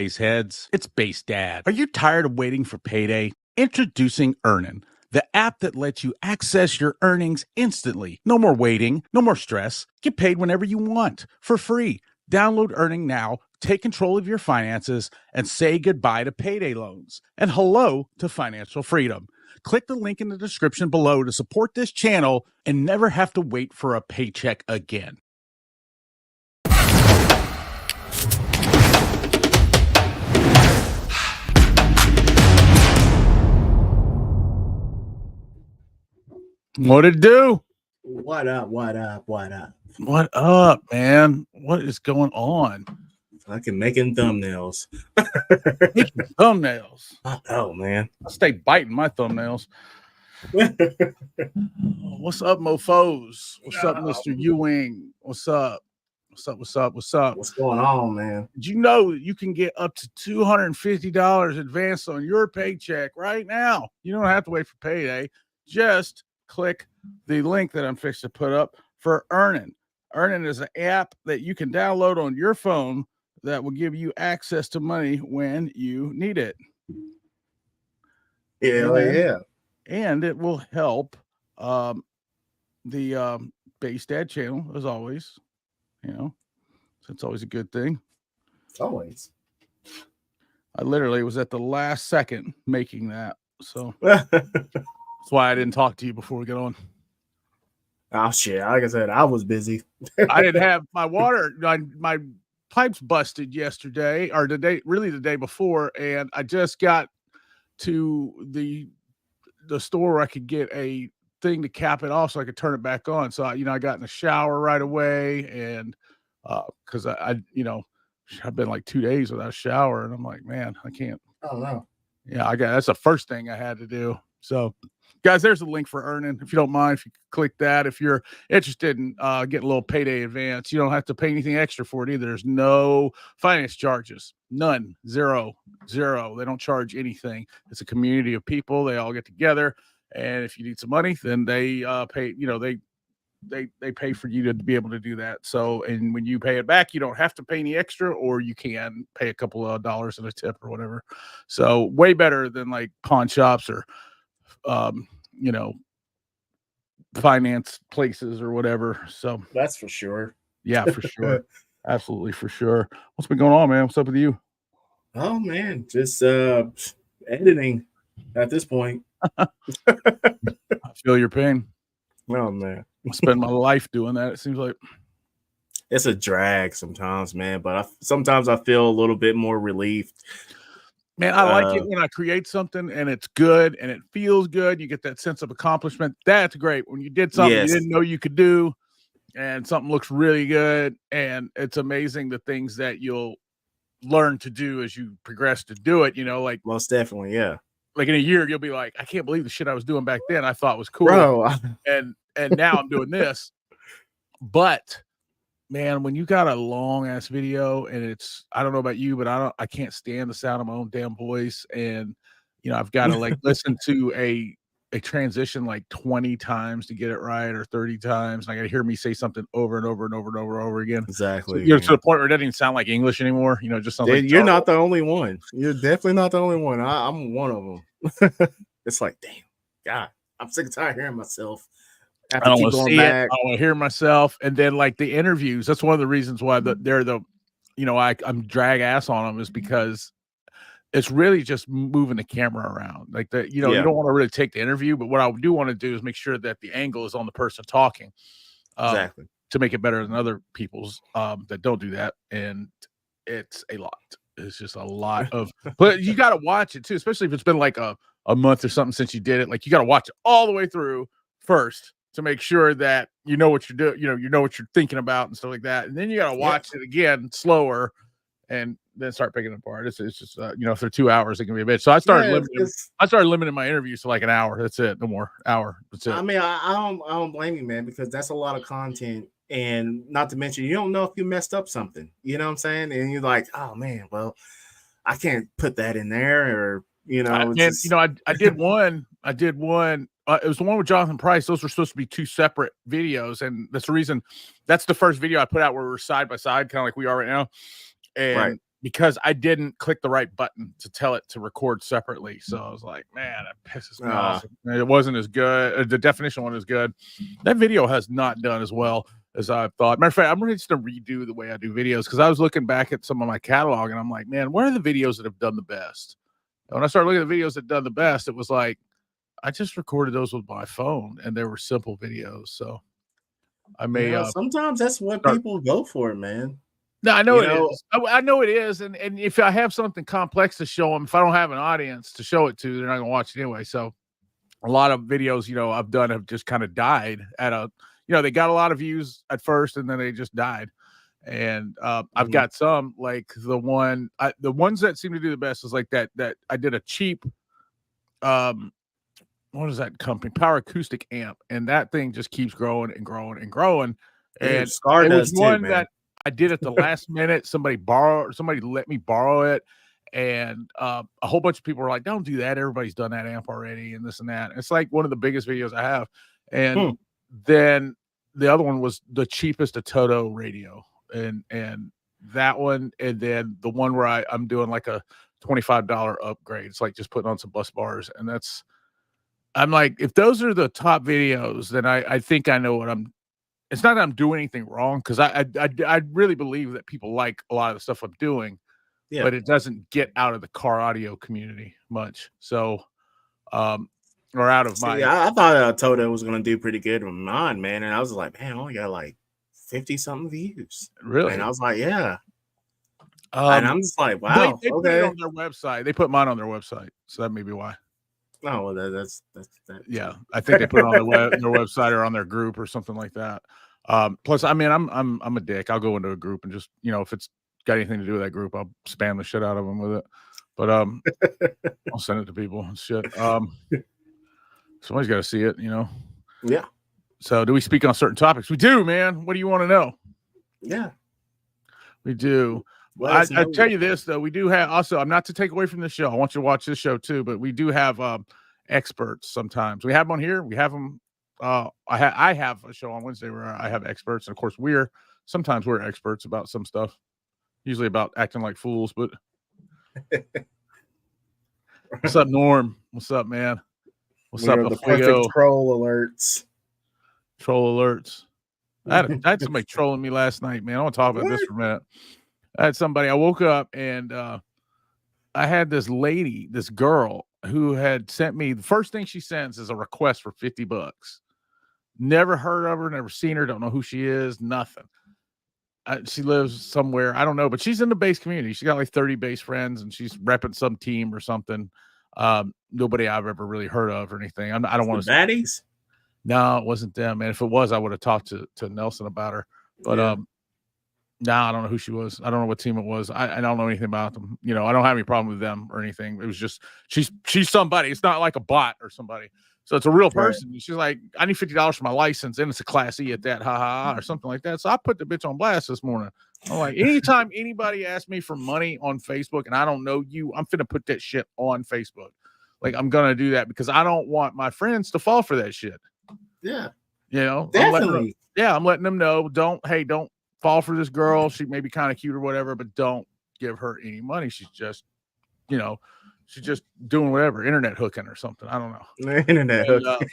Base heads, it's Base Dad. Are you tired of waiting for payday? Introducing Earnin, the app that lets you access your earnings instantly. No more waiting, no more stress. Get paid whenever you want for free. Download Earning now, take control of your finances, and say goodbye to payday loans and hello to financial freedom. Click the link in the description below to support this channel and never have to wait for a paycheck again. What it do? What up? What up? What up? What up, man? What is going on? Fucking making thumbnails. Making thumbnails. Oh man. I stay biting my thumbnails. What's up, mofos? What's up, Mr. Ewing? What's up? What's up? What's up? What's up? What's going on, man? Did you know you can get up to $250 advance on your paycheck right now? You don't have to wait for payday. Just click the link that I'm fixing to put up for Earnin. Earnin is an app that you can download on your phone that will give you access to money when you need it. Yeah. And it will help the Base Dad channel, as always. You know, so it's always a good thing. Always. I literally was at the last second making that. So that's why I didn't talk to you before we get on. Oh shit! Like I said, I was busy. I didn't have my water. My pipes busted yesterday, or the day before, and I just got to the store where I could get a thing to cap it off so I could turn it back on. So I got in the shower right away, and because I've been like 2 days without a shower, and I'm like, man, I can't. Oh no. Yeah, that's the first thing I had to do. So, guys, there's a link for Earnin. If you don't mind, if you click that, if you're interested in getting a little payday advance, you don't have to pay anything extra for it either. There's no finance charges, none, zero. They don't charge anything. It's a community of people. They all get together, and if you need some money, then they pay. They pay for you to be able to do that. So, and when you pay it back, you don't have to pay any extra, or you can pay a couple of dollars in a tip or whatever. So, way better than like pawn shops or finance places or whatever. So that's for sure. Yeah, for sure. Absolutely, for sure. What's been going on, man? What's up with you? Oh man, just editing at this point. I feel your pain. Oh man, I spend my life doing that. It seems like it's a drag sometimes, man. But sometimes I feel a little bit more relieved. Man, I like it when I create something and it's good and it feels good. You get that sense of accomplishment. That's great. When you did something you didn't know you could do and something looks really good, and it's amazing the things that you'll learn to do as you progress to do it. Like most definitely, yeah. Like in a year, you'll be like, I can't believe the shit I was doing back then I thought was cool. Bro. And now I'm doing this. But man, when you got a long ass video and I don't know about you, but I can't stand the sound of my own damn voice. And, I've got to like listen to a transition like 20 times to get it right, or 30 times. And I got to hear me say something over and over and over and over and over again. Exactly. So, to the point where it doesn't even sound like English anymore. It just sounds like you're not the only one. You're definitely not the only one. I'm one of them. It's like, damn, God, I'm sick and tired of hearing myself. I don't want to see it. I want to hear myself. And then like the interviews, that's one of the reasons why I'm drag ass on them, is because it's really just moving the camera around like that. You don't want to really take the interview, but what I do want to do is make sure that the angle is on the person talking, exactly, to make it better than other people's that don't do that. And it's a lot. It's just a lot of, but you got to watch it too, especially if it's been like a month or something since you did it. Like you got to watch it all the way through first to make sure that you know what you're doing, you know what you're thinking about and stuff like that. And then you got to watch it again slower and then start picking it apart. It's just, if they're 2 hours, it can be a bitch. So I started limiting my interviews to like an hour. That's it. No more. Hour. That's it. I mean, I don't blame you, man, because that's a lot of content. And not to mention, you don't know if you messed up something, you know what I'm saying? And you're like, oh man, well, I can't put that in there, or, I did one. It was the one with Jonathan Price. Those were supposed to be two separate videos. And that's the reason, that's the first video I put out where we're side by side, kind of like we are right now. And because I didn't click the right button to tell it to record separately. So I was like, man, that pisses me off. It wasn't as good. The definition one is good. That video has not done as well as I thought. Matter of fact, I'm ready to redo the way I do videos because I was looking back at some of my catalog and I'm like, man, what are the videos that have done the best? And when I started looking at the videos that done the best, it was like, I just recorded those with my phone and they were simple videos. So I may sometimes that's what people go for, man. No, I know it is. I know it is. And if I have something complex to show them, if I don't have an audience to show it to, they're not going to watch it anyway. So a lot of videos, I've done have just kind of died at they got a lot of views at first and then they just died. And I've got some like the ones that seem to do the best is like that I did a cheap, what is that company? Power Acoustic amp. And that thing just keeps growing and growing and growing. And it was one that I did at the last minute. Somebody let me borrow it. And a whole bunch of people were like, don't do that. Everybody's done that amp already and this and that. It's like one of the biggest videos I have. And then the other one was the cheapest a Toto radio. And that one. And then the one where I'm doing like a $25 upgrade. It's like just putting on some bus bars. And I'm like, if those are the top videos, then I think I know what it's not that I'm doing anything wrong because I really believe that people like a lot of the stuff I'm doing, but it doesn't get out of the car audio community much. So, or out of my. I thought Toto was going to do pretty good with mine, man. And I was like, man, I only got like 50 something views. Really? And I was like, yeah. And I'm just like, wow. They put it on their website. They put mine on their website. So that may be why. Oh, well, that's yeah. I think they put it on their website or on their group or something like that. Plus, I mean, I'm a dick. I'll go into a group and just, if it's got anything to do with that group, I'll spam the shit out of them with it. But I'll send it to people and shit. Somebody's got to see it, Yeah. So, do we speak on certain topics? We do, man. What do you want to know? Yeah, we do. Well, I tell you this though, we do have also. I'm not to take away from the show. I want you to watch this show too, but we do have experts sometimes. We have them on here. We have them. I have a show on Wednesday where I have experts, and of course, sometimes we're experts about some stuff. Usually about acting like fools, but what's up, Norm? What's up, man? What's up, the perfect troll alerts? Troll alerts. I had somebody trolling me last night, man. I want to talk about this for a minute. I had somebody. I woke up and I had this lady, this girl, who had sent me. The first thing she sends is a request for $50. Never heard of her, never seen her, don't know who she is, nothing. She lives somewhere, I don't know, but she's in the bass community. She got like 30 bass friends, and she's repping some team or something. Nobody I've ever really heard of or anything. I don't want to. Baddies? No, it wasn't them, man. If it was, I would have talked to Nelson about her. But no, I don't know who she was. I don't know what team it was. I don't know anything about them. I don't have any problem with them or anything. It was just she's somebody. It's not like a bot or somebody. So it's a real person. Right. She's like, I need $50 for my license, and it's a Class E at that, or something like that. So I put the bitch on blast this morning. I'm like, anytime anybody asks me for money on Facebook and I don't know you, I'm finna put that shit on Facebook. Like, I'm gonna do that because I don't want my friends to fall for that shit. Yeah. Definitely. I'm letting them know, don't fall for this girl. She may be kind of cute or whatever, but don't give her any money. She's just, she's just doing whatever, internet hooking or something. I don't know. Internet hooking.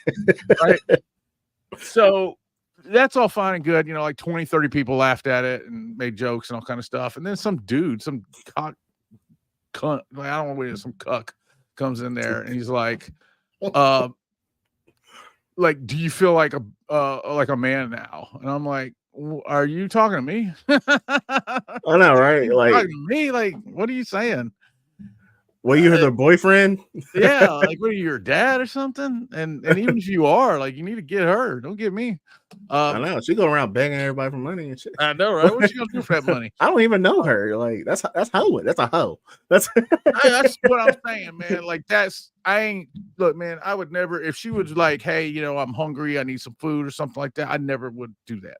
Right. So that's all fine and good. Like 20, 30 people laughed at it and made jokes and all kind of stuff. And then some dude, some cunt, like, I don't know what it is, some cuck comes in there and he's like, do you feel like a man now? And I'm like, are you talking to me? I know, right? Like, talking to me? Like, what are you saying? Well, you're their boyfriend? Yeah, like, what are you, your dad or something? And even if you are, like, you need to get her. Don't get me. I know. She go around begging everybody for money and shit. I know, right? What's she gonna do for that money? I don't even know her. Like, that's hoe. That's a hoe. That's what I'm saying, man. Like, look, man, I would never, if she was like, hey, I'm hungry, I need some food or something like that, I never would do that.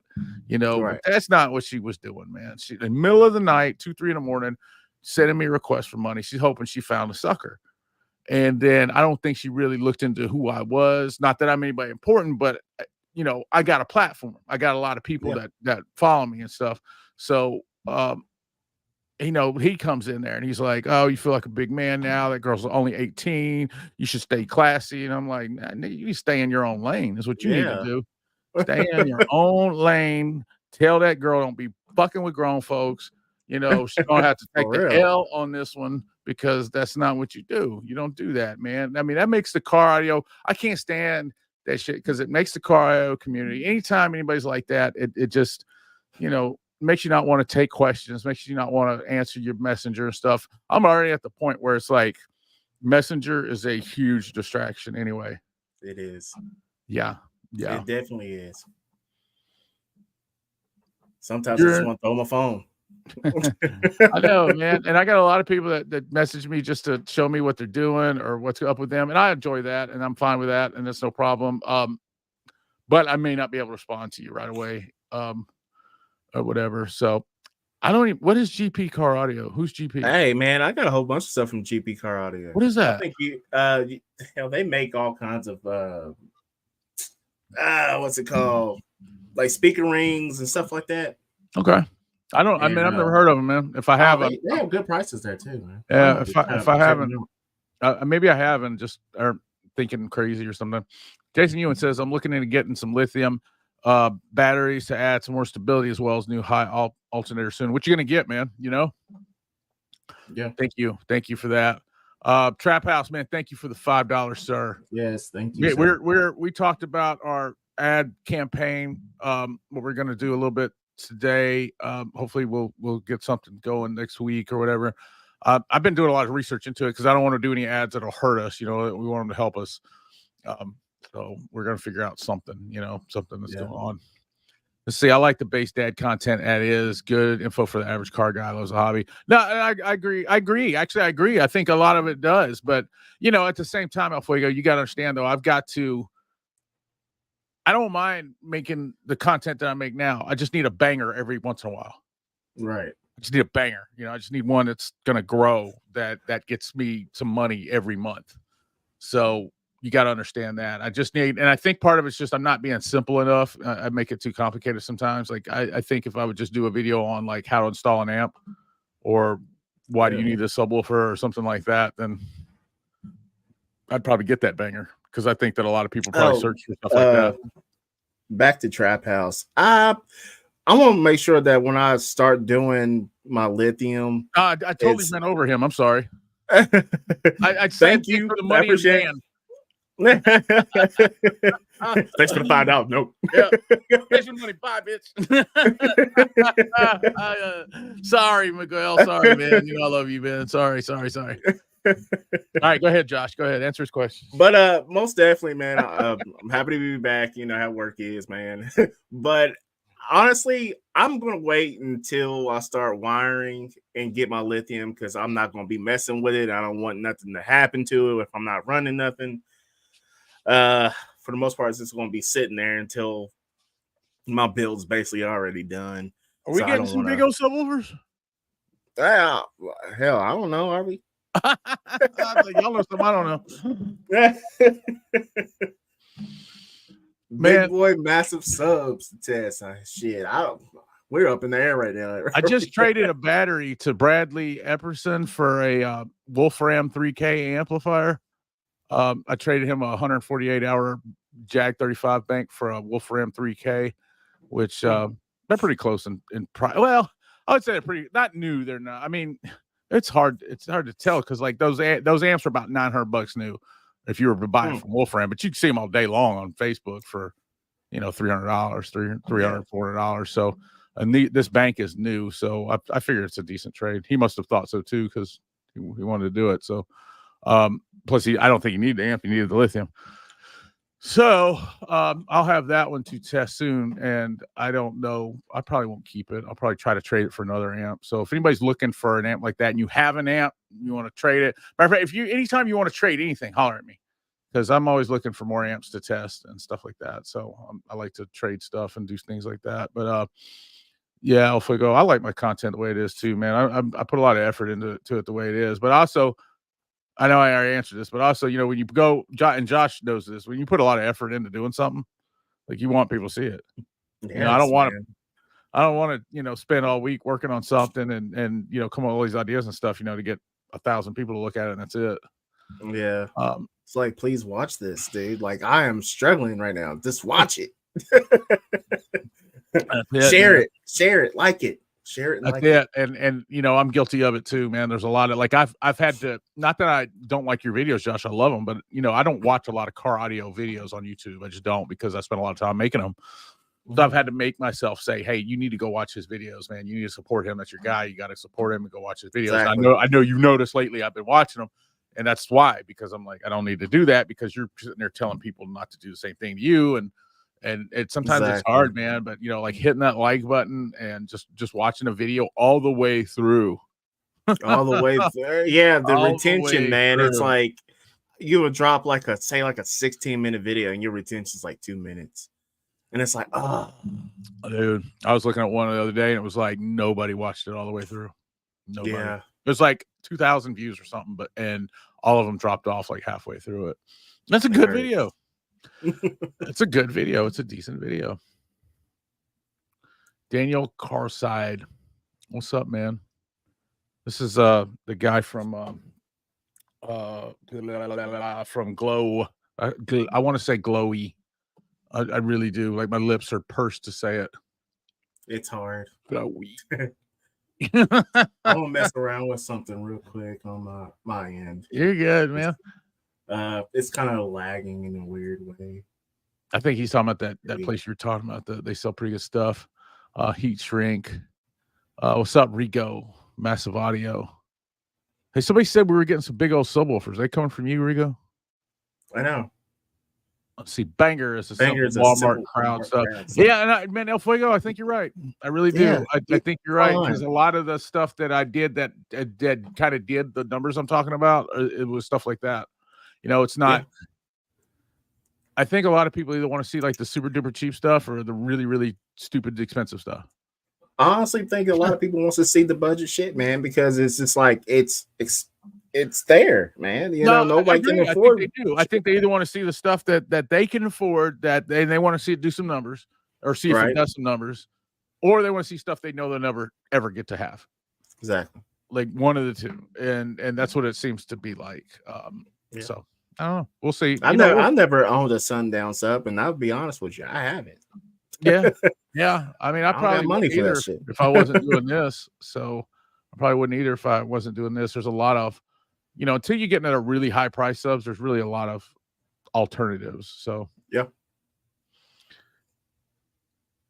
Right. That's not what she was doing, man. She, in the middle of the night, 2, 3 in the morning, sending me requests for money. She's hoping she found a sucker. And then I don't think she really looked into who I was. Not that I'm anybody important, but I got a platform. I got a lot of people that follow me and stuff. So he comes in there and he's like, "Oh, you feel like a big man now. That girl's only 18. You should stay classy." And I'm like, "Nah, nigga, you stay in your own lane is what you need to Yeah. do. Stay in your own lane. Tell that girl don't be fucking with grown folks. She's gonna have to take For the real. L on this one because that's not what you do. You don't do that, man. I mean, that makes the car audio. I can't stand that shit because it makes the car audio community. Anytime anybody's like that, it just, makes you not want to take questions, makes you not want to answer your messenger and stuff. I'm already at the point where it's like messenger is a huge distraction anyway. It is. Yeah. It definitely is. Sometimes I just want to throw my phone. I know, man. And I got a lot of people that message me just to show me what they're doing or what's up with them. And I enjoy that and I'm fine with that. And that's no problem. But I may not be able to respond to you right away. Or whatever. So I don't even, what is GP Car Audio? Who's GP? Hey man, I got a whole bunch of stuff from GP Car Audio. What is that? I think they make all kinds of what's it called? Like speaker rings and stuff like that. Okay. I've never heard of them, man. If I have, they have good prices there too, man. Yeah, if I haven't, maybe I haven't, just are thinking crazy or something. Jason Ewan says, I'm looking into getting some lithium batteries to add some more stability as well as new high alternator soon. What you gonna get, man? Yeah. Thank you for that. Trap House, man. Thank you for the $5, sir. Yes, thank you. We talked about our ad campaign. What we're gonna do a little bit today. Hopefully we'll get something going next week or whatever. I've been doing a lot of research into it because I don't want to do any ads that'll hurt us. We want them to help us. So we're going to figure out something, something that's going on. Let's see. I like the base dad content. That is good info for the average car guy who loves a hobby. No, I agree. Actually, I agree. I think a lot of it does. But, at the same time, El Fuego, you got to understand, though, I don't mind making the content that I make now. I just need a banger every once in a while. Right. I just need a banger. I just need one that's going to grow that gets me some money every month. So you got to understand that. And I think part of it's just I'm not being simple enough. I make it too complicated sometimes. Like I think if I would just do a video on like how to install an amp or why do you need a subwoofer or something like that, then I'd probably get that banger because I think that a lot of people probably search for stuff like that. Back to Trap House. I want to make sure that when I start doing my lithium, I totally went over him. I'm sorry. I thank you for the money in hand. Thanks for the $5. Nope. Yeah. Thanks for the money. Bye, bitch. Sorry, Miguel. Sorry, man. I love you, man. Sorry. All right, go ahead, Josh. Go ahead. Answer his question. But most definitely, man. I'm happy to be back. How work is, man. But honestly, I'm gonna wait until I start wiring and get my lithium because I'm not gonna be messing with it. I don't want nothing to happen to it if I'm not running nothing. For the most part, it's just going to be sitting there until my build's basically already done. Are we getting some big old subwoofers? Hell, I don't know. Are we? Y'all know some. I don't know. Big boy, massive subs to test. Shit, we're up in the air right now. I just traded a battery to Bradley Epperson for a Wolfram 3K amplifier. I traded him a 148-hour Jag 35 bank for a Wolfram 3K, which they're pretty close in price. Well, I would say they're pretty not new. They're not. I mean, it's hard to tell because like those amps are about $900 new if you were to buy it from Wolfram, but you can see them all day long on Facebook for $300, $400. So, and this bank is new, so I figure it's a decent trade. He must have thought so too because he wanted to do it. So. Plus I don't think he needed the amp, he needed the lithium. So I'll have that one to test soon, and I don't know, I probably won't keep it. I'll probably try to trade it for another amp. So if anybody's looking for an amp like that and you have an amp, you want to trade it, matter of fact, anytime you want to trade anything, holler at me because I'm always looking for more amps to test and stuff like that. So I like to trade stuff and do things like that. But yeah, if we go, I like my content the way it is too, man. I put a lot of effort into it the way it is, but also I know I already answered this, but also, when you go, and Josh knows this, when you put a lot of effort into doing something, like you want people to see it. Yes, I don't want I don't want to, spend all week working on something and come up with all these ideas and stuff, to get 1,000 people to look at it and that's it. Yeah. Um, It's like, please watch this, dude. Like, I am struggling right now. Just watch it. Share it, like it. Share it and like it. And I'm guilty of it too, man. There's a lot of like I've had to, not that I don't like your videos, Josh. I love them, but I don't watch a lot of car audio videos on YouTube. I just don't, because I spend a lot of time making them. So I've had to make myself say, hey, you need to go watch his videos, man. You need to support him. That's your guy. You got to support him and go watch his videos. Exactly. I know you've noticed lately I've been watching them, and that's why, because I'm like, I don't need to do that, because you're sitting there telling people not to do the same thing to you. And it sometimes it's hard, man, but like hitting that like button and just watching a video all the way through. All the way through. Yeah, the retention, man. Through. It's like you would drop like a 16-minute video and your retention is like 2 minutes. And it's like, oh, dude, I was looking at one the other day and it was like nobody watched it all the way through. Nobody. Yeah. It was like 2,000 views or something, and all of them dropped off like halfway through it. That's a good video. It's a good video. It's a decent video. Daniel Carside, what's up, man? This is the guy from Glow. I want to say Glowy. I really do. Like my lips are pursed to say it. It's hard. Glowy. I'm gonna mess around with something real quick on my end. You're good, man. It's kind of lagging in a weird way. I think he's talking about that place you're talking about. They sell pretty good stuff. Heat Shrink. What's up, Rigo? Massive Audio. Hey, somebody said we were getting some big old subwoofers. Are they coming from you, Rigo? I know. Let's see. Banger is a Walmart crowd stuff. Yeah, and man, El Fuego, I think you're right. I really do. Yeah, I think you're right, because a lot of the stuff that I did that kind of did the numbers I'm talking about, it was stuff like that. It's not. Yeah. I think a lot of people either want to see like the super duper cheap stuff or the really, really stupid expensive stuff. I honestly think a lot of people wants to see the budget shit, man, because it's just like it's there, man. Nobody can afford. I think they do. I think they either want to see the stuff that they can afford, that they want to see it do some numbers, or see if it does some numbers, or they want to see stuff they know they'll never ever get to have. Exactly. Like one of the two, and that's what it seems to be like. So I don't know. We'll see. I never owned a Sundown sub, and I'll be honest with you, I haven't. Yeah. I mean, I probably money for that shit if I wasn't doing this. So I probably wouldn't either if I wasn't doing this. There's a lot of, until you get at a really high price subs, there's really a lot of alternatives. So yeah,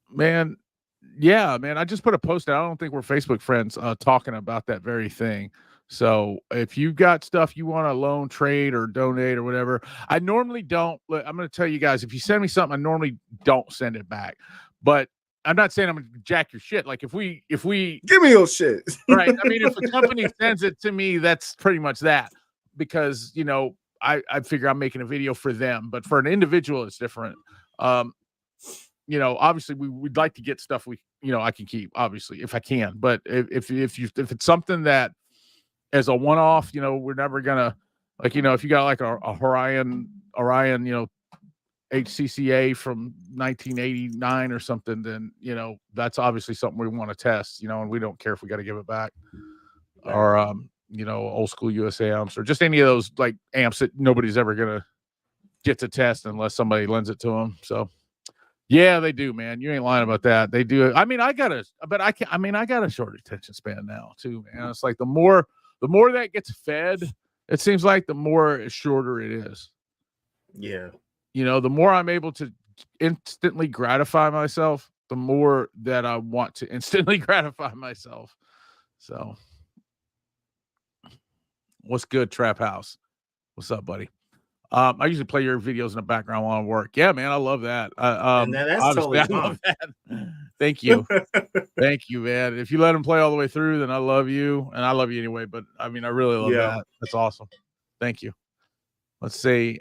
man. I just put a post out. I don't think we're Facebook friends talking about that very thing. So if you've got stuff you want to loan, trade, or donate or whatever, I normally don't. I'm going to tell you guys, if you send me something, I normally don't send it back. But I'm not saying I'm going to jack your shit. Like if we give me your shit, right? I mean, if a company sends it to me, that's pretty much that, because I figure I'm making a video for them, but for an individual, it's different. Obviously we'd like to get stuff I can keep, obviously, if I can. But if it's something that as a one-off, we're never gonna, like, if you got like a Orion, HCCA from 1989 or something, then that's obviously something we want to test, and we don't care if we got to give it back, or old school USA amps, or just any of those like amps that nobody's ever gonna get to test unless somebody lends it to them. So yeah, they do, man. You ain't lying about that. They do. I mean, I got a short attention span now too, man. It's like the more that gets fed, it seems like the more shorter it is. Yeah. The more I'm able to instantly gratify myself, the more that I want to instantly gratify myself. So what's good, Trap House? What's up, buddy? I usually play your videos in the background while I work. Yeah, man, I love that. That's totally fun. I love that. Thank you. Thank you, man. If you let them play all the way through, then I love you, and I love you anyway. But I mean, I really love that. That's awesome. Thank you. Let's see.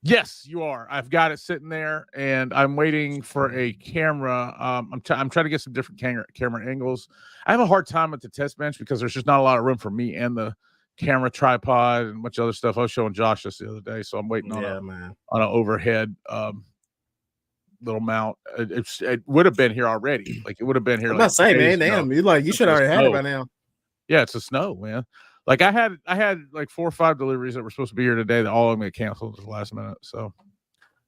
Yes, you are. I've got it sitting there, and I'm waiting for a camera. I'm trying to get some different camera angles. I have a hard time at the test bench because there's just not a lot of room for me and the camera tripod and a bunch of other stuff. I was showing Josh this the other day, so I'm waiting on an overhead little mount. It would have been here already. Like it would have been here. I'm like about to say, 2 days man, ago. damn, you should already have it by now. Yeah, it's a snow, man. Like I had like 4 or 5 deliveries that were supposed to be here today that all of them get canceled at the last minute. So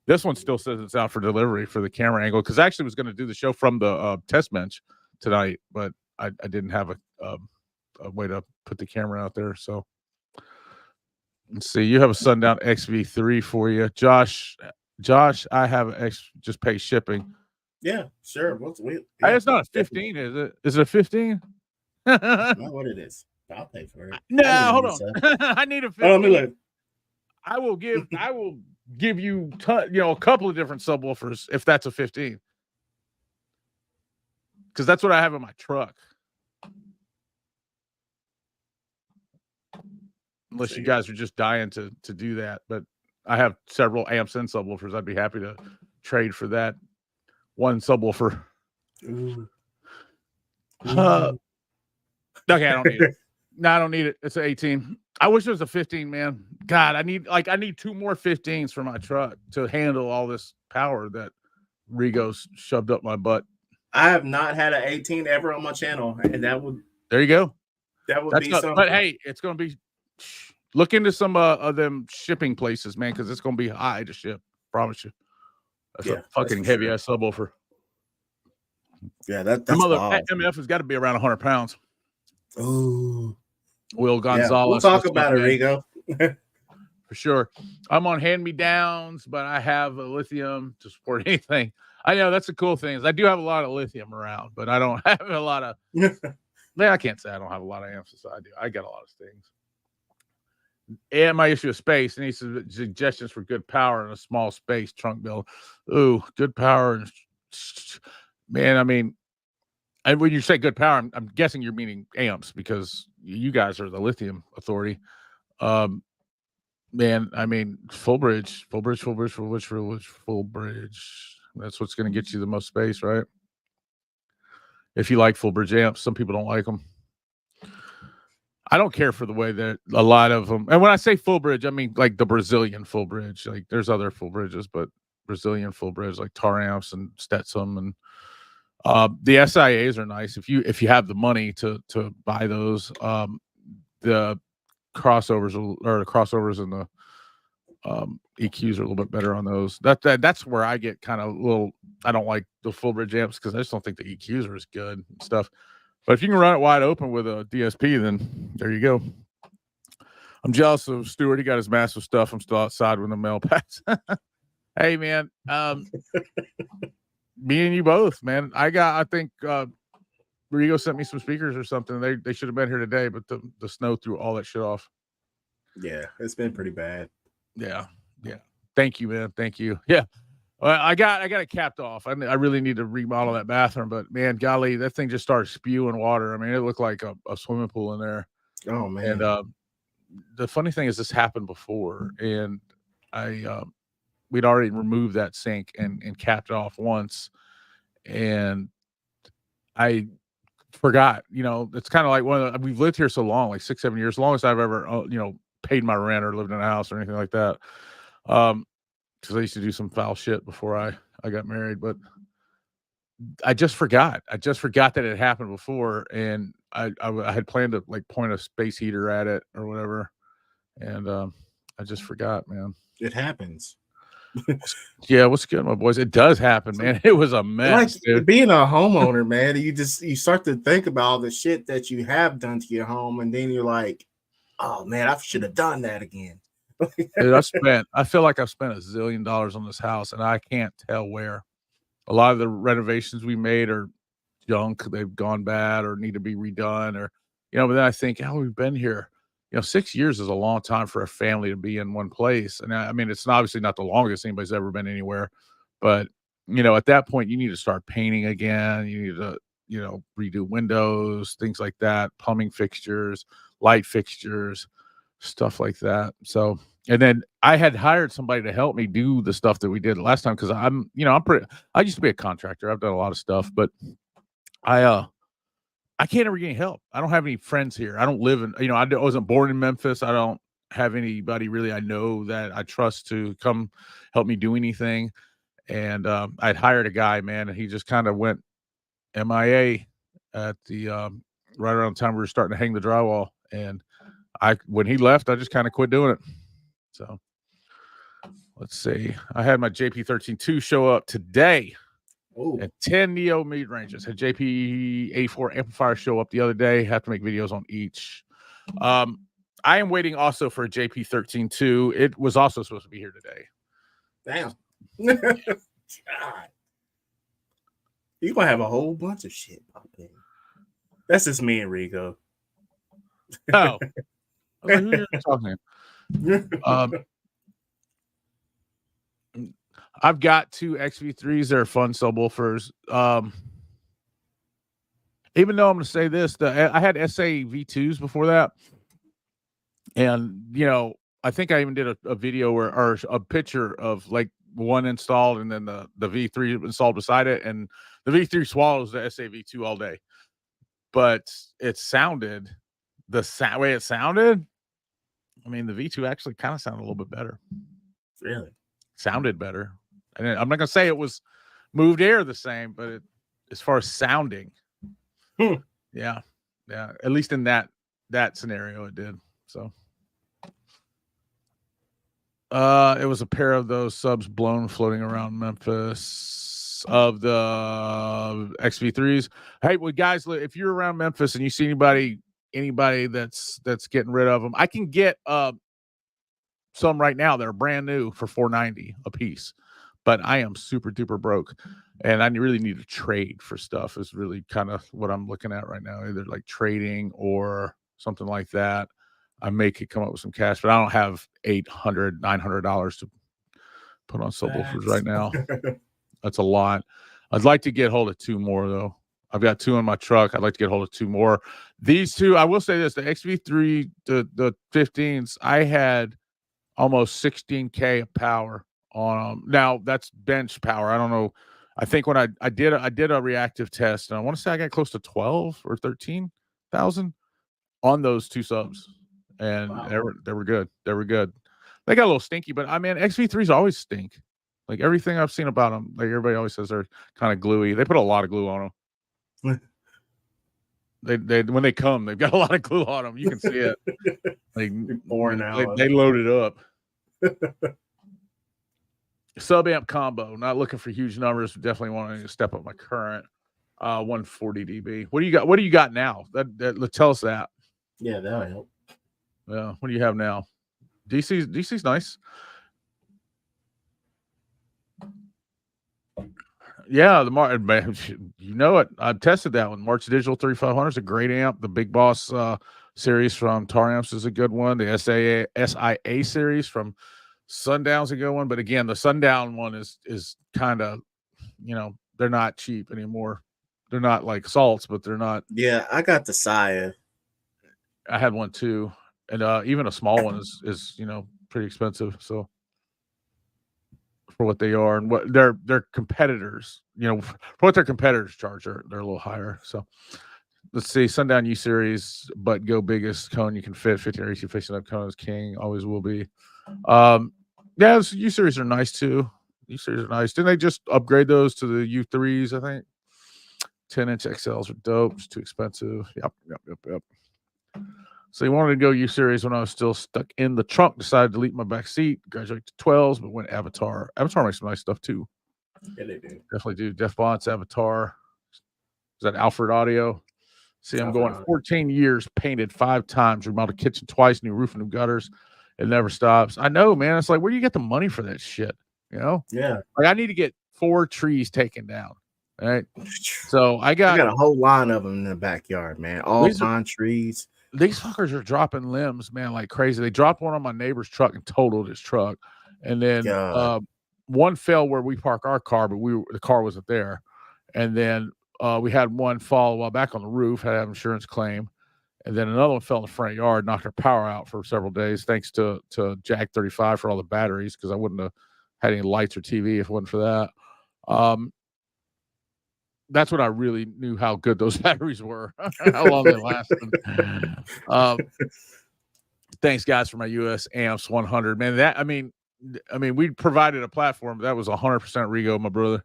this one still says it's out for delivery for the camera angle because I actually was going to do the show from the test bench tonight, but I didn't have a way to put the camera out there. So let's see. You have a Sundown XV3 for you, Josh. I have just pay shipping. Yeah, sure. It's not a 15, is it? Is it a 15? Not what it is. I'll pay for it. No, hold on. I need a 15. Oh, let me look. I will give you a couple of different subwoofers if that's a 15. Because that's what I have in my truck. Unless you guys are just dying to do that. But I have several amps and subwoofers. I'd be happy to trade for that one subwoofer. Ooh. Okay, I don't need it. No, I don't need it. It's an 18. I wish it was a 15, man. God, I need 2 more 15s for my truck to handle all this power that Rigo's shoved up my butt. I have not had an 18 ever on my channel, and that would. There you go. That would be something. But hey, it's going to be. Look into some of them shipping places, man, because it's going to be high to ship. Promise you. That's a fucking heavy ass subwoofer. Yeah, that MF has got to be around 100 pounds. Oh, Will Gonzalez. Yeah, we'll talk about it, Rigo. For sure. I'm on hand-me-downs, but I have a lithium to support anything. I know that's the cool thing is I do have a lot of lithium around, but I don't have a lot of. Man, I can't say I don't have a lot of amps. I do. I got a lot of things. And my issue of space. I need some suggestions for good power in a small space trunk build. Ooh, good power. Man, I mean, and when you say good power, I'm guessing you're meaning amps because you guys are the lithium authority. Man, I mean, full bridge. That's what's going to get you the most space, right? If you like full bridge amps, some people don't like them. I don't care for the way that a lot of them, and when I say full bridge, I mean like the Brazilian full bridge. Like there's other full bridges, but Brazilian full bridge like Tar Amps and Stetson and the SIAs are nice if you have the money to buy those. The crossovers and the EQs are a little bit better on those. That's where I get kind of a little. I don't like the full bridge amps because I just don't think the EQs are as good and stuff. But if you can run it wide open with a DSP, then there you go. I'm jealous of Stuart. He got his massive stuff. I'm still outside with the mail packs. Hey, man. Me and you both, man. I think Rigo sent me some speakers or something. They should have been here today, but the snow threw all that shit off. Yeah, it's been pretty bad. Yeah. Thank you, man. Thank you. Yeah. Well, I got it capped off. I really need to remodel that bathroom, but man, golly, that thing just started spewing water. I mean, it looked like a swimming pool in there. Oh man. And the funny thing is this happened before, and we'd already removed that sink and capped it off once, and I forgot. It's kind of like we've lived here so long, like 6-7 years, as long as I've ever paid my rent or lived in a house or anything like that. Because I used to do some foul shit before I got married, but I just forgot. I just forgot that it happened before, and I had planned to like point a space heater at it or whatever, and I just forgot, man. It happens. Yeah, what's good, my boys? It does happen, man. It was a mess, like, dude. Being a homeowner, man, you start to think about all the shit that you have done to your home, and then you're like, oh man, I should have done that again. Dude, I feel like I've spent $1 zillion on this house, and I can't tell where. A lot of the renovations we made are junk. They've gone bad or need to be redone, or but then I think, we've been here. 6 years is a long time for a family to be in one place. And I mean, it's obviously not the longest anybody's ever been anywhere, but at that point you need to start painting again. You need to, redo windows, things like that, plumbing fixtures, light fixtures, stuff like that. So, and then I had hired somebody to help me do the stuff that we did last time. Cause I used to be a contractor. I've done a lot of stuff, but I can't ever get any help. I don't have any friends here. I don't live in, I wasn't born in Memphis. I don't have anybody really I know that I trust to come help me do anything. and I'd hired a guy, man, and he just kind of went MIA at the right around the time we were starting to hang the drywall. And when he left, I just kind of quit doing it. So let's see. I had my JP13-2 show up today. Ooh. And 10 Neo mid ranges. Had JP84 amplifier show up the other day. Have to make videos on each. I am waiting also for a JP13-2. It was also supposed to be here today. Damn. God. You're gonna have a whole bunch of shit popping. That's just me and Rico. Oh. I was like, who are you talking? I've got 2 XV3s that are fun subwoofers. Even though I'm going to say this, I had SA V2s before that. And, you know, I think I even did a video or a picture of like one installed and then the V3 installed beside it. And the V3 swallows the SA V2 all day. But it sounded, the way it sounded, I mean, the V2 actually kind of sounded a little bit better. Really? Sounded better. And I'm not going to say it was moved air the same, but as far as sounding, yeah, at least in that scenario, it did. So, it was a pair of those subs blown floating around Memphis of the XV3s. Hey, well, guys, if you're around Memphis and you see anybody that's getting rid of them, I can get some right now that are brand new for $490 a piece. But I am super duper broke, and I really need to trade for stuff. Is really kind of what I'm looking at right now, either like trading or something like that. I may could come up with some cash, but I don't have $800, $900 to put on subwoofers right now. That's a lot. I'd like to get hold of 2 more though. I've got 2 in my truck. I'd like to get hold of 2 more. These 2, I will say this: the XV3, the 15s, I had almost 16K of power on them. Now that's bench power. I don't know. I think when I did a reactive test, and I want to say I got close to 12 or 13,000 on those 2 subs, and wow. they were good. They were good. They got a little stinky, but I mean, XV3s always stink. Like everything I've seen about them, like everybody always says they're kind of gluey. They put a lot of glue on them. They when they come, they've got a lot of glue on them. You can see it. Like pouring out. They load it up. Sub amp combo. Not looking for huge numbers. Definitely want to step up my current. 140 dB. What do you got? What do you got now? That tell us that. Yeah, that'll help. Yeah. What do you have now? DC's nice. Yeah, you know it. I've tested that one. March Digital 3500 is a great amp. The Big Boss series from Tar Amps is a good one. The SIA series from Sundown's a good one. But again, the Sundown one is kind of, you know, they're not cheap anymore. They're not like salts, but they're not. Yeah, I got the Sia. I had one too, and even a small one is you know, pretty expensive. So for what they are and what their competitors, you know, for what their competitors charge, they're a little higher. So let's see, Sundown U series, but go biggest cone you can fit. 15 or 18 facing up cone is king, always will be. Yeah, U series are nice too. U series are nice. Didn't they just upgrade those to the U3s? I think 10-inch XLs are dope. It's too expensive. Yep. So he wanted to go U series when I was still stuck in the trunk. Decided to leave my back seat. Graduate to 12s, but went Avatar. Avatar makes some nice stuff too. Yeah, they do. Definitely do. Def Bont's Avatar. Is that Alfred Audio? See, I'm going 14 years, painted 5 times, remodeled kitchen twice, new roof and new gutters. It never stops. I know, man. It's like, where do you get the money for that shit? You know? Yeah. Like, I need to get 4 trees taken down. All right. So I got a whole line of them in the backyard, man. All pine trees. These fuckers are dropping limbs, man, like crazy. They dropped one on my neighbor's truck and totaled his truck. And then one fell where we park our car, but the car wasn't there. And then we had one fall a while back on the roof, had an insurance claim. And then another one fell in the front yard, knocked our power out for several days, thanks to Jag 35 for all the batteries, because I wouldn't have had any lights or TV if it wasn't for that. That's when I really knew how good those batteries were, how long they lasted. Thanks, guys, for my US Amps 100. Man, I mean, we provided a platform that was 100% Rego, my brother.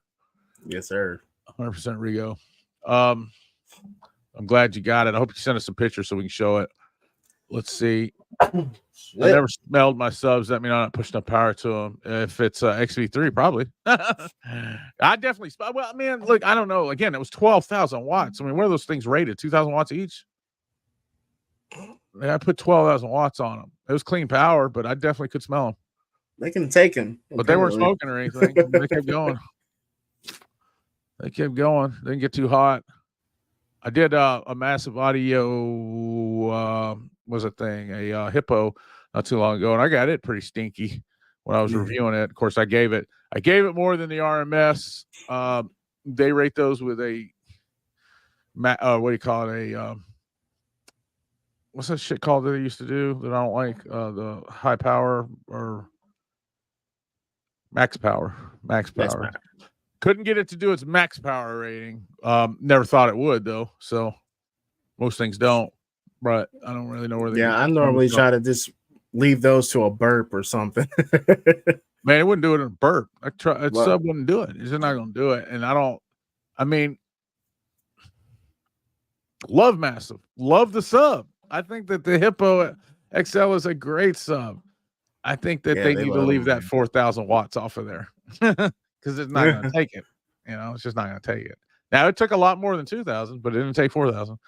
Yes, sir. 100% Rego. I'm glad you got it. I hope you sent us some pictures so we can show it. Let's see. I never smelled my subs. That means I'm not pushing up power to them. If it's XV3, probably. I definitely. Well, man, look, I don't know. Again, it was 12,000 watts. I mean, what are those things rated? 2,000 watts each? I put 12,000 watts on them. It was clean power, but I definitely could smell them. They can take them, but they weren't smoking or anything. They kept going. They kept going. They didn't get too hot. I did a massive audio was a thing, a Hippo not too long ago, and I got it pretty stinky when I was reviewing it. Of course, I gave it more than the RMS. They rate those with a what do you call it? What's that shit called that they used to do that I don't like? The high power or max power. Couldn't get it to do its max power rating. Never thought it would though. So most things don't. But I don't really know where they. Yeah, I normally try to just leave those to a burp or something. Man, it wouldn't do it in a burp. Sub wouldn't do it. It's just not going to do it. And I mean, love Massive. Love the sub. I think that the Hippo XL is a great sub. I think that they need to leave that 4,000 watts off of there because it's not going to take it. You know, it's just not going to take it. Now, it took a lot more than 2,000, but it didn't take 4,000.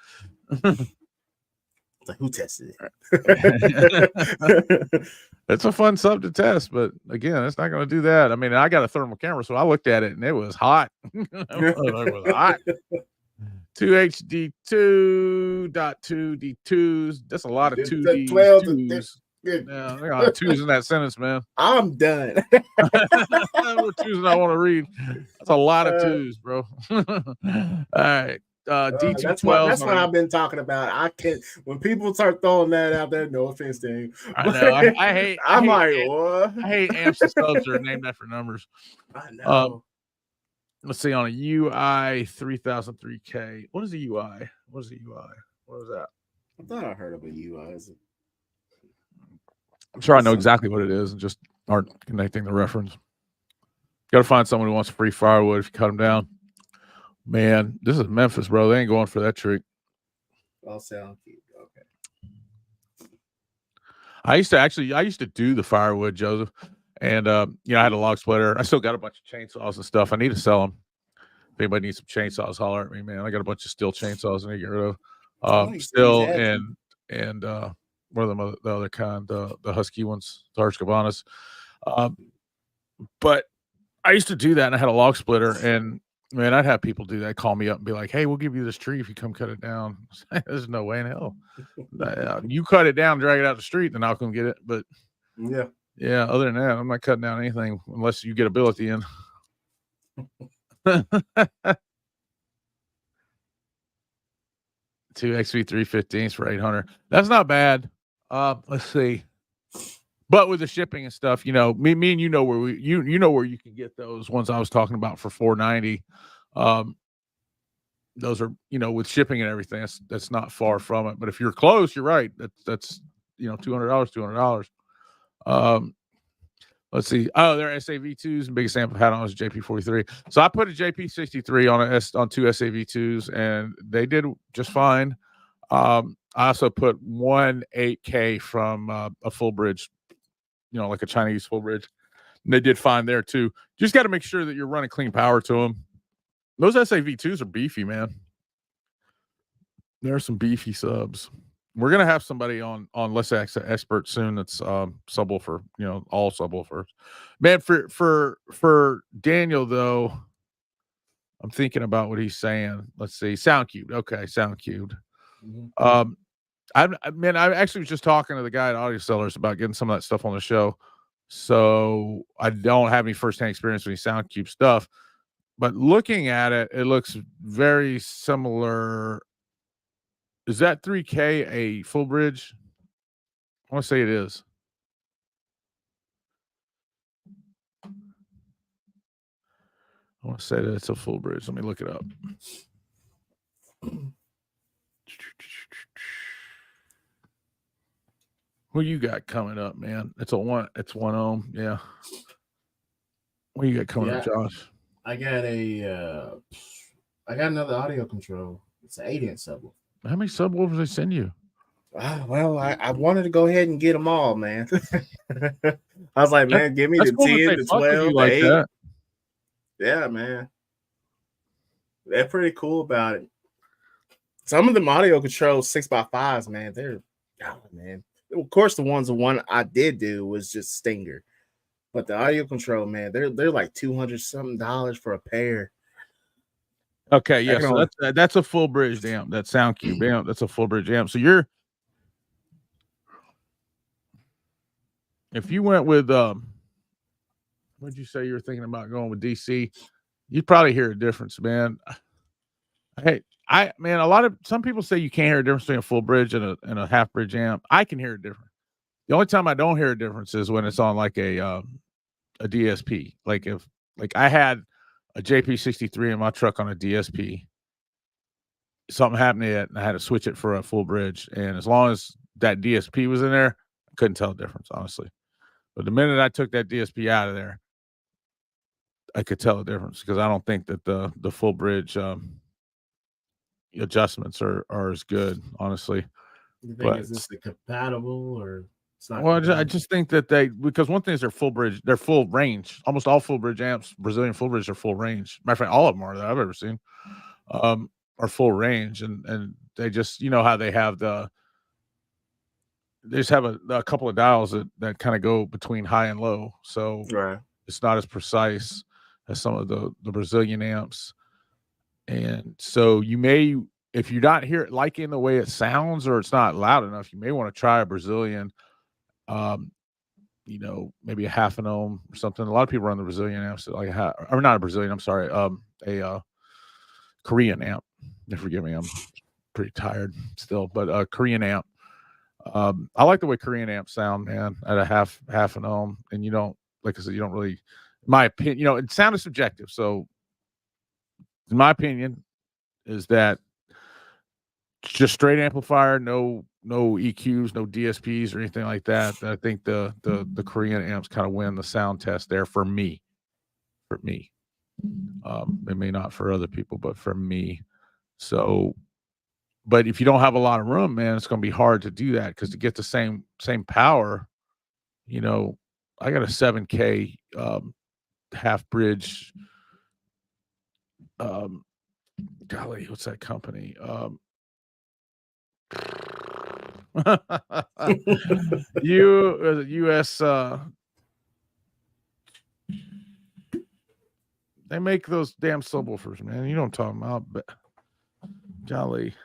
Like, who tested it? It's a fun sub to test, but again, it's not going to do that. I mean, I got a thermal camera, so I looked at it and it was hot. It was hot. 2HD2.2D2s. That's a lot of 2Ds. 2s. Yeah, there are a lot of twos in that sentence, man. I'm done. What twos I want to read? That's a lot of twos, bro. All right. D212. That's what I've been talking about. I can't. When people start throwing that out there, no offense to him. I know. I hate. I hate amps and subs that are named after numbers. I know. Let's see on a UI 3003K. What is a UI? What is that? I thought I heard of a UI. I'm sure I know exactly what it is and just aren't connecting the reference. Got to find someone who wants free firewood if you cut them down. Man, this is Memphis, bro. They ain't going for that trick. I'll sound cute. Okay. I used to do the firewood, Joseph. And, I had a log splitter. I still got a bunch of chainsaws and stuff. I need to sell them. If anybody needs some chainsaws, holler at me, man. I got a bunch of steel chainsaws I need to get rid of. Still and what are the other kind, the husky ones, the Husqvarnas. But I used to do that, and I had a log splitter, and man, I'd have people do that, call me up and be like, "Hey, we'll give you this tree if you come cut it down." There's no way in hell. You cut it down, drag it out the street, then I'll come get it. But yeah. Other than that, I'm not cutting down anything unless you get a bill at the end. 2 XV315s for 800. That's not bad. Let's see. But with the shipping and stuff, me and you know where you know where you can get those ones I was talking about for 490. Those are, with shipping and everything, that's not far from it. But if you're close, you're right. That's $200. Let's see. Oh, they're SAV2s, and biggest amp I've had on is JP43. So I put a JP63 on two SAV2s, and they did just fine. I also put one 8K from a full bridge, like a Chinese full bridge. And they did fine there too. Just got to make sure that you're running clean power to them. Those SAV2s are beefy, man. There are some beefy subs. We're gonna have somebody on Let's Ask Expert soon. That's subwoofer, all subwoofers. Man, for Daniel though, I'm thinking about what he's saying. Let's see, Sound Cubed. Okay, Sound Cubed. I actually was just talking to the guy at Audio Sellers about getting some of that stuff on the show. So I don't have any firsthand experience with any Sound Cube stuff, but looking at it, it looks very similar. Is that 3K a full bridge? I want to say it is. I want to say that it's a full bridge. Let me look it up. Who you got coming up, man? It's one ohm. Yeah. What you got coming up, Josh? I got another audio control. It's an 8-inch subwoofer. How many subwoofers they send you? Well, I wanted to go ahead and get them all, man. I was like, man, give me the cool 10, they the fuck with 12, you the like 8. that. Yeah, man. They're pretty cool about it. Some of them audio controls 6x5s, man. They're man. Of course, the one I did do was just Stinger. But the audio control, man, they're like $200 something for a pair. Okay, yeah. So that's a full bridge amp. That SoundCube amp. That's a full bridge amp. So if you went with what'd you say you were thinking about going with DC? You'd probably hear a difference, man. Hey, some people say you can't hear a difference between a full bridge and a half bridge amp. I can hear a difference. The only time I don't hear a difference is when it's on like a DSP. Like if I had a JP63 in my truck on a DSP, something happened to it and I had to switch it for a full bridge. And as long as that DSP was in there, I couldn't tell the difference, honestly. But the minute I took that DSP out of there, I could tell the difference because I don't think that the full bridge adjustments are as good, honestly. You think is this the compatible or it's not? Well, I just think that because one thing is they're full bridge, they're full range. Almost all full bridge amps, Brazilian full bridge, are full range. Matter of fact, all of them are that I've ever seen are full range, and they just how they have they just have a couple of dials that kind of go between high and low, so it's not as precise as some of the Brazilian amps. And so you may, if you're not liking the way it sounds or it's not loud enough, you may want to try a Brazilian, maybe a half an ohm or something. A lot of people run the Brazilian amps or not a Brazilian, I'm sorry, a Korean amp. Forgive me, I'm pretty tired still, but a Korean amp. I like the way Korean amps sound, man, at a half an ohm. And you don't, like I said, you don't really, in my opinion, it sound is subjective. So in my opinion, is that just straight amplifier, no EQs, no DSPs or anything like that. I think the Korean amps kind of win the sound test there for me. It may not for other people, but for me. So, but if you don't have a lot of room, man, it's going to be hard to do that because to get the same power, I got a 7K half bridge. Golly, what's that company? US they make those damn subwoofers, man. You know what I'm talking about, but golly,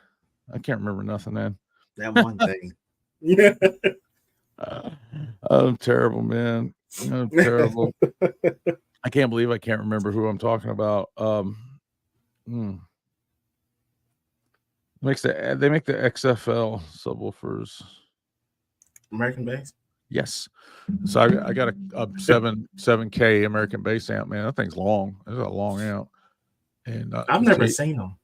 I can't remember nothing then. That one thing. Yeah. I'm terrible, man. I'm terrible. I can't believe I can't remember who I'm talking about. They make the XFL subwoofers. American Bass? Yes. So I got a 7K American Bass amp, man. That thing's long. It's a long amp. And I've never seen them.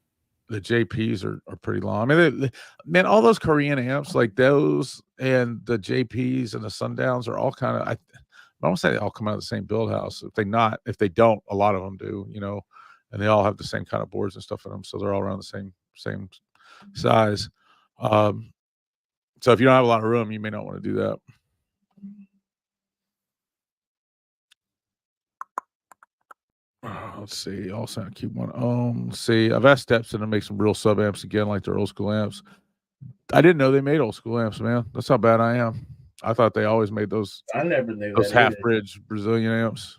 The JPs are pretty long. I mean, man, all those Korean amps like those and the JPs and the Sundowns are all kind of, I don't say they all come out of the same build house. If they don't, a lot of them do, and they all have the same kind of boards and stuff in them. So they're all around the same size. So if you don't have a lot of room, you may not want to do that. Let's see. All SoundCube 1 ohm. Let's see. I've asked Stepson to make some real sub amps again, like their old school amps. I didn't know they made old school amps, man. That's how bad I am. I thought they always made those. I never knew those half bridge Brazilian amps.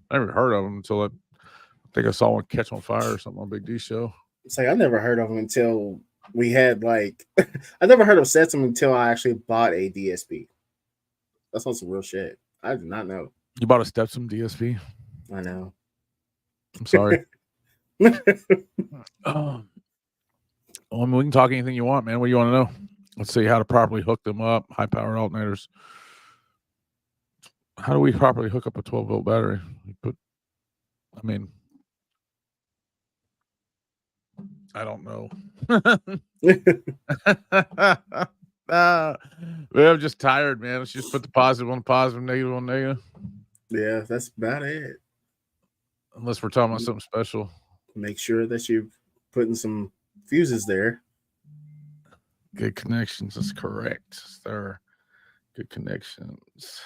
I never heard of them until I think I saw one catch on fire or something on Big D show. It's like I never heard of them until we had I never heard of Setsum until I actually bought a DSP. That's on some real shit. I did not know. You bought a Stepson DSP? I know. I'm sorry. I mean, we can talk anything you want, man. What do you want to know? Let's see how to properly hook them up. High powered alternators. How do we properly hook up a 12-volt battery? I don't know. Well, I'm just tired, man. Let's just put the positive on positive, negative on negative. Yeah, that's about it. Unless we're talking about something special. Make sure that you're putting some fuses there. Good connections. That's correct. There. Good connections.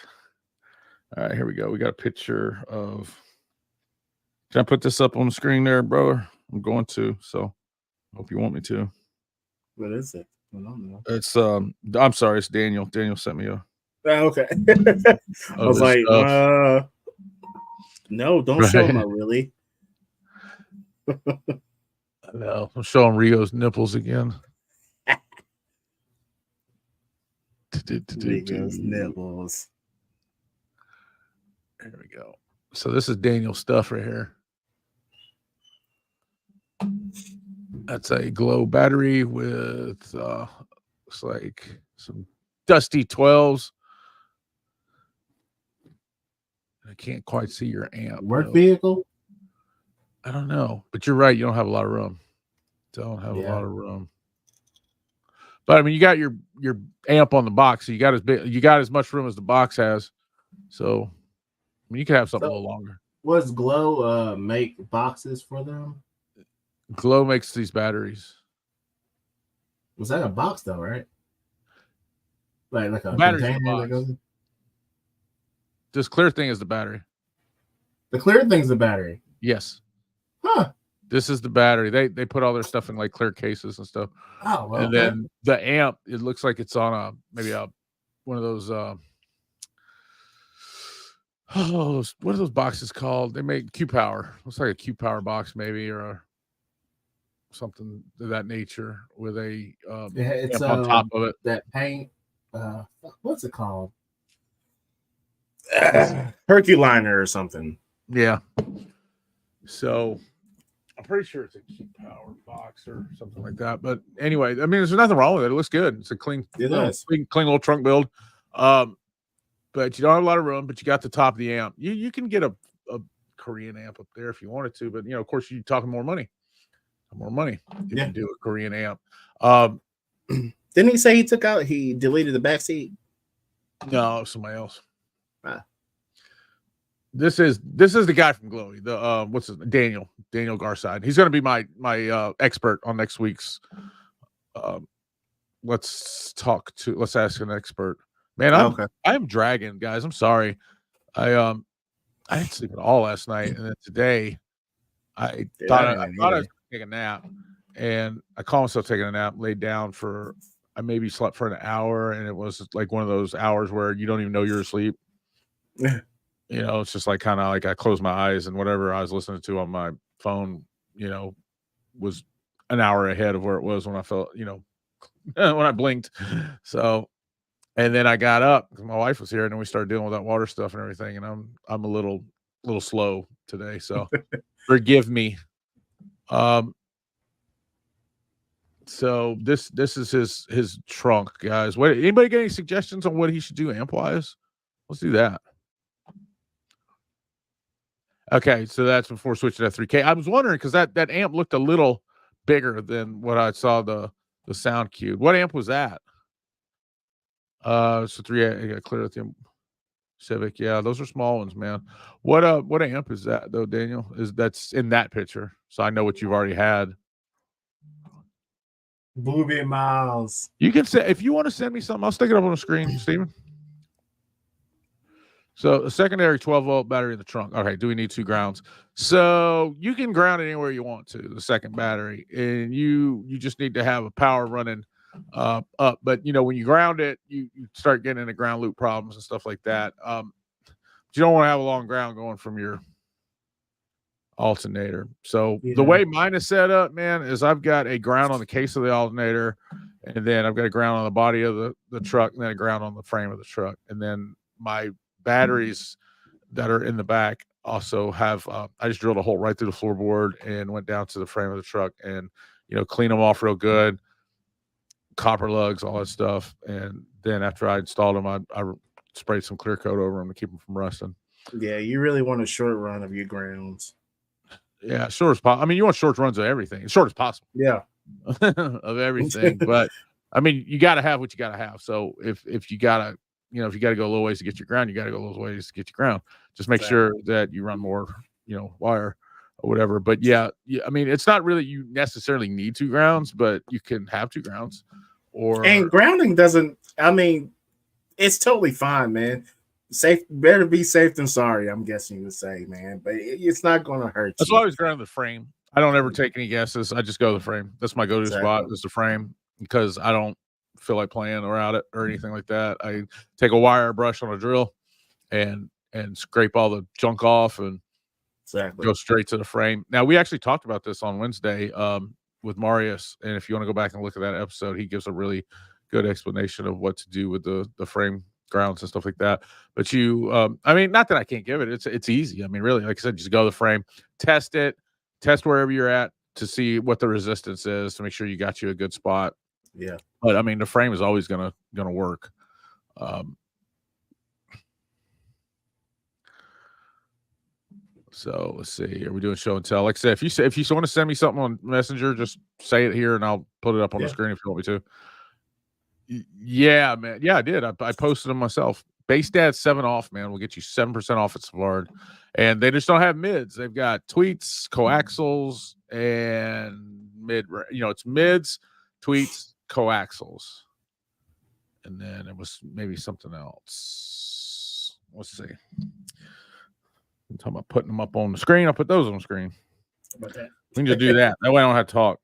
All right, here we go. We got a picture of. Can I put this up on the screen there, brother? I'm going to. So, hope you want me to. What is it? I don't know. It's I'm sorry, it's Daniel. Daniel sent me a. Okay. I was like, no, don't show him. Really. No, I'm showing Rio's nipples again. Rio's nipples. There we go. So this is Daniel's stuff right here. That's a glow battery with looks like some dusty 12s. I can't quite see your amp. Work vehicle? I don't know, but you're right. You don't have a lot of room. Don't have a lot of room. But I mean, you got your amp on the box, so you got as much room as the box has. So I mean, you could have something a little longer. Was Glow make boxes for them? Glow makes these batteries. Was that a box though, right? Like a battery's container that goes in? This clear thing is the battery. The clear thing's the battery. Yes. Huh. This is the battery. They put all their stuff in like clear cases and stuff. Oh, well, and then the amp, it looks like it's on maybe one of those what are those boxes called? They make Q Power. Looks like a Q Power box maybe, or something of that nature with a it's amp on top of it. That paint. What's it called? Herculiner or something. Yeah. So I'm pretty sure it's a Q Power box or something like that. But anyway, I mean, there's nothing wrong with it. It looks good. It's a clean little trunk build. But you don't have a lot of room, but you got the top of the amp. You can get a Korean amp up there if you wanted to, but of course you're talking more money. More money if you do a Korean amp. Didn't he say he deleted the back seat? No, somebody else. This is the guy from Glowy. The what's his name? Daniel Garside. He's going to be my expert on next week's. Let's ask an expert. Man, I'm dragging, guys. I'm sorry. I didn't sleep at all last night, and then today I thought I was going to take a nap, and I called myself taking a nap. Laid down I maybe slept for an hour, and it was like one of those hours where you don't even know you're asleep. It's just like kind of like I closed my eyes and whatever I was listening to on my phone, was an hour ahead of where it was when I felt, when I blinked. So, and then I got up because my wife was here, and then we started dealing with that water stuff and everything. And I'm a little slow today, so forgive me. So this is his trunk, guys. Anybody got any suggestions on what he should do amp wise? Let's do that. Okay, so that's before switching to 3K. I was wondering because that amp looked a little bigger than what I saw the sound cube. What amp was that? So 3 clear lithium Civic. Yeah, those are small ones, man. What amp is that though, Daniel? That's in that picture? So I know what you've already had. Booby Miles. You can say if you want to send me something, I'll stick it up on the screen, Steven. So a secondary 12-volt battery in the trunk. Okay, do we need 2 grounds? So you can ground it anywhere you want to, the second battery, and you just need to have a power running up. But when you ground it, you start getting into ground loop problems and stuff like that. But you don't want to have a long ground going from your alternator. So the way mine is set up, man, is I've got a ground on the case of the alternator, and then I've got a ground on the body of the truck, and then a ground on the frame of the truck, and then my batteries that are in the back also have I just drilled a hole right through the floorboard and went down to the frame of the truck and clean them off real good, copper lugs, all that stuff. And then after I installed them, I sprayed some clear coat over them to keep them from rusting. Yeah, you really want a short run of your grounds. Yeah, short as possible. I mean, you want short runs of everything, as short as possible. Yeah. Of everything. But I mean, you got to have what you got to have. So if you got to, if you got to go a little ways to get your ground, you got to go a little ways to get your ground. Just make sure that you run more, wire or whatever. But yeah, I mean, it's not really you necessarily need 2 grounds, but you can have 2 grounds. And grounding doesn't. I mean, it's totally fine, man. Safe, better be safe than sorry. I'm guessing you would say, man, but it's not going to hurt. That's why I always ground the frame. I don't ever take any guesses. I just go to the frame. That's my go-to spot. Is the frame because I don't feel like playing around it or anything like that. I take a wire brush on a drill and scrape all the junk off and go straight to the frame. Now we actually talked about this on Wednesday with Marius, and if you want to go back and look at that episode, he gives a really good explanation of what to do with the frame grounds and stuff like that. But I mean, not that I can't give it. It's easy. I mean, really, like I said, just go to the frame, test wherever you're at to see what the resistance is to make sure you got you a good spot. Yeah. But I mean, the frame is always gonna work. So let's see. Are we doing show and tell? Like I said, if you want to send me something on Messenger, just say it here and I'll put it up on the screen if you want me to. Yeah, man. Yeah, I did. I posted them myself. Base Dad 7 off, man. We'll get you 7% off at Savard. And they just don't have mids. They've got tweets, coaxials, and mid. It's mids, tweets, coaxials. And then it was maybe something else. Let's see. I'm talking about putting them up on the screen. I'll put those on the screen. How about that? We can just do that. That way I don't have to talk.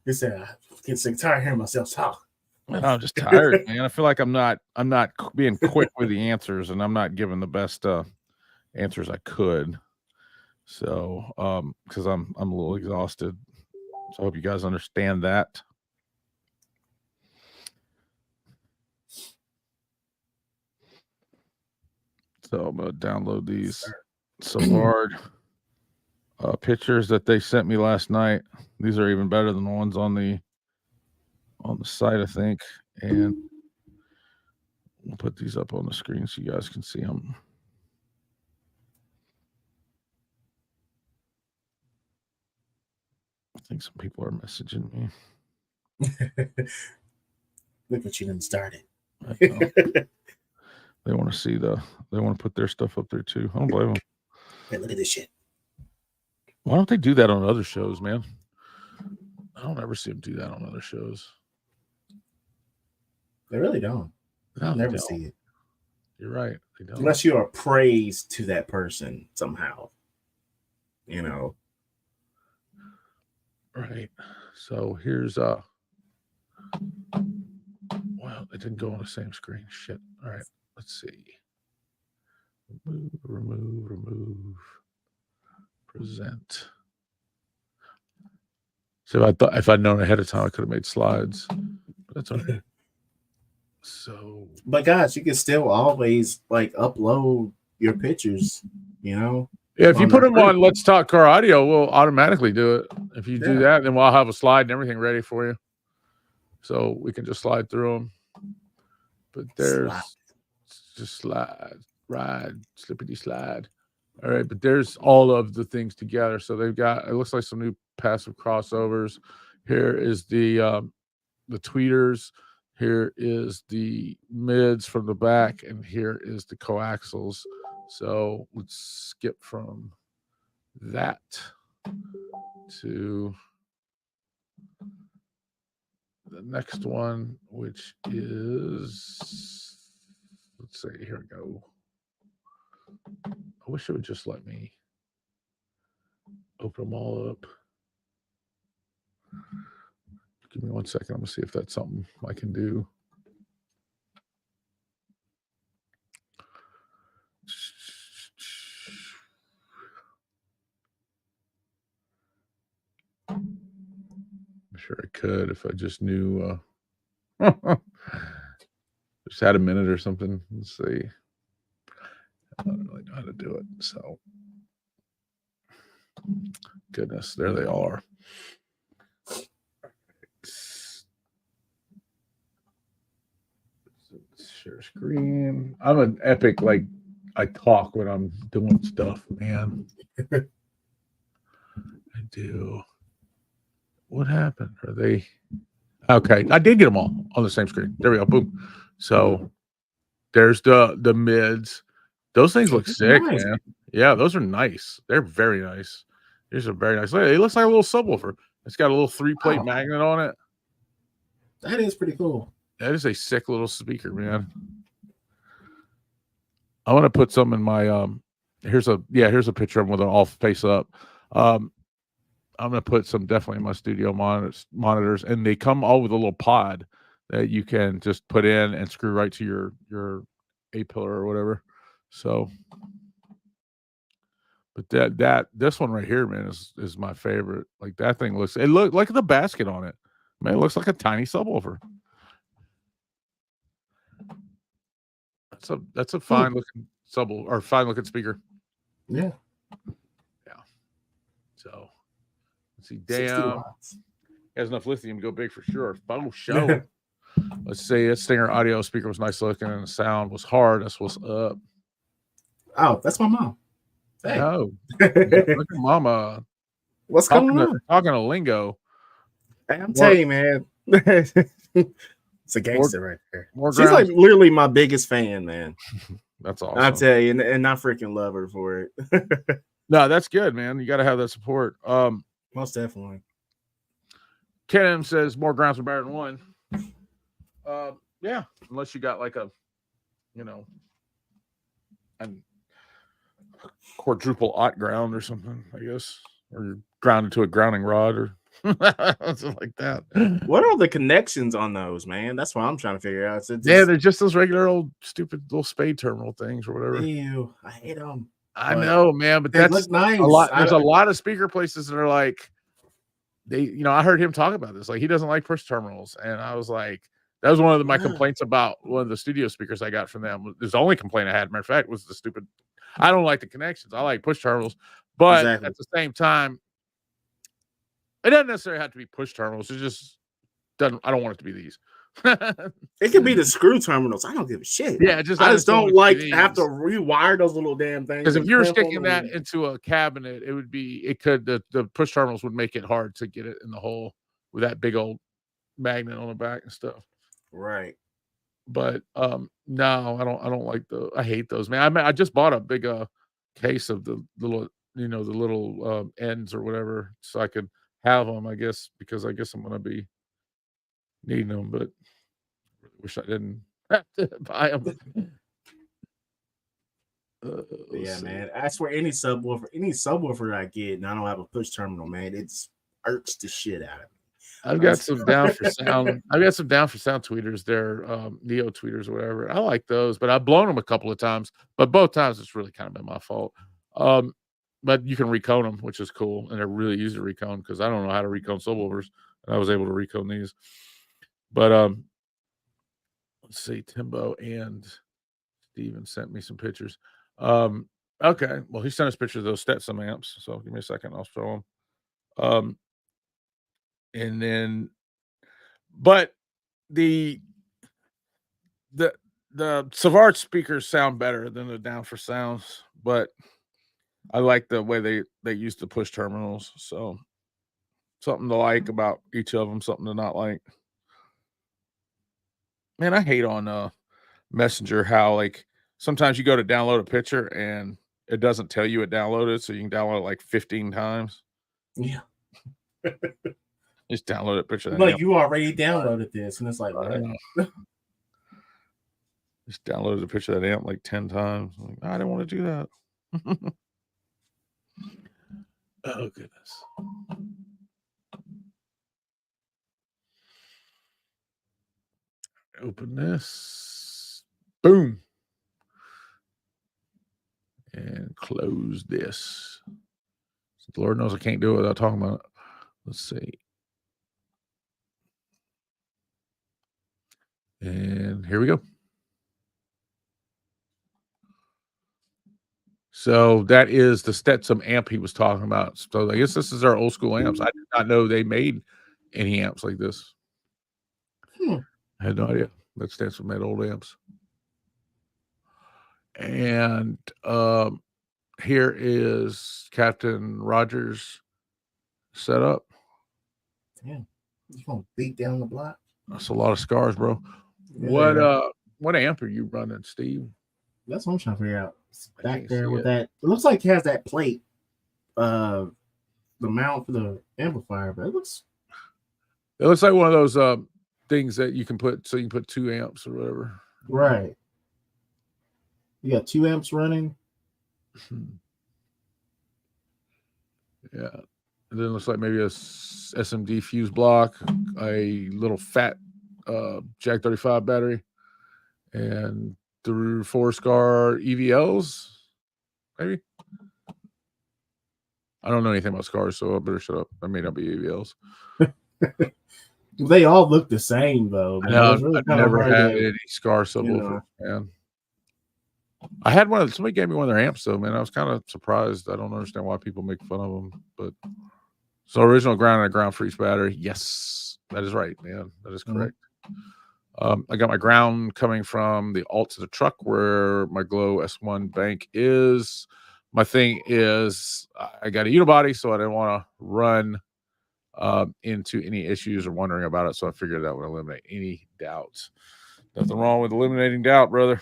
He said, I get sick tired of hearing myself talk. I'm just tired, man. I feel like I'm not being quick with the answers, and I'm not giving the best answers I could. So, because I'm a little exhausted. So I hope you guys understand that. So I'm gonna download these Savard pictures that they sent me last night. These are even better than the ones on the site, I think. And we'll put these up on the screen so you guys can see them. I think some people are messaging me. Look what you done started. They want to see they want to put their stuff up there too. I don't blame them. Hey, look at this shit. Why don't they do that on other shows, man? I don't ever see them do that on other shows. They really don't. I'll never see it. You're right. They don't. Unless you are praised to that person somehow. Right. So here's well, it didn't go on the same screen. Shit. All right. Let's see. Remove. Present. So if I'd known ahead of time, I could have made slides. But that's okay. So, but guys, you can still always upload your pictures. Yeah, if you put them on Let's Talk Car Audio, we'll automatically do it. If you do that, then we'll have a slide and everything ready for you, so we can just slide through them. But there's just slide, ride, slippity slide. All right, but there's all of the things together. So they've got, it looks like some new passive crossovers. Here is the tweeters. Here is the mids from the back, and here is the coaxials. So let's skip from that to the next one, which is, let's see, here we go. I wish it would just let me open them all up. Give me 1 second. I'm going to see if that's something I can do. I'm sure I could if I just knew. Just had a minute or something. Let's see. I don't really know how to do it. So, goodness, there they are. Share screen. I'm an epic, I talk when I'm doing stuff, man. I do. What happened? Are they okay? I did get them all on the same screen. There we go. Boom. So there's the mids. Those things look sick, Nice. man. Yeah, those are nice. They're very nice. These are very nice. It looks like a little subwoofer. It's got a little 3-plate Wow. magnet on it. That is pretty cool. That is a sick little speaker, man. I want to put some in my here's a picture of them with it all face up. I'm gonna put some definitely in my studio monitors, and they come all with a little pod that you can just put in and screw right to your A-pillar or whatever. So, but this one right here, man, is my favorite. Like that thing looks like the basket on it. Man, it looks like a tiny subwoofer. That's a fine looking subwoofer or fine looking speaker. Yeah. So let's see. 60 Damn, watts. has enough lithium to go big for sure. Oh, show. Let's see. That Stinger audio speaker was nice looking, and the sound was hard. That's what's up. Oh, that's my mom. Hey. Oh, look at mama. What's going on? Talking a lingo. Hey, I'm telling you, man. It's a gangster right there. She's like literally my biggest fan, man. That's awesome. I tell you, and I freaking love her for it. No, that's good, man. You got to have that support. Most definitely. Ken says more grounds are better than one. Yeah, unless you got like a quadruple aught ground or something, I guess, or you're grounded to a grounding rod or something like that. What are the connections on those, man? That's what I'm trying to figure out. They're just those regular old stupid little spade terminal things or whatever. Ew, I hate them. I know, man, but that's nice. a lot. There's a lot of speaker places that are like, I heard him talk about this. Like, he doesn't like push terminals, and I was like, that was one of my complaints about one of the studio speakers I got from them. There's the only complaint I had, matter of fact, was the stupid. I don't like the connections. I like push terminals, but at the same time, it doesn't necessarily have to be push terminals. It just doesn't. I don't want it to be these. It could be the screw terminals. I don't give a shit. Yeah, I just don't like have to rewire those little damn things. Because if you're sticking that into a cabinet, the push terminals would make it hard to get it in the hole with that big old magnet on the back and stuff. Right. But no, I don't like I hate those, man. I just bought a big case of the little the little ends or whatever, so I could have them, I guess, because I guess I'm gonna be needing them, but I really wish I didn't have to buy them. Yeah, man. I swear, any subwoofer I get, and I don't have a push terminal, man, it irks the shit out of me. I've got some down for sound. I've got some down for sound tweeters. They're Neo tweeters or whatever. I like those, but I've blown them a couple of times. But both times it's really kind of been my fault. But you can recone them, which is cool, and they're really easy to recone because I don't know how to recone subwoofers, and I was able to recone these. But let's see, Timbo and Steven sent me some pictures. Okay, well, he sent us pictures of those Stetson amps. So give me a second, I'll show them. And then, but the Savard speakers sound better than the down for sounds, but I like the way they use the push terminals. So something to like about each of them, something to not like. Man, I hate on Messenger how like sometimes you go to download a picture and it doesn't tell you it downloaded, so you can download it like 15 times. Yeah. Just download a picture. Like you already downloaded this, and it's like, just downloaded a picture of that amp like 10 times. Like, I didn't want to do that. Oh goodness. Open this. Boom. And close this. So the Lord knows I can't do it without talking about it. Let's see. And here we go. So that is the Stetson amp he was talking about. So I guess this is our old school amps. I did not know they made any amps like this. I had no idea that Stetson made old amps. And here is Captain Rogers setup. Damn, you gonna beat down the block? That's a lot of scars, bro. Yeah. What amp are you running, Steve? That's what I'm trying to figure out. It's I back can't there see with it. that. It looks like it has that plate, the mount for the amplifier, but it looks It looks like one of those things that you can put, so you can put 2 amps or whatever. right. You got 2 amps running. Yeah. And then it looks like maybe a SMD fuse block, a little fat Jack 35 battery, and 4 SCAR EVLs, maybe. I don't know anything about scars, so I better shut up. That may not be EVLs. They all look the same though. Man. No, It's really I've kind of never hard had to, any SCAR subwoofers, know. man. I had one. Somebody gave me one of their amps, though, man. I was kind of surprised. I don't understand why people make fun of them. But so original ground and a ground freeze battery. Yes, that is right, man. That is correct. I got my ground coming from the alt to the truck where my Glow S1 bank is. My thing is I got a unibody, so I didn't want to run into any issues or wondering about it. So I figured that would eliminate any doubts. Nothing wrong with eliminating doubt, brother.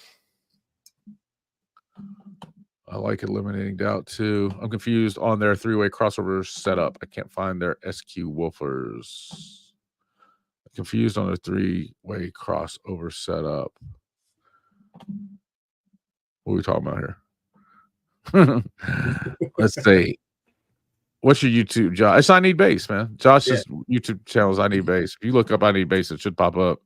I like eliminating doubt too. I'm confused on their 3-way crossover setup. I can't find their SQ woofers. Confused on their 3-way crossover setup. What are we talking about here? Let's see. What's your YouTube, Josh? It's I Need Bass, man. Josh's YouTube channel is I Need Bass. If you look up I Need Bass, it should pop up.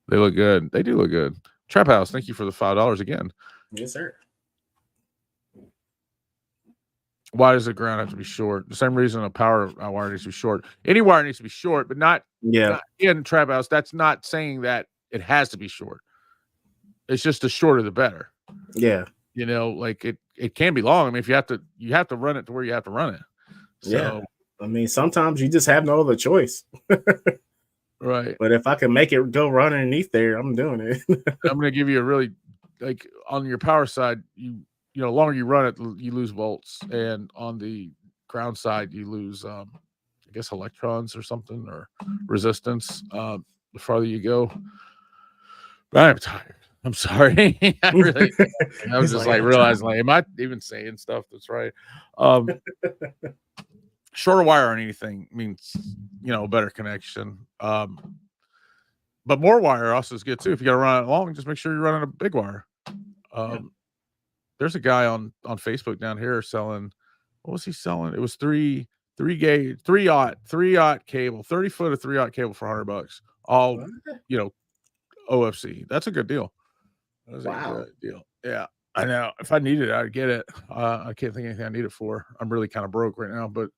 They look good. They do look good. Trap House, thank you for the $5 again. Yes, sir. Why does the ground have to be short? The same reason a power wire needs to be short. Any wire needs to be short, but not in Trap House. That's not saying that it has to be short. It's just the shorter the better. Yeah. You know, like it can be long. I mean, if you have to run it to where you have to run it. So, yeah. I mean, sometimes you just have no other choice. Right. But if I can make it go run underneath there, I'm doing it. I'm going to give you a really, like, on your power side, you know, the longer you run it, you lose volts, and on the ground side, you lose, I guess, electrons or something, or resistance. The farther you go, but I'm tired. I'm sorry. I was just like realizing, like, am I even saying stuff that's right? Shorter wire on anything means, you know, better connection. But more wire also is good too. If you got to run it long, just make sure you're running a big wire. There's a guy on Facebook down here selling. What was he selling? It was 3 aught cable, 30 foot of 3 aught cable for $100. All, you know, OFC. That's a good deal. That was a good deal. Yeah, I know. If I needed it, I'd get it. I can't think of anything I need it for. I'm really kind of broke right now, but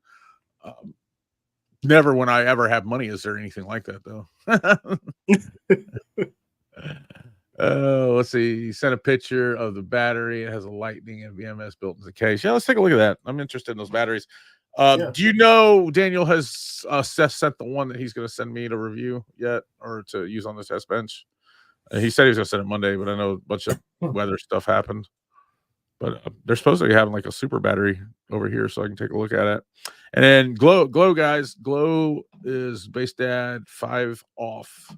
never when I ever have money is there anything like that though. Let's see. He sent a picture of the battery. It has a lightning and VMS built into the case. Yeah, let's take a look at that. I'm interested in those batteries. Do you know Daniel has sent the one that he's going to send me to review yet, or to use on the test bench? He said he was going to send it Monday, but I know a bunch of weather stuff happened. But they're supposed to be having like a super battery over here, so I can take a look at it. And then Glow guys, Glow is based at 5 off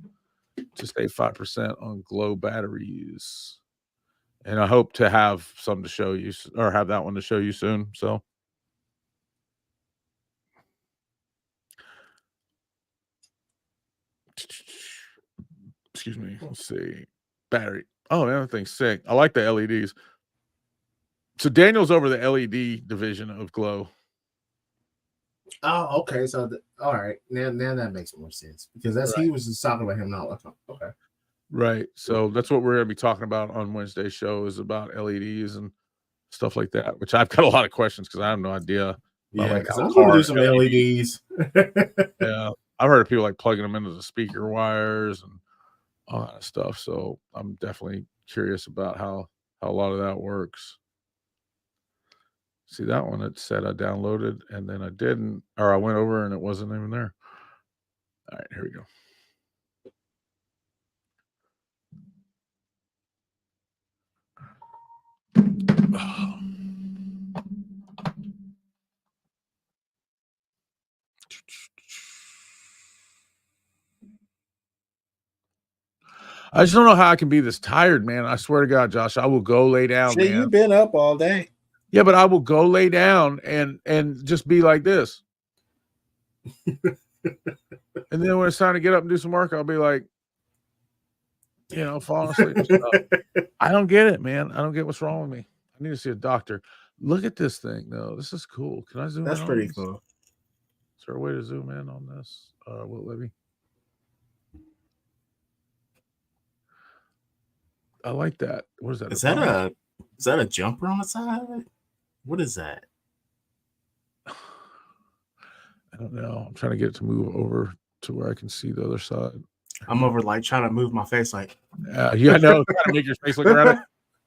to save 5% on Glow batteries. And I hope to have some to show you, or have that one to show you soon. So excuse me. Let's see. Battery. Oh, the other thing's sick. I like the LEDs. So Daniel's over the LED division of Glow. Oh, okay. So, all right. Now that makes more sense because that's he was just talking about him not. Okay. Right. So that's what we're going to be talking about on Wednesday's show, is about LEDs and stuff like that, which I've got a lot of questions because I have no idea. Yeah, because I'm going to do some LEDs. Yeah. I've heard of people like plugging them into the speaker wires and all that stuff. So I'm definitely curious about how a lot of that works. See that one? It said I downloaded and then I didn't, or I went over and it wasn't even there. All right, here we go. I just don't know how I can be this tired, man. I swear to God, Josh, I will go lay down, Shit, man. you've been up all day. Yeah, but I will go lay down and just be like this. And then when it's time to get up and do some work, I'll be like, falling asleep. I don't get it, man. I don't get what's wrong with me. I need to see a doctor. Look at this thing, though. This is cool. Can I zoom That's in on pretty this? cool. Is there a way to zoom in on this? Will it let me? I like that. What is that? Is that a jumper on the side of it? What is that? I don't know. I'm trying to get it to move over to where I can see the other side. I'm over like trying to move my face like. Yeah, I know. Trying to make your face look around it.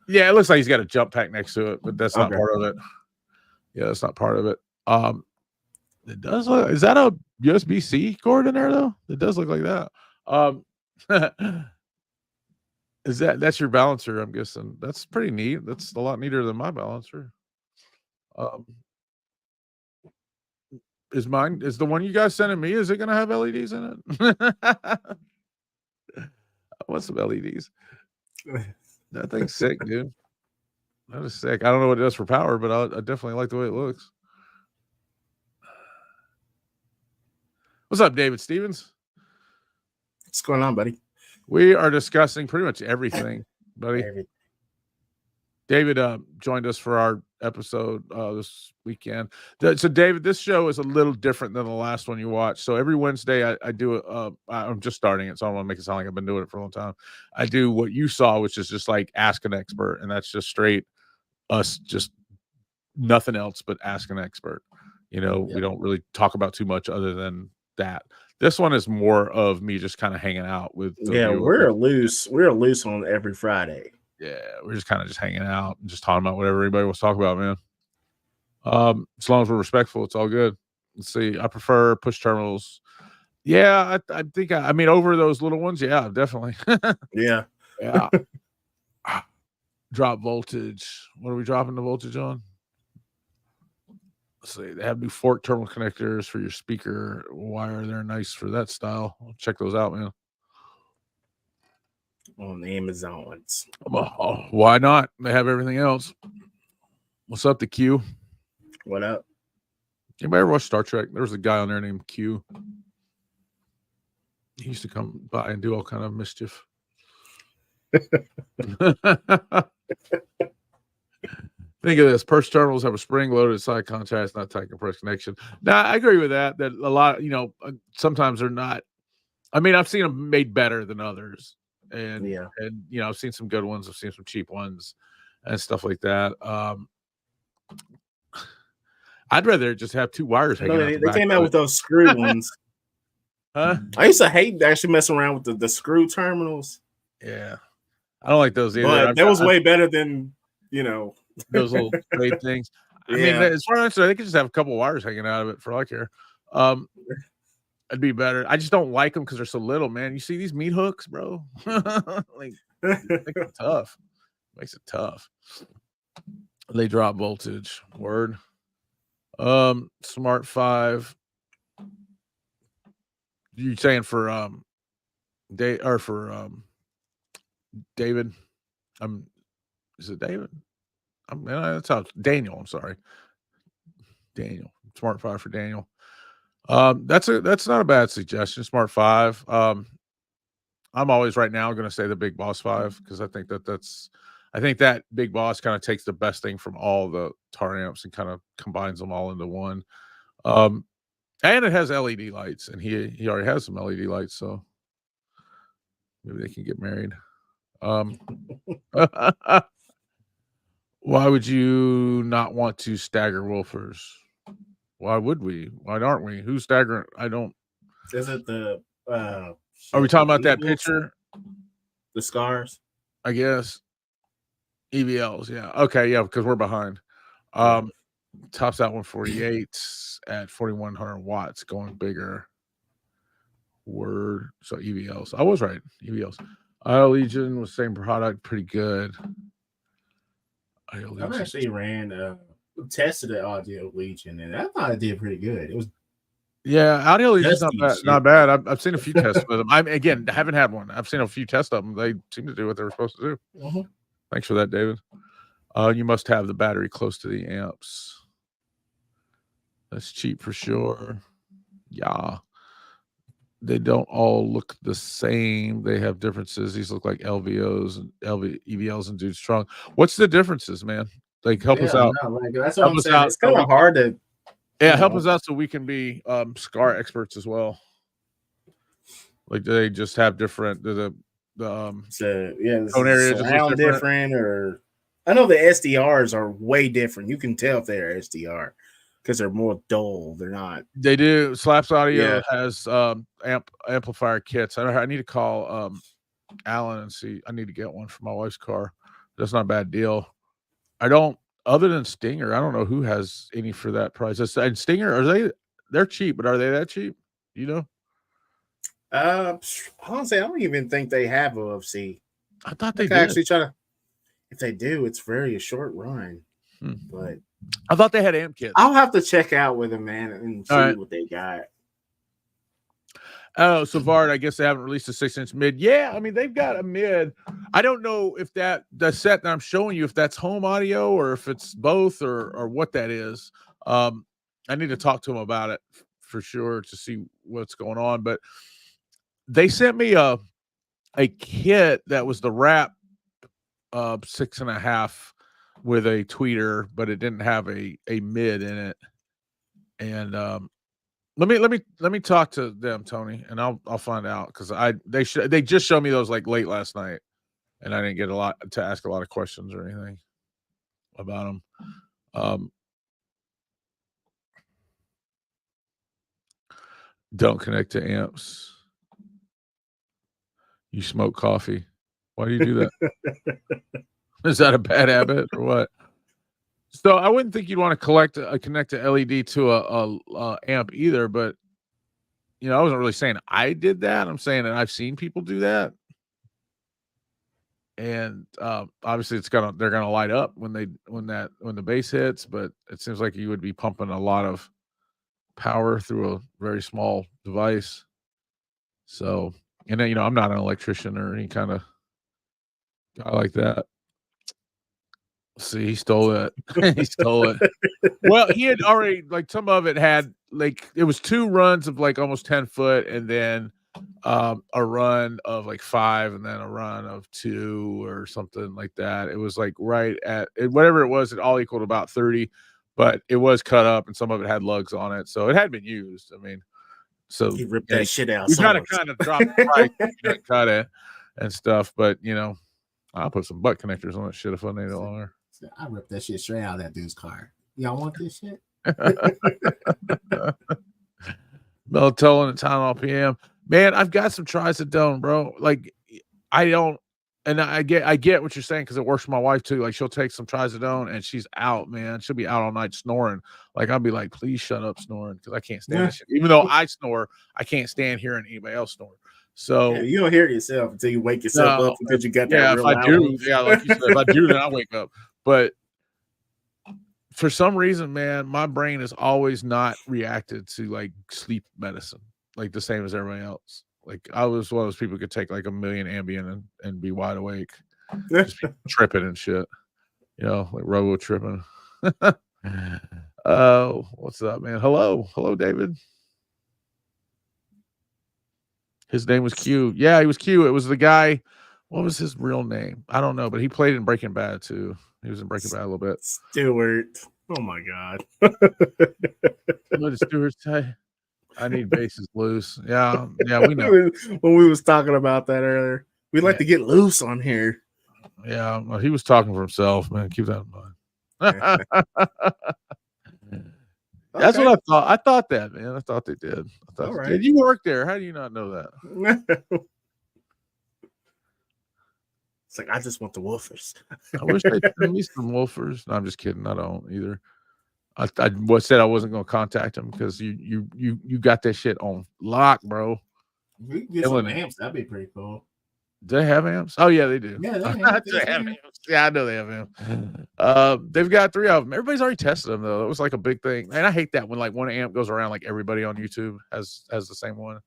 Yeah, it looks like he's got a jump pack next to it, but that's not part of it. Yeah, that's not part of it. It does look. Is that a USB-C cord in there though? It does look like that. That's your balancer? I'm guessing that's pretty neat. That's a lot neater than my balancer. Is the one you guys sending me? Is it going to have LEDs in it? I want some LEDs. That thing's sick, dude. That is sick. I don't know what it does for power, but I definitely like the way it looks. What's up, David Stevens? What's going on, buddy? We are discussing pretty much everything, buddy. David joined us for our episode this weekend. So, David, this show is a little different than the last one you watched. So every Wednesday I do I'm just starting it, so I don't want to make it sound like I've been doing it for a long time. I do what you saw, which is just like ask an expert, and that's just straight us, just nothing else but ask an expert. We don't really talk about too much other than that. This one is more of me just kind of hanging out with the viewer. We're loose on every Friday. Yeah, we're just kind of just hanging out and just talking about whatever everybody wants to talk about, man. As long as we're respectful, it's all good. Let's see. I prefer push terminals. Yeah, I think I mean over those little ones. Yeah, definitely. Yeah. Drop voltage. What are we dropping the voltage on? Let's see. They have new fork terminal connectors for your speaker wire. They're nice for that style. I'll check those out, man. On Amazon's. Why not? They have everything else. What's up, the Q? What up? Anybody ever watch Star Trek? There was a guy on there named Q. He used to come by and do all kind of mischief. Think of this: push terminals have a spring-loaded side contacts, not tight compressed connection. Now, I agree with that. That a lot, sometimes they're not. I mean, I've seen them made better than others. And I've seen some good ones. I've seen some cheap ones and stuff like that. I'd rather just have two wires hanging out. They came out with those screw ones. Huh? I used to hate actually messing around with the screw terminals. Yeah, I don't like those either. But that was way better than those little straight things. I mean, as far as they could just have a couple wires hanging out of it for all I care. It'd be better. I just don't like them because they're so little, man. You see these meat hooks, bro? Like, makes it tough. Makes it tough. They drop voltage. Word. Smart 5. You saying for David? Is it David? That's how Daniel. I'm sorry, Daniel. Smart 5 for Daniel. That's not a bad suggestion. Smart 5. I'm always right now going to say the Big Boss 5 because I think that Big Boss kind of takes the best thing from all the tar amps and kind of combines them all into one. And it has LED lights, and he already has some LED lights, so maybe they can get married. Why would you not want to stagger woofers? Why would we? Why aren't we? Who's staggering? I don't. Is it the? Are we talking about that picture? The scars? I guess. EVLs, yeah. Okay, yeah, because we're behind. Tops out 148 at 4,100 watts, going bigger. Word. So EVLs. I was right. EVLs. IO Legion was same product, pretty good. I've actually tested the Audio Legion, and I thought it did pretty good. It was Yeah, Audio Legion is Dusty not bad. shit. Not bad. I've seen a few tests with them. Again, haven't had one. I've seen a few tests of them. They seem to do what they were supposed to do. Mhm. Thanks for that, David. You must have the battery close to the amps. That's cheap for sure. Yeah. They don't all look the same. They have differences. These look like LVOs and EVLs and Dude Strong. What's the differences, man? Like, help us out. No, like, that's what Help I'm us saying. out It's so kind we of hard to. Yeah, you help know. us out so we can be SCAR experts as well. Like, do they just have different? The So yeah, tone area just looks sound different? different, or I know the SDRs are way different. You can tell if they're SDR because they're more dull. They're not. They do. Slaps Audio Yeah. has amplifier kits. I need to call Alan and see. I need to get one for my wife's car. That's not a bad deal. I don't, other than Stinger, I don't know who has any for that price. And Stinger, they're cheap, but are they that cheap? You know? Honestly, I don't even think they have OFC. I thought I they could did. actually try to. If they do, it's very a short run. But I thought they had amp kits. I'll have to check out with them, man, and see right. what they got. Oh, Savard, I guess they haven't released a 6-inch mid. Yeah, I mean, they've got a mid. I don't know if the set that I'm showing you, if that's home audio or if it's both or what that is. I need to talk to them about it for sure to see what's going on. But they sent me a kit that was the wrap 6.5 with a tweeter, but it didn't have a mid in it. And let me talk to them, Tony, and I'll find out because they just showed me those like late last night, and I didn't get to ask a lot of questions or anything about them. Don't connect to amps. You smoke coffee. Why do you do that? Is that a bad habit or what? So I wouldn't think you'd want to connect a LED to a amp either, but I wasn't really saying I did that. I'm saying that I've seen people do that. And obviously they're gonna light up when the bass hits, but it seems like you would be pumping a lot of power through a very small device. So, and then I'm not an electrician or any kind of guy like that. See, he stole it. He stole it. Well, he had already, like, some of it had, like, it was 2 runs of like almost 10 foot, and then a run of like 5, and then a run of 2 or something like that. It was like right at whatever it was, it all equaled about 30, but it was cut up and some of it had lugs on it, so it had been used. I mean, so He ripped that shit out. You gotta kind of drop the price, you cut it and stuff, but I'll put some butt connectors on that shit if I need it longer. I ripped that shit straight out of that dude's car. Y'all want this shit? Melatonin at Tylenol PM. Man, I've got some trazodone, bro. Like, I don't, and I get what you're saying because it works for my wife too. Like, she'll take some trazodone and she's out, man. She'll be out all night snoring. Like, I'll be like, please shut up snoring because I can't stand that shit. Even though I snore, I can't stand hearing anybody else snore. So you don't hear it yourself until you wake yourself up because you got that. If I do, like you said, if I do, then I wake up. But for some reason, man, my brain has always not reacted to like sleep medicine like the same as everybody else. Like, I was one of those people who could take like a million Ambien and be wide awake, just be tripping and shit, like robo tripping. What's up, man? Hello, David. His name was Q. Yeah, he was Q. It was the guy. What was his real name? I don't know, but he played in Breaking Bad too. He was in Breaking Bad a little bit. Stewart. Oh my God. What did Stewart say? I need bases loose. Yeah, we know. When we was talking about that earlier, we like to get loose on here. Yeah, well, he was talking for himself, man. Keep that in mind. That's what I thought. I thought that, man. I thought they did. Did. You work there? How do you not know that? It's like, I just want the woofers. I wish they'd send me some woofers. No, I'm just kidding. I don't either. I said I wasn't going to contact him because you got that shit on lock, bro. We can get some amps. That'd be pretty cool. Do they have amps? Oh yeah, they do. Yeah, they Do they have amps? Yeah, I know they have amps. They've got 3 of them. Everybody's already tested them though. It was like a big thing, and I hate that when like one amp goes around, like everybody on YouTube has the same one.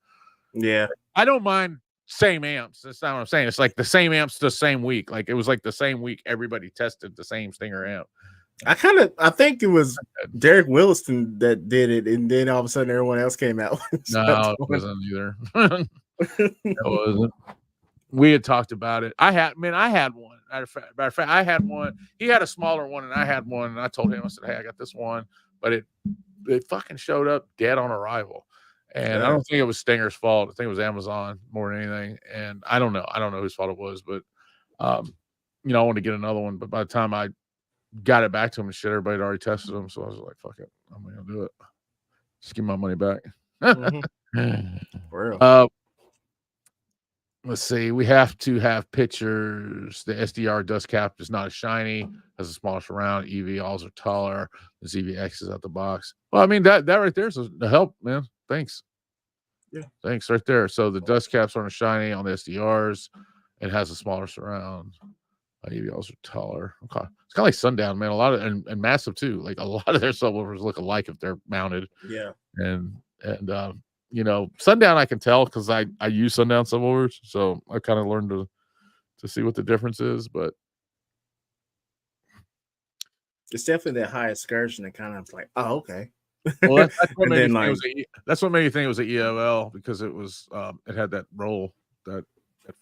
Yeah. I don't mind same amps. That's not what I'm saying. It's like the same amps the same week. Like it was like the same week everybody tested the same Stinger amp. I think it was Derek Williston that did it, and then all of a sudden everyone else came out. No, it wasn't either. It wasn't. We had talked about it. I had one. Matter of fact, I had one. He had a smaller one, and I had one. And I told him, I said, "Hey, I got this one," but it fucking showed up dead on arrival. And I don't think it was Stinger's fault. I think it was Amazon more than anything. And I don't know. I don't know whose fault it was, but I wanted to get another one. But by the time I got it back to him and shit, everybody had already tested them. So I was like, "Fuck it, I'm gonna do it. Just give my money back." For real. Let's see. We have to have pictures. The SDR dust cap is not as shiny, has a smaller surround. EVLs are taller. The ZVX is out the box. Well, I mean that right there is the help, man. Thanks. Yeah. Thanks right there. So the dust caps aren't shiny on the SDRs. It has a smaller surround. EVLs are taller. Okay. It's kind of like Sundown, man. A lot of and massive too. Like a lot of their subwoofers look alike if they're mounted. Yeah. And Sundown I can tell because I use Sundown subwoofers, so I kind of learned to see what the difference is. But it's definitely that high excursion that kind of like, oh, okay. Well, that's what made me think that's what made me think it was an EOL because it was it had that roll, that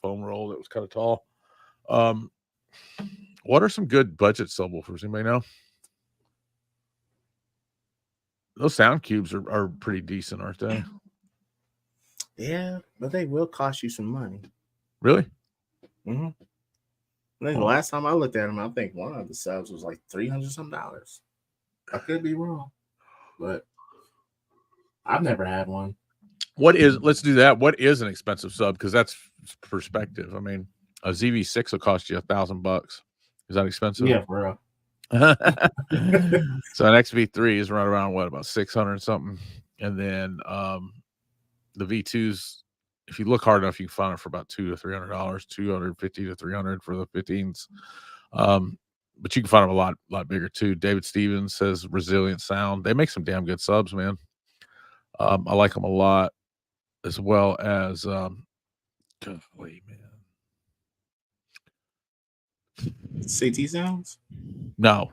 foam roll that was kind of tall. What are some good budget subwoofers? Anybody know? Those sound cubes are pretty decent, aren't they? Yeah, but they will cost you some money. Really? Mm-hmm. I think the last time I looked at them, I think one of the subs was like $300 some. I could be wrong, but I've never had one. Let's do that. What is an expensive sub? Because that's perspective. I mean, a ZV6 will cost you $1,000. Is that expensive? Yeah, for real. So an XV3 is right around about 600 something, and then the V2s, if you look hard enough, you can find it for about $200 to $300, $250 to $300 for the 15s. But you can find them a lot bigger too. David Stevens says Resilient Sound. They make some damn good subs, man. I like them a lot, as well as golly, man. CT Sounds? No,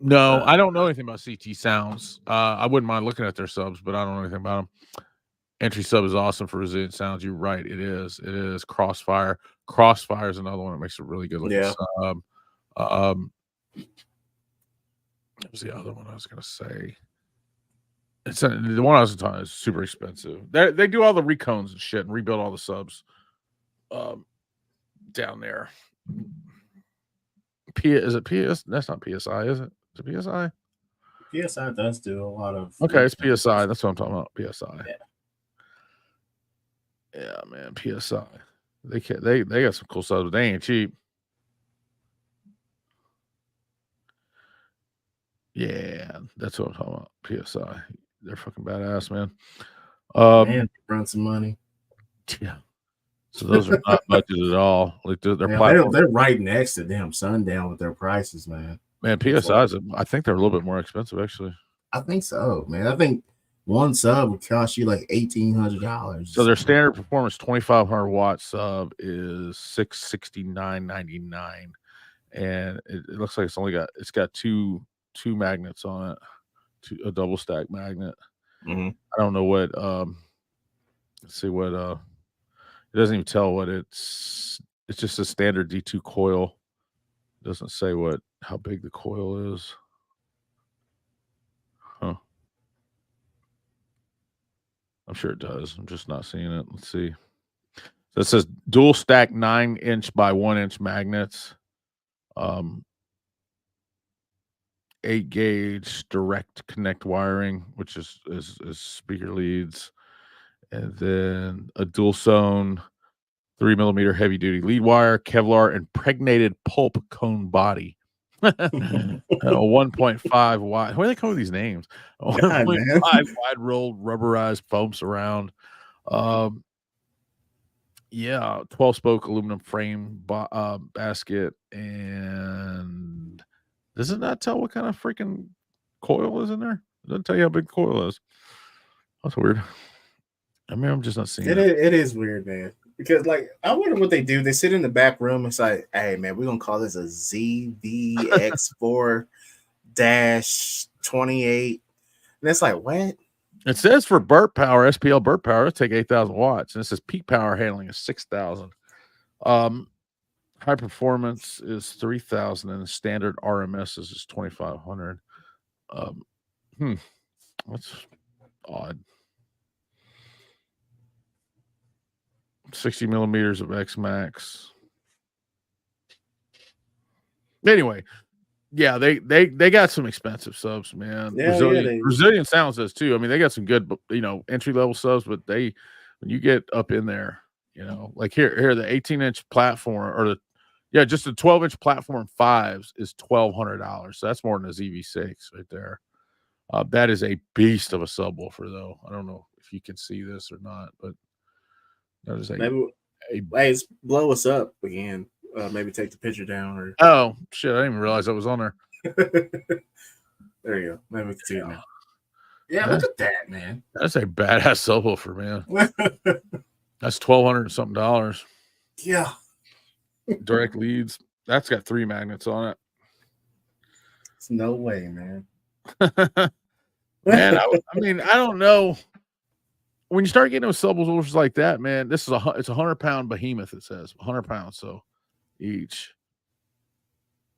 I don't know anything about CT Sounds. I wouldn't mind looking at their subs, but I don't know anything about them. Entry sub is awesome for Resilient Sounds. You're right. It is. Crossfire. Crossfire is another one that makes a really good looking sub. What was the other one I was going to say? The one I was talking is super expensive. They do all the recones and shit and rebuild all the subs down there. Is it PS? That's not PSI, is it? Is it PSI? PSI does do a lot of. Okay, it's PSI. That's what I'm talking about. PSI. Yeah, man. PSI. They got some cool subs, but they ain't cheap. Yeah, that's what I'm talking about. PSI. They're fucking badass, man. Man, run some money. Yeah. So those are not budgeted at all. Like they're right next to them Sundown with their prices, man. Man, PSI's I think they're a little bit more expensive, actually. I think so, man. I think one sub would cost you like $1,800. So their standard performance 2,500 watt sub is $669.99, and it looks like it's got two magnets on it, a double stack magnet. Mm-hmm. I don't know what. Let's see what. It doesn't even tell what it's just a standard D2 coil. It doesn't say how big the coil is. Huh. I'm sure it does. I'm just not seeing it. Let's see. So it says dual stack 9-inch by 1-inch magnets. 8-gauge direct connect wiring, which is speaker leads. And then a dual zone 3mm heavy duty lead wire, Kevlar impregnated pulp cone body. A 1.5 wide. Where do they come with these names? 1.5 wide rolled rubberized foam surround. Yeah, 12-spoke aluminum frame basket, and does it not tell what kind of freaking coil is in there? It doesn't tell you how big the coil is. That's weird. I mean, I'm just not seeing it. It is weird, man. Because like I wonder what they do. They sit in the back room and say, "Hey, man, we're gonna call this a ZVX4 28." And it's like, what? It says for burp power, SPL burp power, it'll take 8,000 watts, and it says peak power handling is 6,000. High performance is 3,000, and the standard RMS is 2,500. That's odd. 60 millimeters of X Max. Anyway, yeah, they got some expensive subs, man. Yeah, Brazilian Sounds does too. I mean, they got some good, entry level subs, but when you get up in there, like here the 18-inch platform just the 12-inch platform 5s is $1,200. So that's more than a ZV6 right there. That is a beast of a subwoofer, though. I don't know if you can see this or not, but that is hey, blow us up again. Maybe take the picture down or oh shit, I didn't even realize that was on there. There you go. Maybe we can see it now. Yeah, look at that, man. That's a badass subwoofer, man. That's $1,200 and something dollars. Yeah. Direct leads. That's got 3 magnets on it. It's no way, man. Man, I mean, I don't know. When you start getting those subwoofers like that, man, it's a 100-pound behemoth. It says 100 pounds, so each.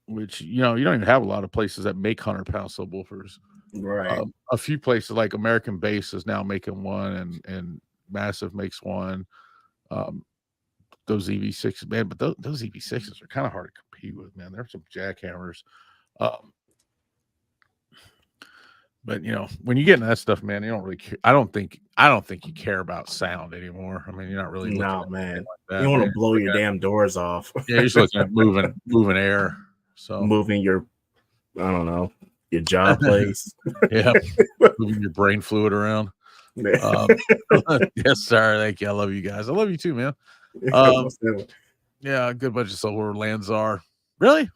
Which you don't even have a lot of places that make 100-pound subwoofers. Right. A few places like American Bass is now making one, and Massive makes one. Those EV6s, man, but those EV6s are kind of hard to compete with, man. They're some jackhammers. But when you get into that stuff, man, you don't really care. I don't think you care about sound anymore. I mean, you're not really looking at man. like that, you want to blow your damn doors off. Yeah, you're just looking at moving air. So moving your, I don't know, your jaw place. Yeah, moving your brain fluid around. Yes, sir. Thank you. I love you guys. I love you too, man. Yeah, a good bunch of subwoofer Lanzar. Really?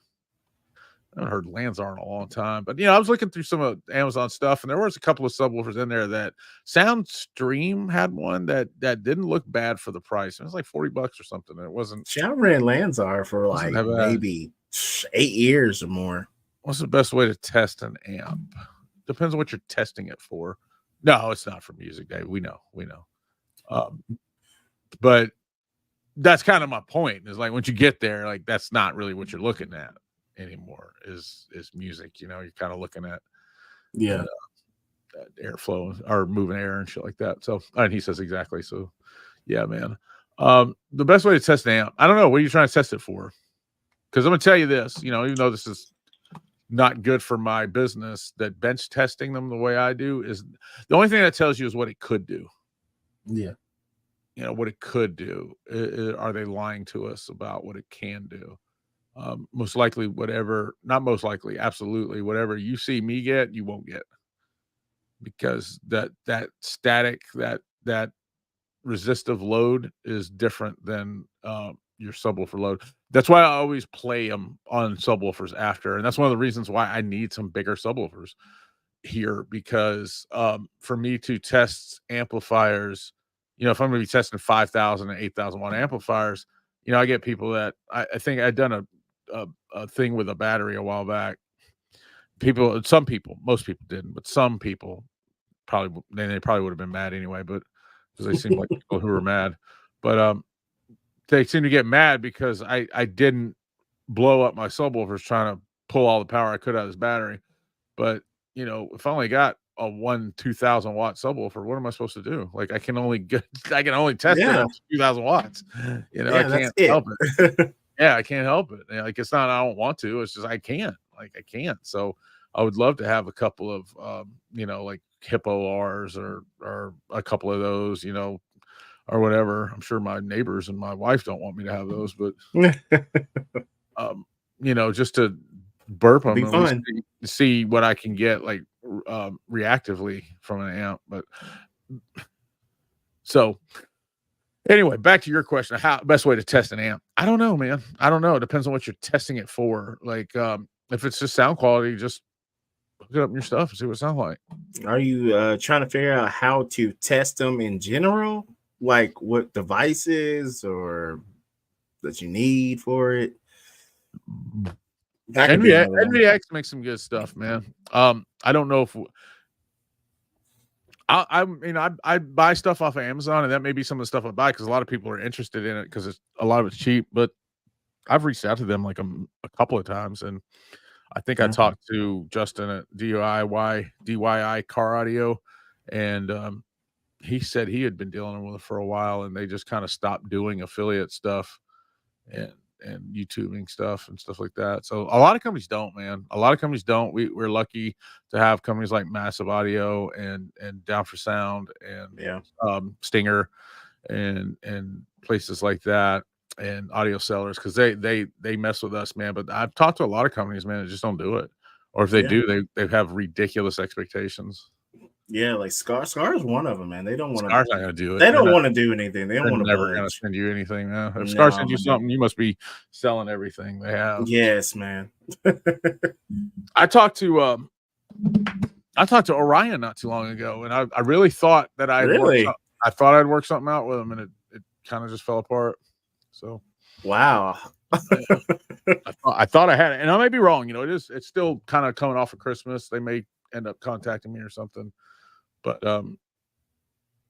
I haven't heard Lanzar in a long time, but I was looking through some of Amazon stuff, and there was a couple of subwoofers in there that SoundStream had one that didn't look bad for the price. It was like $40 or something. And it wasn't. I ran Lanzar for like maybe 8 years or more. What's the best way to test an amp? Depends on what you're testing it for. No, it's not for music, Dave. We know. But that's kind of my point. Is like once you get there, like that's not really what you're looking at anymore. Is music? You're kind of looking at airflow or moving air and shit like that. So, and he says exactly. So, yeah, man. The best way to test an amp, I don't know. What are you trying to test it for? Because I'm gonna tell you this. Even though this is not good for my business, that bench testing them the way I do is the only thing that tells you is what it could do. Yeah. What it could do. Are they lying to us about what it can do? Most likely, not most likely, absolutely, whatever you see me get, you won't get, because that static, that resistive load is different than your subwoofer load. That's why I always play them on subwoofers after, and that's one of the reasons why I need some bigger subwoofers here, because for me to test amplifiers, if I'm going to be testing 5,000 and 8,000 watt amplifiers, I get people that I think I'd done a thing with a battery a while back. Some people, most people didn't, but some people they probably would have been mad anyway, but because they seem like people who were mad, but they seem to get mad because I didn't blow up my subwoofers trying to pull all the power I could out of this battery. But if I only got a 2,000 watt subwoofer, what am I supposed to do? Like I can only test it at 2,000 watts. I can't help it. Yeah, I can't help it. Like it's not I don't want to. It's just I can't. So I would love to have a couple of like Hippo R's or a couple of those, or whatever. I'm sure my neighbors and my wife don't want me to have those, but just to burp them and see what I can get like reactively from an amp. But so Anyway, back to your question, how best way to test an amp. I don't know, man. I don't know. It depends on what you're testing it for. Like, if it's just sound quality, just hook it up in your stuff and see what it sounds like. Are you trying to figure out how to test them in general? Like what devices or that you need for it? That could be another one. NVX makes some good stuff, man. I don't know if I mean I buy stuff off of Amazon, and that may be some of the stuff I buy because a lot of people are interested in it because a lot of it's cheap. But I've reached out to them like a couple of times, and I think I talked to Justin at DIY Car Audio, and he said he had been dealing with it for a while, and they just kind of stopped doing affiliate stuff and YouTubing stuff and stuff like that. So a lot of companies don't, man. A lot of companies don't. We're lucky to have companies like Massive Audio and Down for Sound and Stinger and places like that and Audio Sellers because they mess with us, man. But I've talked to a lot of companies, man, that just don't do it. Or if they do, they have ridiculous expectations. Yeah, like Scar is one of them, man. They don't want to. Scar's not gonna do it. They don't want to do anything. They don't They're want to. never gonna send you anything, man. If Scar sends you something, you must be selling everything they have. Yes, man. I talked to Orion not too long ago, and I really thought that I thought I'd work something out with him, and it kind of just fell apart. So wow. I thought I had it, and I may be wrong. You know, it's still kind of coming off of Christmas. They may end up contacting me or something. But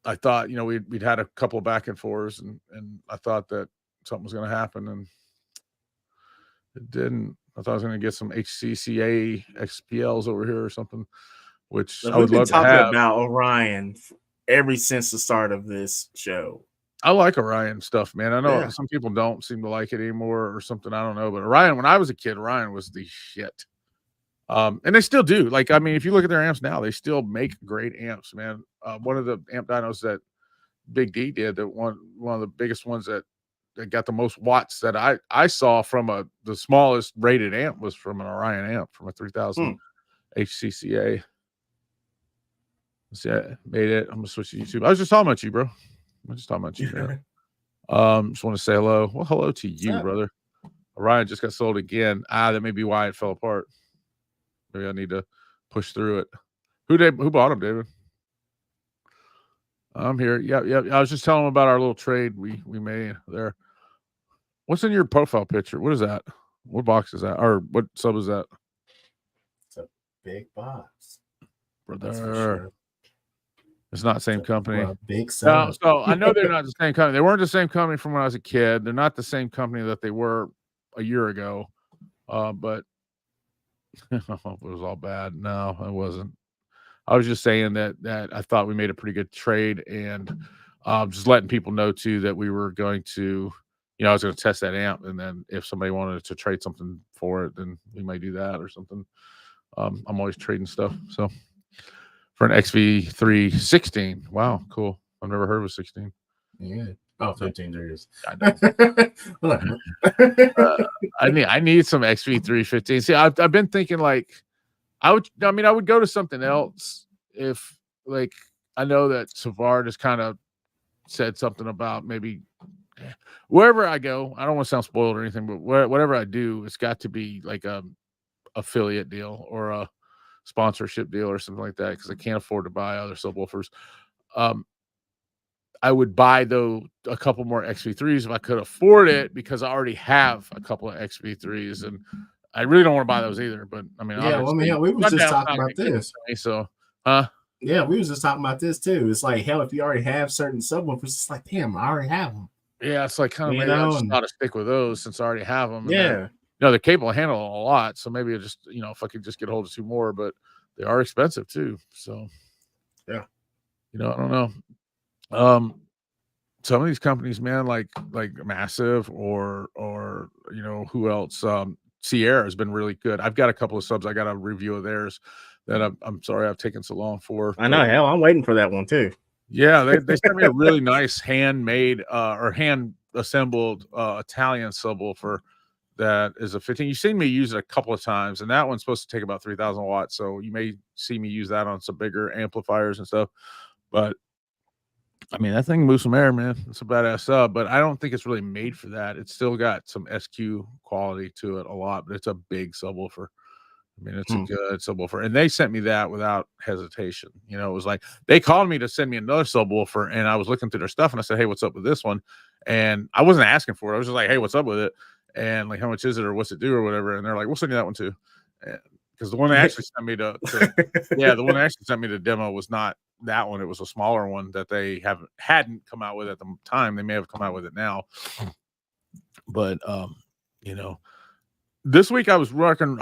I thought, you know, we'd had a couple of back and forths, and I thought that something was going to happen, and it didn't. I thought I was going to get some HCCA XPLs over here or something, which I would love to have. We've been talking about Orion ever since the start of this show. I like Orion stuff, man. I know some people don't seem to like it anymore or something. I don't know, but Orion, when I was a kid, Orion was the shit. And they still do. Like, I mean, if you look at their amps now, they still make great amps, man. One of the amp dynos that Big D did, that one of the biggest ones that got the most watts that I saw from the smallest rated amp was from an Orion amp from a 3000 HCCA. Let's see, I made it. I'm gonna switch to YouTube. I was just talking about you, bro. I'm just talking about you, man. Just want to say hello. Well, hello to you, brother. Orion just got sold again. That may be why it fell apart. Maybe I need to push through it. Who bought him, David? I'm here. Yeah. I was just telling him about our little trade we made there. What's in your profile picture? What is that? What box is that? Or what sub is that? It's a big box, brother. Sure. It's not the same company. Big sub. No, so I know they're not the same company. They weren't the same company from when I was a kid. They're not the same company that they were a year ago. But it was all bad. No, it wasn't. I was just saying that I thought we made a pretty good trade, and just letting people know too that we were going to, you know, I was going to test that amp, and then if somebody wanted to trade something for it, then we might do that or something. I'm always trading stuff. So for an XV3 16, wow, cool. I've never heard of a 16. Yeah. Oh, 15 there is. I need some XV3 15. See, I've been thinking like I would go to something else if, like, I know that Savard has kind of said something about maybe wherever I go. I don't want to sound spoiled or anything, but whatever I do, it's got to be like a affiliate deal or a sponsorship deal or something like that, because I can't afford to buy other subwoofers. I would buy though a couple more XV3s if I could afford it, because I already have a couple of XV3s, and I really don't want to buy those either. But I mean, we were just talking about this. So, yeah, we was just talking about this too. It's like, hell, if you already have certain subwoofers, it's like, damn, I already have them. Yeah, it's like kind of maybe I just got to stick with those since I already have them. Yeah, they're capable of handling a lot. So maybe I just, if I could just get a hold of two more, but they are expensive too. So yeah, I don't know. Some of these companies, man, like Massive or who else? Sierra has been really good. I've got a couple of subs. I got a review of theirs that I'm sorry I've taken so long for. I know, hell, I'm waiting for that one too. Yeah, they sent me a really nice handmade or hand assembled Italian subwoofer that is a 15. You've seen me use it a couple of times, and that one's supposed to take about 3,000 watts. So you may see me use that on some bigger amplifiers and stuff. But I mean, that thing moves some air, man. It's a badass sub, but I don't think it's really made for that. It's still got some SQ quality to it a lot, but it's a big subwoofer. I mean, it's a good subwoofer. And they sent me that without hesitation. You know, it was like they called me to send me another subwoofer, and I was looking through their stuff and I said, "Hey, what's up with this one?" And I wasn't asking for it. I was just like, "Hey, what's up with it?" And like, how much is it or what's it do or whatever. And they're like, "We'll send you that one too." Because the one they actually sent me to yeah, the one they actually sent me to demo was not that one. It was a smaller one that they hadn't come out with at the time. They may have come out with it now. But you know, this week I was working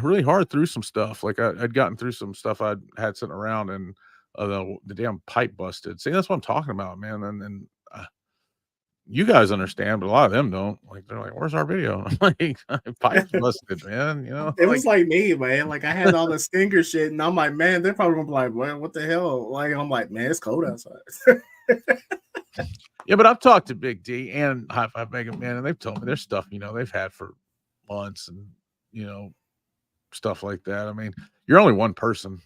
really hard through some stuff. Like I'd gotten through some stuff I'd had sitting around, and the damn pipe busted. See, that's what I'm talking about, man. And you guys understand, but a lot of them don't. Like they're like, "Where's our video?" I'm like, "Pipe's busted, man." You know, it was like me, man. Like I had all the stinger shit, and I'm like, man, they're probably gonna be like, "Well, what the hell?" Like I'm like, man, it's cold outside. Yeah, but I've talked to Big D and High Five Mega Man, and they've told me there's stuff, you know, they've had for months and, you know, stuff like that. I mean, you're only one person,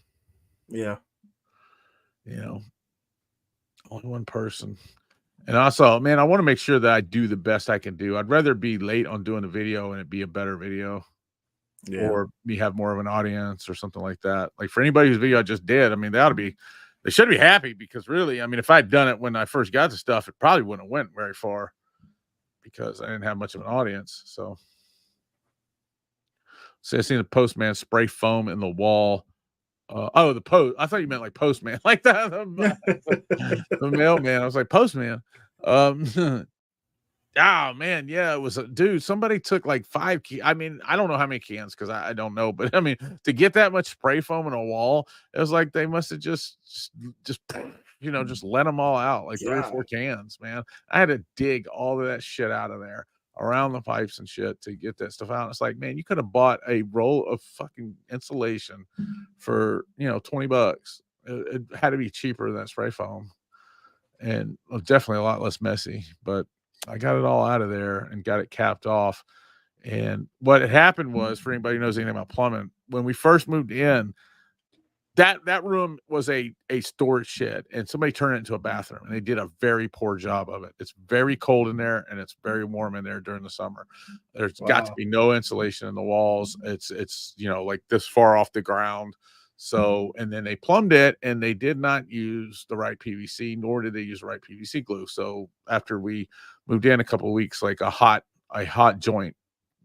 Yeah. you know, only one person. And also, man, I want to make sure that I do the best I can do. I'd rather be late on doing a video and it be a better video, or we have more of an audience or something like that. Like for anybody whose video I just did, I mean, they should be happy, because really, I mean, if I'd done it when I first got the stuff, it probably wouldn't have went very far because I didn't have much of an audience. So I seen the postman spray foam in the wall. The post. I thought you meant like postman, like that. The mailman. I was like postman. Oh man, yeah, it was a dude. Somebody took like 5 cans. I mean, I don't know how many cans because I don't know, but I mean, to get that much spray foam in a wall, it was like they must have just just let them all out, like 3 or 4 cans, man. I had to dig all of that shit out of there around the pipes and shit to get that stuff out. It's like, man, you could have bought a roll of fucking insulation for $20. It had to be cheaper than spray foam, and definitely a lot less messy, but I got it all out of there and got it capped off. And what had happened was, for anybody who knows anything about plumbing, when we first moved in, that room was a storage shed, and somebody turned it into a bathroom, and they did a very poor job of it. It's very cold in there, and it's very warm in there during the summer. There's got to be no insulation in the walls. It's like this far off the ground. So, and then they plumbed it, and they did not use the right PVC, nor did they use the right PVC glue. So after we moved in a couple of weeks, like a hot joint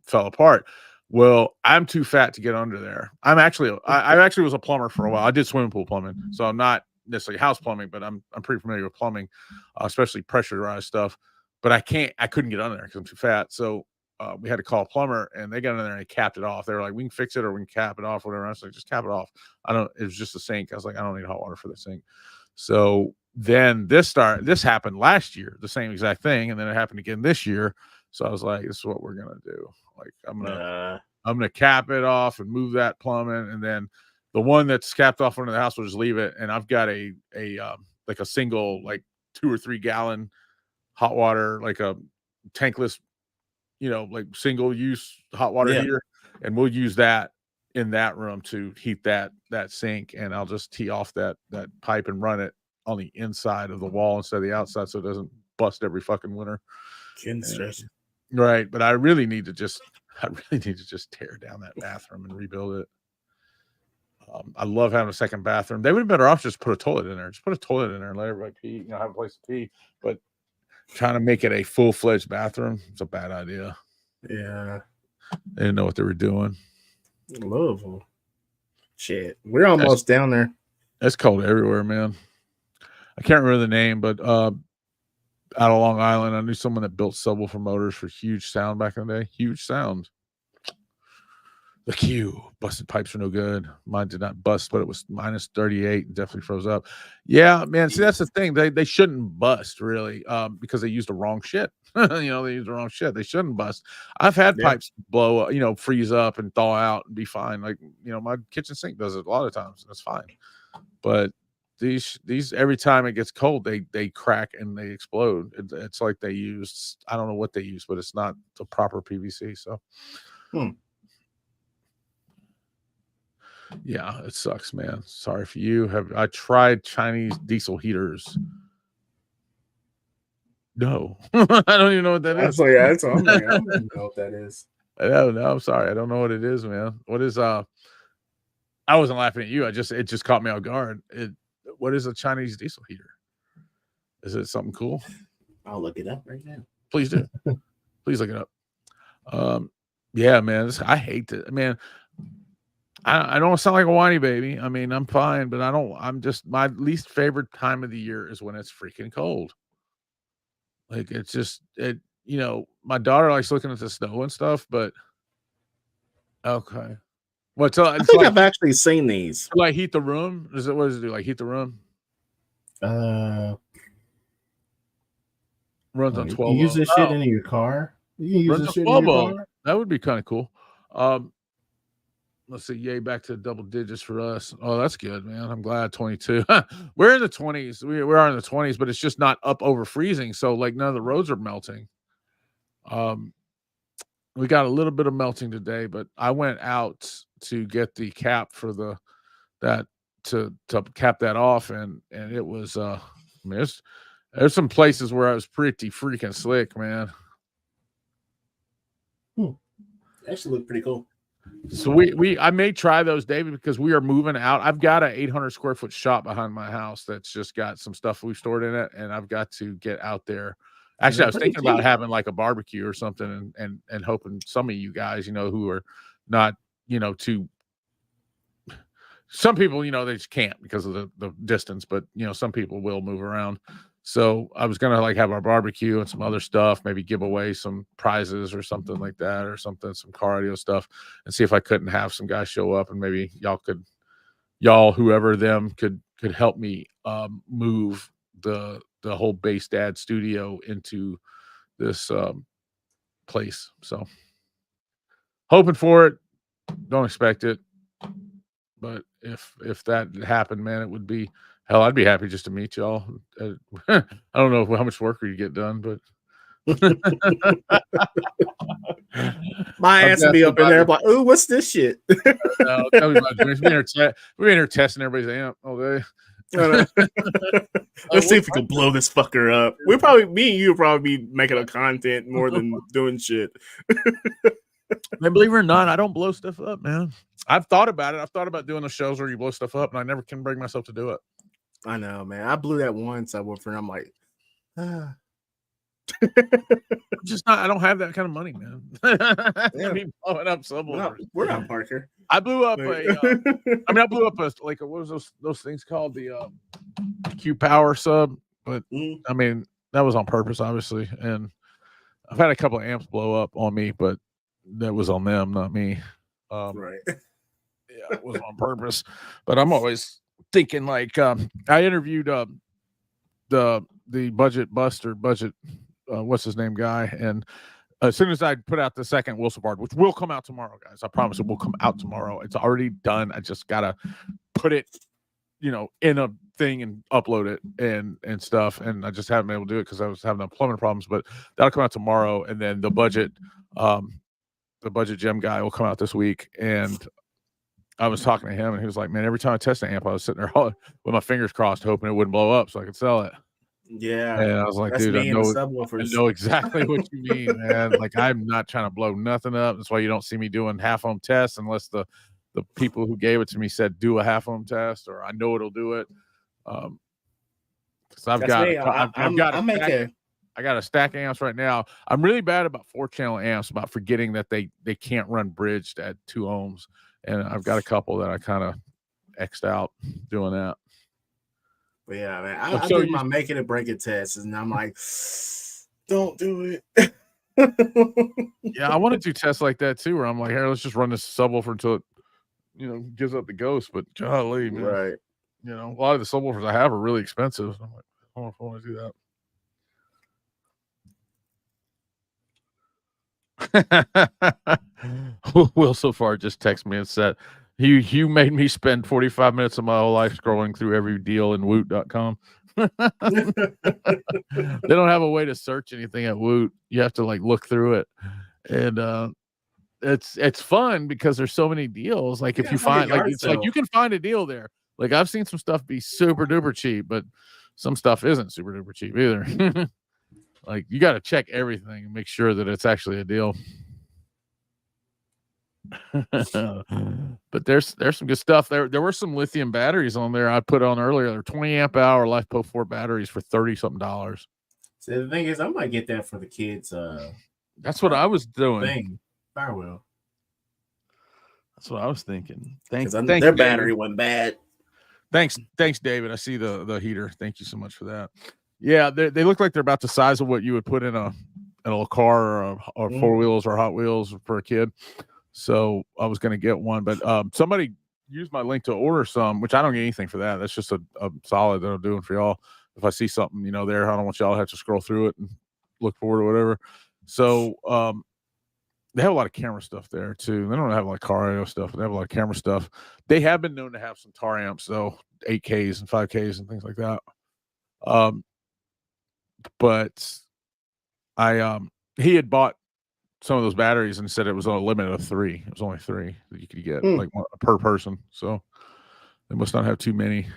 fell apart. Well, I'm too fat to get under there. I actually was a plumber for a while. I did swimming pool plumbing, so I'm not necessarily house plumbing, but I'm pretty familiar with plumbing, especially pressurized stuff. But I couldn't get under there because I'm too fat. So we had to call a plumber, and they got in there and they capped it off. They were like, "We can fix it, or we can cap it off, whatever." I was like, "Just cap it off." It was just a sink. I was like, "I don't need hot water for the sink." So then this happened last year, the same exact thing, and then it happened again this year. So I was like, "This is what we're gonna do." Like I'm gonna cap it off and move that plumbing, and then the one that's capped off under the house, we'll just leave it. And I've got a like a single, like 2 or 3 gallon hot water, like a tankless, like single use hot water heater, and we'll use that in that room to heat that sink. And I'll just tee off that pipe and run it on the inside of the wall instead of the outside, so it doesn't bust every fucking winter. Right, but I really need to just tear down that bathroom and rebuild it. I love having a second bathroom. They would have been better off just put a toilet in there. Just put a toilet in there and let everybody pee. Have a place to pee. But trying to make it a full-fledged bathroom, it's a bad idea. Yeah, they didn't know what they were doing. Louisville, shit, we're almost down there. It's cold everywhere, man. I can't remember the name, but out of Long Island, I knew someone that built subwoofer motors for Huge Sound back in the day. Huge Sound. The Q. Busted pipes are no good. Mine did not bust, but it was minus 38 and definitely froze up. Yeah, man. See, that's the thing. They shouldn't bust, really, because they used the wrong shit. They used the wrong shit. They shouldn't bust. I've had pipes blow up, freeze up and thaw out and be fine. Like, my kitchen sink does it a lot of times, and it's fine. But these every time it gets cold, they crack and they explode. It's like they used, I don't know what they use, but it's not the proper PVC. So yeah, it sucks, man. Sorry for you. I tried Chinese diesel heaters. No, I don't even know what that is. So yeah, that's what I'm like. I don't even know what that is. No, I'm sorry. I don't know what it is, man. What is I wasn't laughing at you. It just caught me off guard. What is a Chinese diesel heater? Is it something cool? I'll look it up right now. Please do. Please look it up. Yeah, man. I hate it, man. I don't sound like a whiny baby. I mean, I'm fine, but I'm just, my least favorite time of the year is when it's freaking cold. Like it's just my daughter likes looking at the snow and stuff, but okay. Well, I think I've actually seen these. Like heat the room? What does it do? Like heat the room? Runs on 12. You use this shit in your car? You can use this shit in your car? That would be kind of cool. Let's see. Yay, back to double digits for us. Oh, that's good, man. I'm glad. 22. We're in the 20s. We are in the 20s, but it's just not up over freezing. So like none of the roads are melting. We got a little bit of melting today, but I went out to get the cap for to cap that off, and it was I mean, there's some places where I was pretty freaking slick, man. Actually looked pretty cool. So I may try those, David, because we are moving out. I've got an 800 square foot shop behind my house that's just got some stuff we've stored in it, and I've got to get out there. Actually, I was thinking about having like a barbecue or something, and hoping some of you guys, who are not, too. Some people, they just can't because of the distance, but some people will move around. So I was gonna like have our barbecue and some other stuff, maybe give away some prizes or something like that, or something, some car audio stuff, and see if I couldn't have some guys show up, and maybe y'all whoever them could help me move the whole Base Dad studio into this place. So hoping for it, don't expect it, but if that happened, man, it would be. Hell, I'd be happy just to meet y'all. I don't know how much work you get done, but my ass would be up in there like, "Ooh, what's this shit?" No, tell me about it. We're in here testing everybody's amp all day. Let's see if we can blow this fucker up. Me and you will probably be making a content more than doing shit. Man, believe it or not, I don't blow stuff up, man. I've thought about it. I've thought about doing the shows where you blow stuff up, and I never can bring myself to do it. I know, man. I blew that once. I went for it. I'm like, just not. I don't have that kind of money, man. Yeah. Be blowing up subwoofers. We're not Parker. I blew up I blew up what was those things called? The Q Power sub, but I mean that was on purpose, obviously. And I've had a couple of amps blow up on me, but that was on them, not me. Right. Yeah, it was on purpose. But I'm always thinking like I interviewed the budget buster what's his name guy, and as soon as I put out the second Wilson Bard, which will come out tomorrow, guys, I promise it will come out tomorrow. It's already done. I just gotta put it in a thing and upload it and stuff, and I just haven't been able to do it because I was having plumbing problems, but that'll come out tomorrow. And then the budget gem guy will come out this week. And I was talking to him, and he was like, man, every time I test an amp, I was sitting there with my fingers crossed, hoping it wouldn't blow up so I could sell it. Yeah. And I was like, dude, I know exactly what you mean, man. Like, I'm not trying to blow nothing up. That's why you don't see me doing half ohm tests unless the people who gave it to me said do a half ohm test, or I know it'll do it. Because I got a stack of amps right now. I'm really bad about 4-channel amps, about forgetting that they can't run bridged at 2 ohms. And I've got a couple that I kind of X'd out doing that. But yeah, man, I did my make it or break it test, and I'm like, don't do it. Yeah, I want to do tests like that too, where I'm like, here, let's just run this subwoofer until it, gives up the ghost. But golly, man, right? A lot of the subwoofers I have are really expensive. I'm like, I don't know if I want to do that. Will so far just text me and said, you made me spend 45 minutes of my whole life scrolling through every deal in woot.com. They don't have a way to search anything at Woot. You have to like look through it. And it's fun because there's so many deals. Like if you find like you can find a deal there. Like I've seen some stuff be super duper cheap, but some stuff isn't super duper cheap either. Like you got to check everything and make sure that it's actually a deal. But there's some good stuff. There were some lithium batteries on there I put on earlier. They're 20 amp hour LifePo 4 batteries for $30-something. So the thing is, I might get that for the kids. That's what I was doing. Thing Firewheel. That's what I was thinking. Because Thanks, their battery went bad. Thanks, David. I see the heater. Thank you so much for that. Yeah, they look like they're about the size of what you would put in a car or four wheels or Hot Wheels for a kid. So I was going to get one, but somebody used my link to order some, which I don't get anything for that. That's just a solid that I'm doing for y'all. If I see something, there, I don't want y'all to have to scroll through it and look for it or whatever. So they have a lot of camera stuff there too. They don't have like car audio stuff. They have a lot of camera stuff. They have been known to have some tar amps though, 8Ks and 5Ks and things like that. But he had bought some of those batteries and said it was on a limit of 3. It was only 3 that you could get, like one per person. So they must not have too many.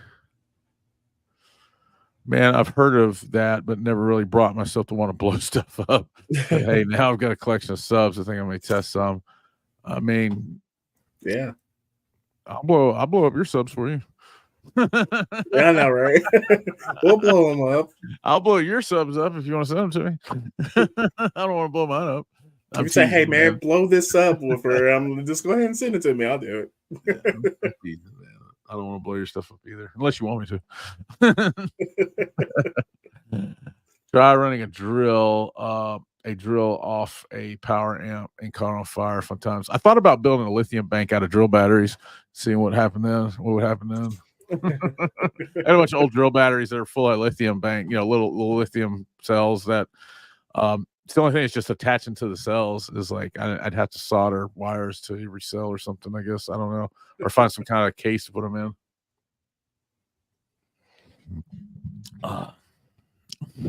Man, I've heard of that, but never really brought myself to want to blow stuff up. But hey, now I've got a collection of subs. I think I may test some. I mean, yeah, I'll blow up your subs for you. Yeah, I know, right? We'll blow them up. I'll blow your subs up if you want to send them to me. I don't want to blow mine up. You say, hey, man, blow this up with her. Just go ahead and send it to me. I'll do it. Yeah, I don't want to blow your stuff up either, unless you want me to. Try running a drill off a power amp and caught on fire fun times. I thought about building a lithium bank out of drill batteries, seeing what happened then. What would happen then? I had a bunch of old drill batteries that are full of lithium bank, little lithium cells that it's the only thing that's just attaching to the cells is like I'd have to solder wires to every cell or something, I guess. I don't know. Or find some kind of case to put them in.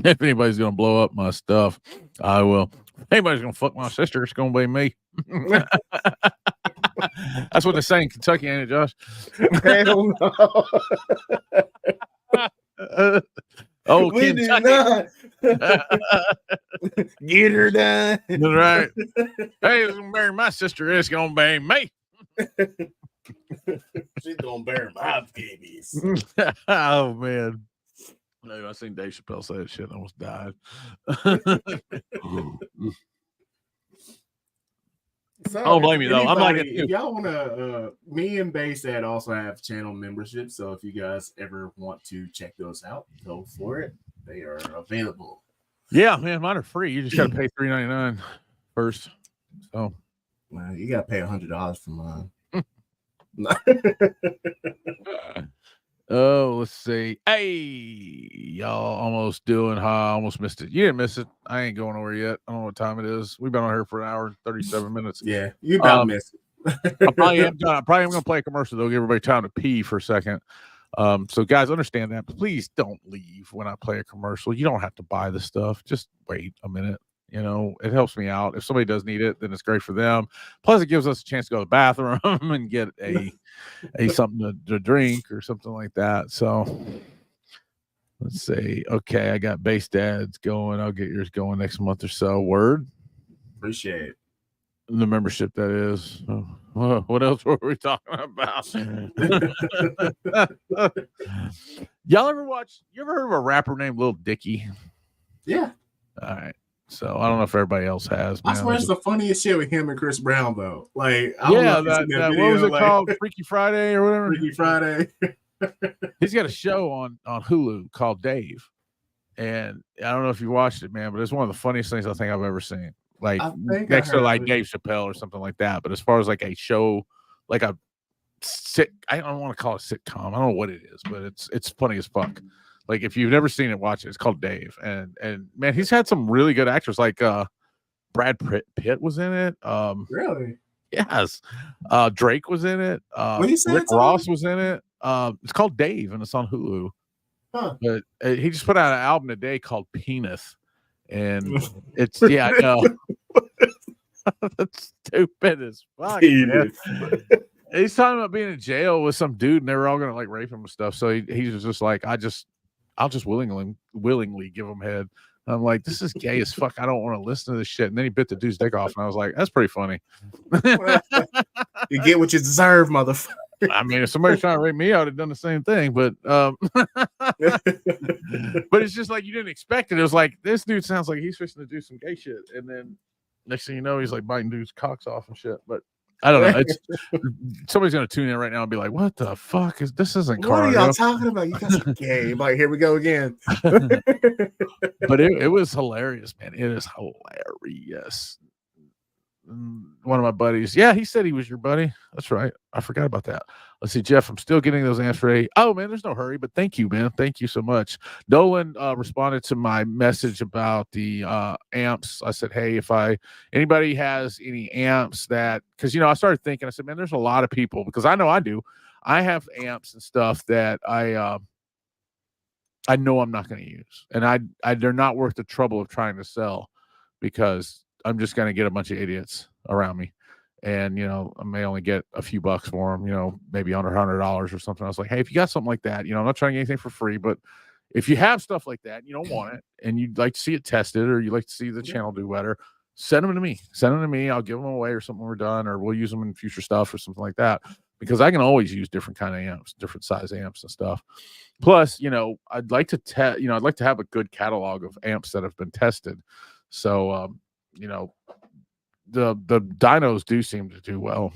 If anybody's gonna blow up my stuff, I will. If anybody's gonna fuck my sister, it's gonna be me. That's what they say in Kentucky, ain't it, Josh? Hell no. Oh, we Kentucky. did not. Get her done. That's right. Hey, it's gonna bury my sister. It's gonna be me. She's gonna bury my babies. Oh man. No, I seen Dave Chappelle say that shit and almost died. So, I don't blame you though. I'm like it too. If y'all want to, me and Baystat also have channel memberships. So if you guys ever want to check those out, go for it. They are available. Yeah, man, mine are free. You just got to pay $3.99 first. So, man, you got to pay $100 for mine. Oh, let's see. Hey, y'all almost doing high. Almost missed it. You didn't miss it. I ain't going nowhere yet. I don't know what time it is. We've been on here for an hour and 37 minutes. Yeah, you about missed it. I probably am done. I probably am going to play a commercial. They'll give everybody time to pee for a second. So guys, understand that. Please don't leave when I play a commercial. You don't have to buy the stuff. Just wait a minute. It helps me out. If somebody does need it, then it's great for them. Plus, it gives us a chance to go to the bathroom and get a something to drink or something like that. So let's see. Okay, I got Base Dads going. I'll get yours going next month or so. Word. Appreciate it. The membership, that is. What else were we talking about? Y'all ever watch? You ever heard of a rapper named Lil Dicky? Yeah. All right. So I don't know if everybody else has. I swear it's the funniest shit with him and Chris Brown, though. Like, that what was it called? Freaky Friday or whatever. Freaky Friday. He's got a show on Hulu called Dave, and I don't know if you watched it, man, but it's one of the funniest things I think I've ever seen. Like next to like Dave Chappelle or something like that. But as far as like a show, like a I don't want to call it a sitcom. I don't know what it is, but it's funny as fuck. Like if you've never seen it, watch it. It's called Dave, and man, he's had some really good actors. Like Brad Pitt was in it. Really? Yes. Drake was in it. Rick Ross was in it. It's called Dave, and it's on Hulu. Huh. But he just put out an album today called Penis, and it's I know. That's stupid as fuck. He's talking about being in jail with some dude, and they were all gonna like rape him and stuff. So he was just like, I'll just willingly give him head. I'm like, this is gay as fuck. I don't want to listen to this shit. And then he bit the dude's dick off, and I was like, that's pretty funny. You get what you deserve, motherfucker. I mean, if somebody's trying to rape me, I would have done the same thing. But but it's just like you didn't expect it. It was like this dude sounds like he's fixing to do some gay shit, and then next thing you know, he's like biting dudes' cocks off and shit. But I don't know. It's somebody's gonna tune in right now and be like, "What the fuck is this? Isn't What are y'all cardio?" talking about? You guys are gay. Like, here we go again. But it was hilarious, man. It is hilarious. One of my buddies, yeah, he said he was your buddy. That's right. I forgot about that. Let's see, Jeff. I'm still getting those amps ready. Oh man, there's no hurry, but thank you, man. Thank you so much. Nolan responded to my message about the amps. I said, hey, if anybody has any amps that, because I started thinking, I said, man, there's a lot of people, because I know I do. I have amps and stuff that I know I'm not going to use, and they're not worth the trouble of trying to sell, because I'm just going to get a bunch of idiots around me. And, I may only get a few bucks for them, maybe under $100 or something. I was like, hey, if you got something like that, I'm not trying to get anything for free, but if you have stuff like that and you don't want it and you'd like to see it tested, or you'd like to see the channel do better, send them to me. Send them to me. I'll give them away or something when we're done, or we'll use them in future stuff or something like that, because I can always use different kind of amps, different size amps and stuff. Plus, I'd like to I'd like to have a good catalog of amps that have been tested. So, the dynos do seem to do well.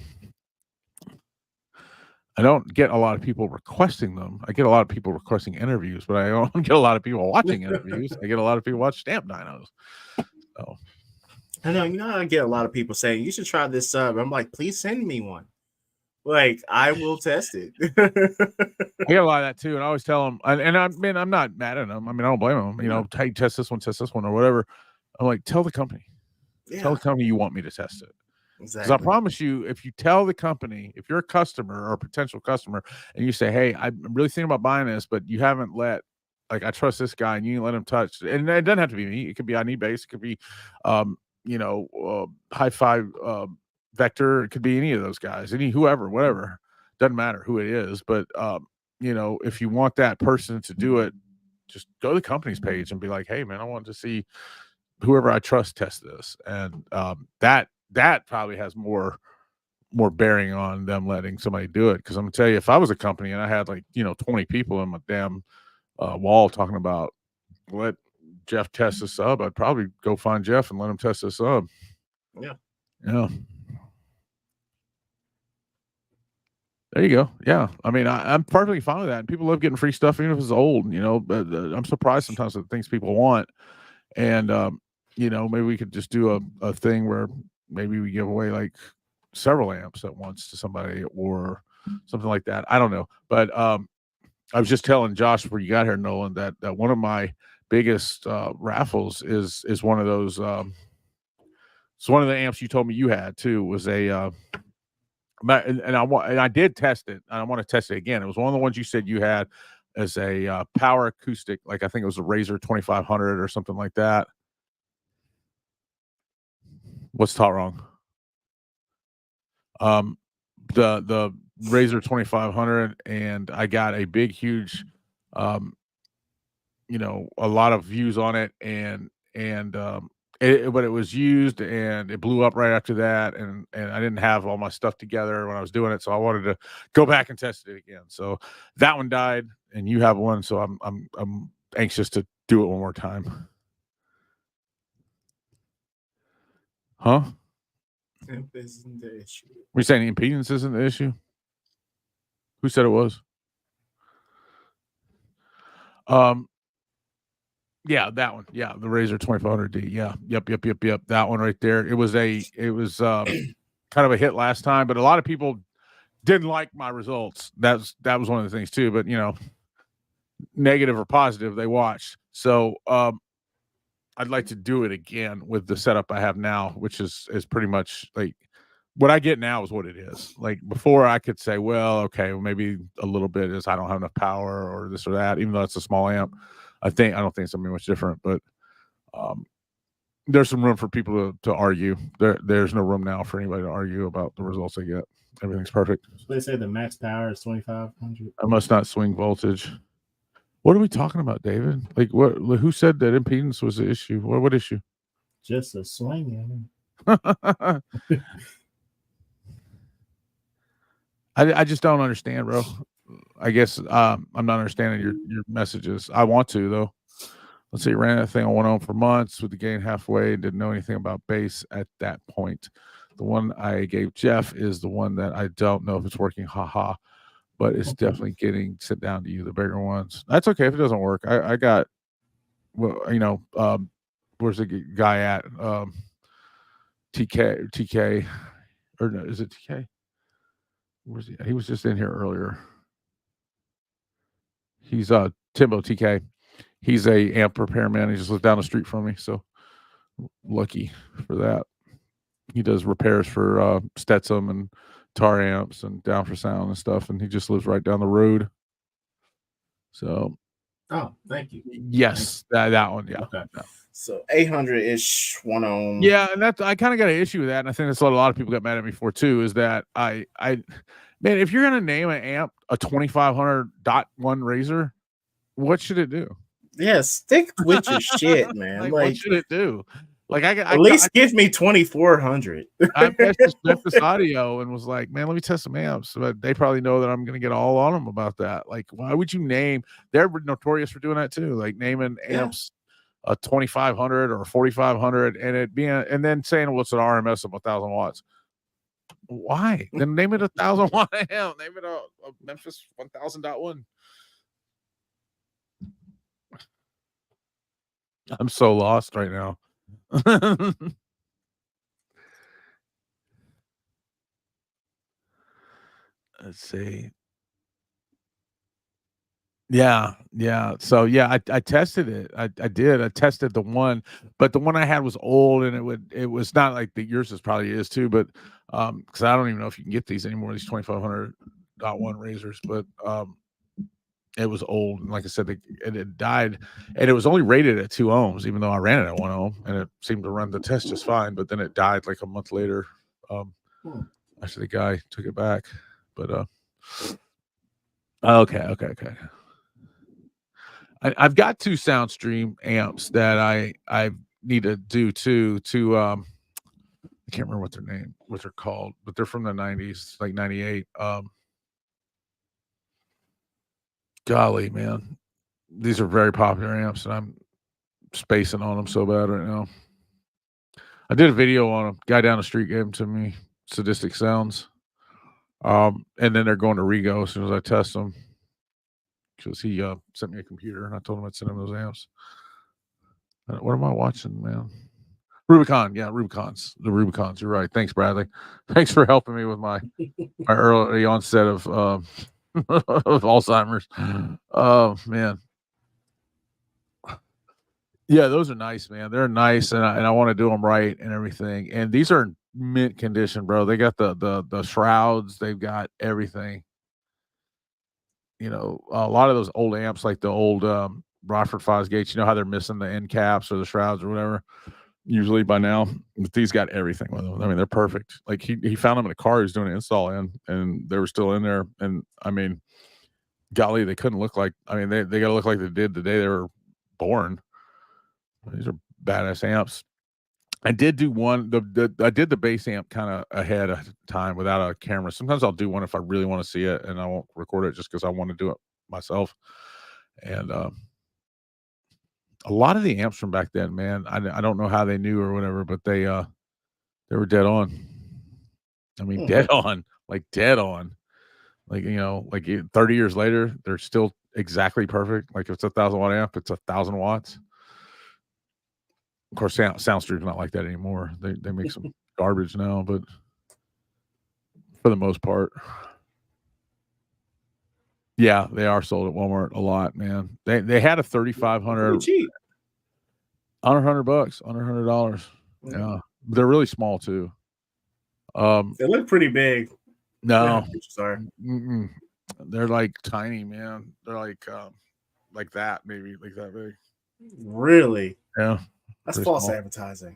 I don't get a lot of people requesting them. I get a lot of people requesting interviews, but I don't get a lot of people watching interviews. I get a lot of people watch Stamp Dynos. So I know, I get a lot of people saying you should try this sub. I'm like, please send me one. Like, I will test it. I get a lot of that too, and I always tell them, I'm not mad at them. I mean, I don't blame them. Hey, test this one, or whatever. I'm like, tell the company. Yeah. Tell the company you want me to test it. Exactly. Because I promise you, if you tell the company, if you're a customer or a potential customer, and you say, hey, I'm really thinking about buying this, but you haven't I trust this guy, and you let him touch, and it doesn't have to be me. It could be iNeedBase. It could be, Hi-Fi Vector. It could be any of those guys, whoever, whatever. Doesn't matter who it is. But, if you want that person to do it, just go to the company's page and be like, hey, man, I want to see whoever I trust test this. And that probably has more bearing on them letting somebody do it. Because I'm gonna tell you, if I was a company and I had 20 people in my damn wall talking about let Jeff test the sub, I'd probably go find Jeff and let him test the sub. Yeah. There you go. Yeah. I mean, I'm perfectly fine with that. And people love getting free stuff, even if it's old, but I'm surprised sometimes at things people want. And, maybe we could just do a thing where maybe we give away several amps at once to somebody or something like that. I don't know. But I was just telling Josh before you got here, Nolan, that one of my biggest raffles is one of those. It's one of the amps you told me you had too, was a and I did test it, and I want to test it again. It was one of the ones you said you had as a power acoustic, I think it was a Razor 2500 or something like that. What's taught wrong? The Razor 2500, and I got a big, huge, a lot of views on it, but it was used and it blew up right after that, and I didn't have all my stuff together when I was doing it, so I wanted to go back and test it again. So that one died, and you have one, so I'm anxious to do it one more time. Huh? Isn't the issue. We're saying impedance isn't the issue? Who said it was? Yeah, that one. Yeah, the Razor 2500D. Yeah. Yep. That one right there. It was kind of a hit last time, but a lot of people didn't like my results. That was one of the things too, but negative or positive, they watched. So I'd like to do it again with the setup I have now, which is pretty much what I get now is what it is. Before, I could say, well, okay, maybe a little bit is I don't have enough power or this or that, even though it's a small amp. I don't think it's something much different, but there's some room for people to argue. There's no room now for anybody to argue about the results they get. Everything's perfect. So they say the max power is 2500. I must not swing voltage. What are we talking about, David? Like, what? Who said that impedance was the issue? What issue? Just a swing. I just don't understand, bro. I guess I'm not understanding your messages. I want to though. Let's see, ran that thing on 1 for months with the gain halfway. Didn't know anything about base at that point. The one I gave Jeff is the one that I don't know if it's working. Haha, but it's definitely getting sent down to you. The bigger ones. That's okay if it doesn't work. I got, well, where's the guy at? TK, or no, is it TK? Where's he? He was just in here earlier. He's Timbo TK. He's a amp repairman. He just lives down the street from me, so lucky for that. He does repairs for Stetson and Tar amps and Down for Sound and stuff, and he just lives right down the road. So, thank you. Yes, that one, yeah. Okay. Yeah. So 800-ish 1 ohm. Yeah, and that's, I kind of got an issue with that, and I think that's what a lot of people got mad at me for too. Is that man, if you're gonna name an amp a 2500.1 Razor, what should it do? Yeah, stick with your shit, man. Like, Like, what should it do? Like, at least give me 2400. I messaged this audio and was like, man, let me test some amps. But they probably know that I'm going to get all on them about that. Like, why would you name? They're notorious for doing that too. Like naming amps a 2500 or 4500 and it being, and then saying, well, it's an RMS of 1000 watts. Why? Then name it 1000 watt amp. Name it a Memphis 1000.1. I'm so lost right now. Let's see. Yeah. So yeah, I tested it. I did. I tested the one, but the one I had was old, and it was not like the yours is probably is too, but because I don't even know if you can get these anymore, these 2500.1 Razors, but it was old, and like I said, it died, and it was only rated at 2 ohms, even though I ran it at 1 ohm, and it seemed to run the test just fine. But then it died like a month later. Actually, the guy took it back, but okay. I've got 2 SoundStream amps that I need to do too. I can't remember what they're called, but they're from the 90s, like 98. Golly, man, these are very popular amps, and I'm spacing on them so bad right now. I did a video on them. Guy down the street gave them to me, Sadistic Sounds. And then they're going to Rego as soon as I test them, because he sent me a computer, and I told him I'd send him those amps. What am I watching, man? Rubicon, yeah, Rubicons. The Rubicons. You're right. Thanks, Bradley. Thanks for helping me with my early onset of of Alzheimer's. Oh man. Yeah, those are nice, man. They're nice, and I want to do them right and everything. And these are in mint condition, bro. They got the shrouds. They've got everything. You know, a lot of those old amps, like the old Rockford Fosgates, you know how they're missing the end caps or the shrouds or whatever. Usually by now, but these got everything with them. I mean, they're perfect. Like he found them in a car he was doing an install in, and they were still in there. And I mean, golly, they couldn't look like. I mean, they got to look like they did the day they were born. These are badass amps. I did do one. I did the bass amp kind of ahead of time without a camera. Sometimes I'll do one if I really want to see it, and I won't record it just because I want to do it myself. And a lot of the amps from back then, man, I don't know how they knew or whatever, but they were dead on. I mean, dead on, like dead on. Like, you know, like 30 years later, they're still exactly perfect. Like if it's 1,000 watt amp, it's 1,000 watts. Of course, SoundStream's not like that anymore. They make some garbage now, but for the most part, yeah, they are sold at Walmart a lot, man. They had a 3,500 cheap. Under $100, under $100. Yeah, they're really small too. They look pretty big. No, sorry, they're like tiny, man. They're like that, maybe like that big. Really? Yeah, that's false advertising.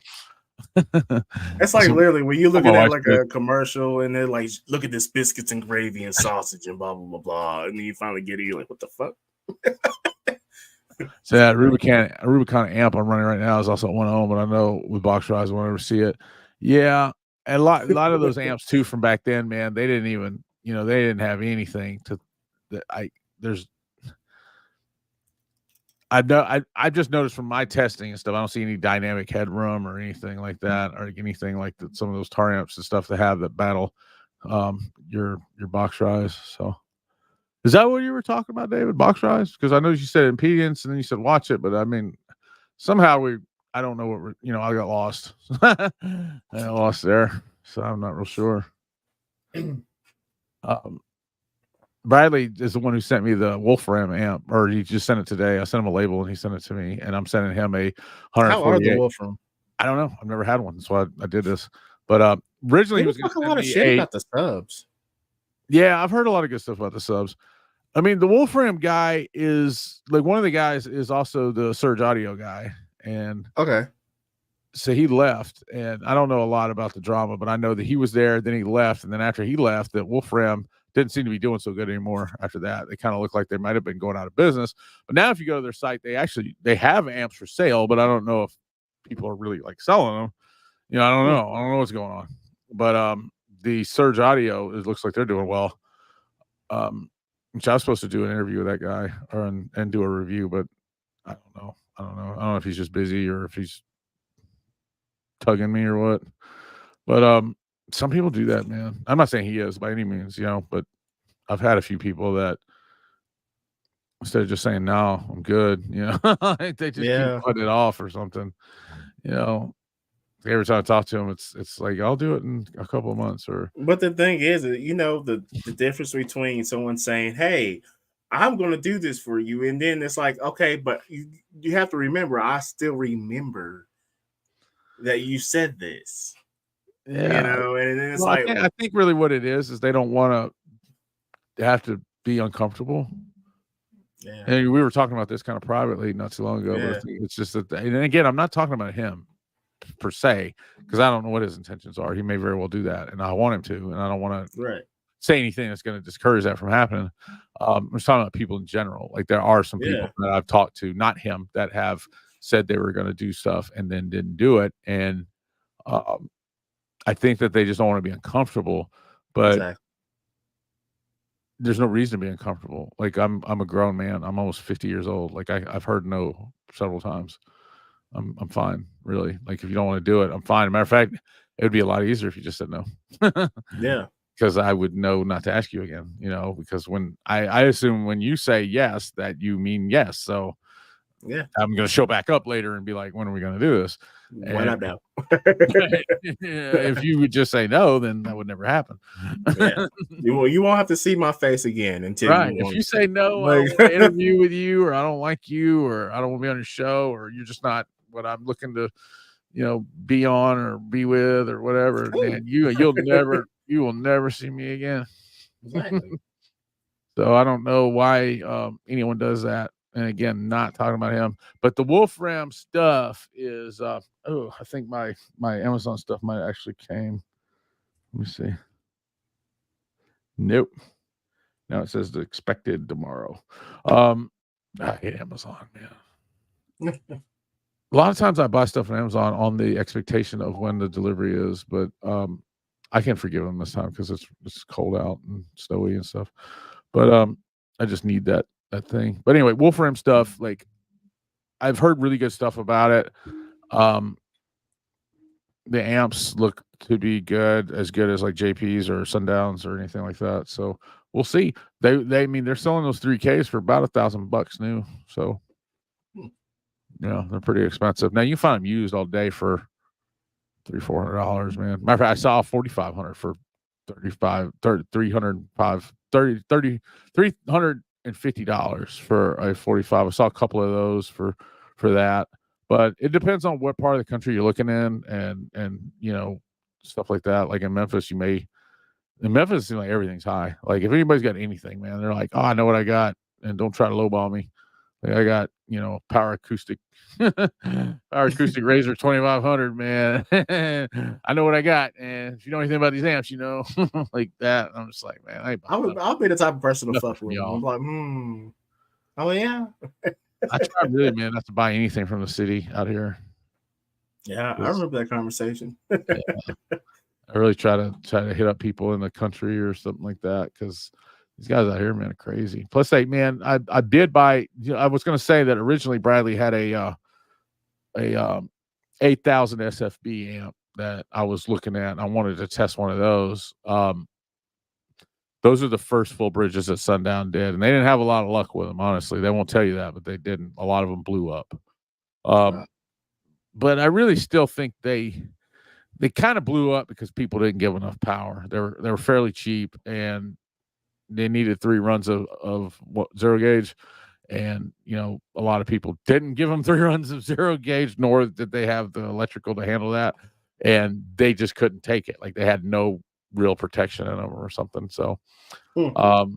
It's like literally when you look at like a commercial and they're like, look at this biscuits and gravy and sausage and blah blah blah blah, and then you finally get it, you're like, what the fuck? So that Rubicon amp I'm running right now is also at 1 ohm, but I know with Box Rise I won't ever see it. Yeah, and a lot of those amps too from back then, man, they didn't even, they didn't have anything to that there's I've just noticed from my testing and stuff, I don't see any dynamic headroom or anything like that, or anything like that. Some of those tar amps and stuff that have that battle your Box Rise. So is that what you were talking about, David? Box Rise? Because I know you said impedance and then you said watch it, but I mean somehow I don't know what I got lost. I got lost there, so I'm not real sure. Bradley is the one who sent me the Wolfram amp, or he just sent it today. I sent him a label and he sent it to me, and I'm sending him a 148. How are the Wolfram? I don't know. I've never had one, so I did this. But originally he was going to talk a lot of shit about the subs. Yeah, I've heard a lot of good stuff about the subs. I mean, the Wolfram guy is like one of the guys is also the Surge Audio guy, and okay. So he left, and I don't know a lot about the drama, but I know that he was there, then he left, and then after he left, that Wolfram didn't seem to be doing so good anymore after that. They kind of look like they might have been going out of business. But now if you go to their site, they have amps for sale, but I don't know if people are really like selling them. I don't know. I don't know what's going on. But the Surge Audio, it looks like they're doing well. Which I was supposed to do an interview with that guy and do a review, but I don't know. I don't know if he's just busy or if he's tugging me or what. But some people do that, man. I'm not saying he is by any means, but I've had a few people that instead of just saying no, I'm good, they just keep putting it off or something. Every time I talk to them, it's like I'll do it in a couple of months. But the thing is, the difference between someone saying, "Hey, I'm going to do this for you," and then it's like, okay, but you have to remember, I still remember that you said this. Yeah, and then it's like I think really what it is they don't want to have to be uncomfortable. Yeah, and we were talking about this kind of privately not too long ago. Yeah. But I think it's just that, and again, I'm not talking about him per se because I don't know what his intentions are. He may very well do that, and I want him to, and I don't want to say anything that's going to discourage that from happening. I'm just talking about people in general. Like there are some people that I've talked to, not him, that have said they were going to do stuff and then didn't do it, and I think that they just don't want to be uncomfortable, but there's no reason to be uncomfortable. Like I'm a grown man. I'm almost 50 years old. Like I've heard no several times. I'm fine, really. Like if you don't want to do it, I'm fine. As a matter of fact, it would be a lot easier if you just said no. Yeah. Because I would know not to ask you again, because when I assume when you say yes, that you mean yes. So yeah, I'm going to show back up later and be like, when are we going to do this? Why not now? If you would just say no, then that would never happen. Yeah. You won't have to see my face again until if you say no, I don't want to interview with you, or I don't like you, or I don't want to be on your show, or you're just not what I'm looking to, be on or be with or whatever, man, you will never see me again. Exactly. So I don't know why anyone does that. And again, not talking about him, but the Wolfram stuff is I think my Amazon stuff might actually came. Let me see. Nope. Now it says the expected tomorrow. I hate Amazon, man. A lot of times I buy stuff on Amazon on the expectation of when the delivery is, but I can't forgive them this time because it's cold out and snowy and stuff. But I just need that thing. But anyway, Wolfram stuff, like I've heard really good stuff about it. The amps look to be as good as like JP's or Sundowns or anything like that. So we'll see. They're selling those 3Ks for about $1,000 new. So yeah, they're pretty expensive. Now you can find them used all day for $300-$400, man. Matter of fact, I saw $4,500 for $350 for a 45. I saw a couple of those for that, but it depends on what part of the country you're looking in, and stuff like that. Like in Memphis, it seems like everything's high. Like if anybody's got anything, man, they're like, oh, I know what I got, and don't try to lowball me. Like I got, power acoustic Razor 2500, man. I know what I got, and if you know anything about these amps, like that. I'm just like, man, I'll be the type of person to fuck with. I'm like, oh yeah. I try really, man, not to buy anything from the city out here. Yeah, I remember that conversation. I really try to hit up people in the country or something like that because these guys out here, man, are crazy. Plus, man, I did buy. I was going to say that originally Bradley had a 8,000 SFB amp that I was looking at. And I wanted to test one of those. Those are the first full bridges that Sundown did, and they didn't have a lot of luck with them. Honestly, they won't tell you that, but they didn't. A lot of them blew up. But I really still think they kind of blew up because people didn't give enough power. They were fairly cheap, and they needed 3 runs of zero gauge, and a lot of people didn't give them 3 runs of zero gauge, nor did they have the electrical to handle that, and they just couldn't take it. Like they had no real protection in them or something. So, those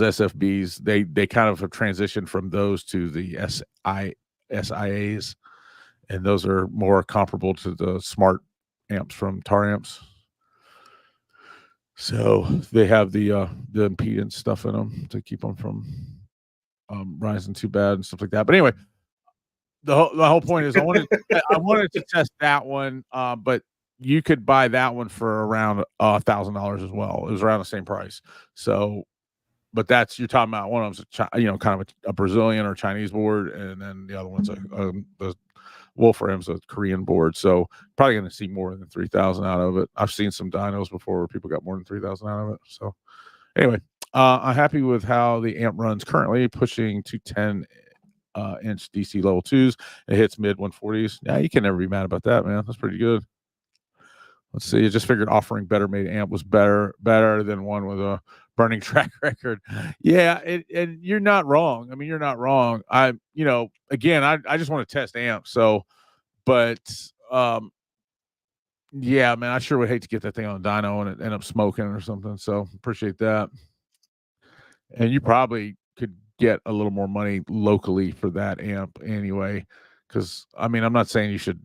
SFBs, they kind of have transitioned from those to the SIAs. And those are more comparable to the smart amps from Tar Amps. So they have the impedance stuff in them to keep them from rising too bad and stuff like that. But anyway, the whole point is I wanted to test that one, but you could buy that one for around $1,000 as well. It was around the same price. So, but you're talking about one of them's kind of a Brazilian or Chinese board, and then the other one's the Wolfram's a Korean board, so probably going to see more than 3,000 out of it. I've seen some dynos before where people got more than 3,000 out of it. So anyway, I'm happy with how the amp runs currently, pushing to 10 inch DC level 2s. It hits mid 140s. Yeah, you can never be mad about that, man. That's pretty good. Let's see. I just figured offering better made amp was better than one with a burning track record. Yeah, and you're not wrong. I mean, you're not wrong. Again, I just want to test amps. So, but yeah, man, I sure would hate to get that thing on a dyno and it end up smoking or something. So appreciate that. And you probably could get a little more money locally for that amp anyway. Because I mean, I'm not saying you should.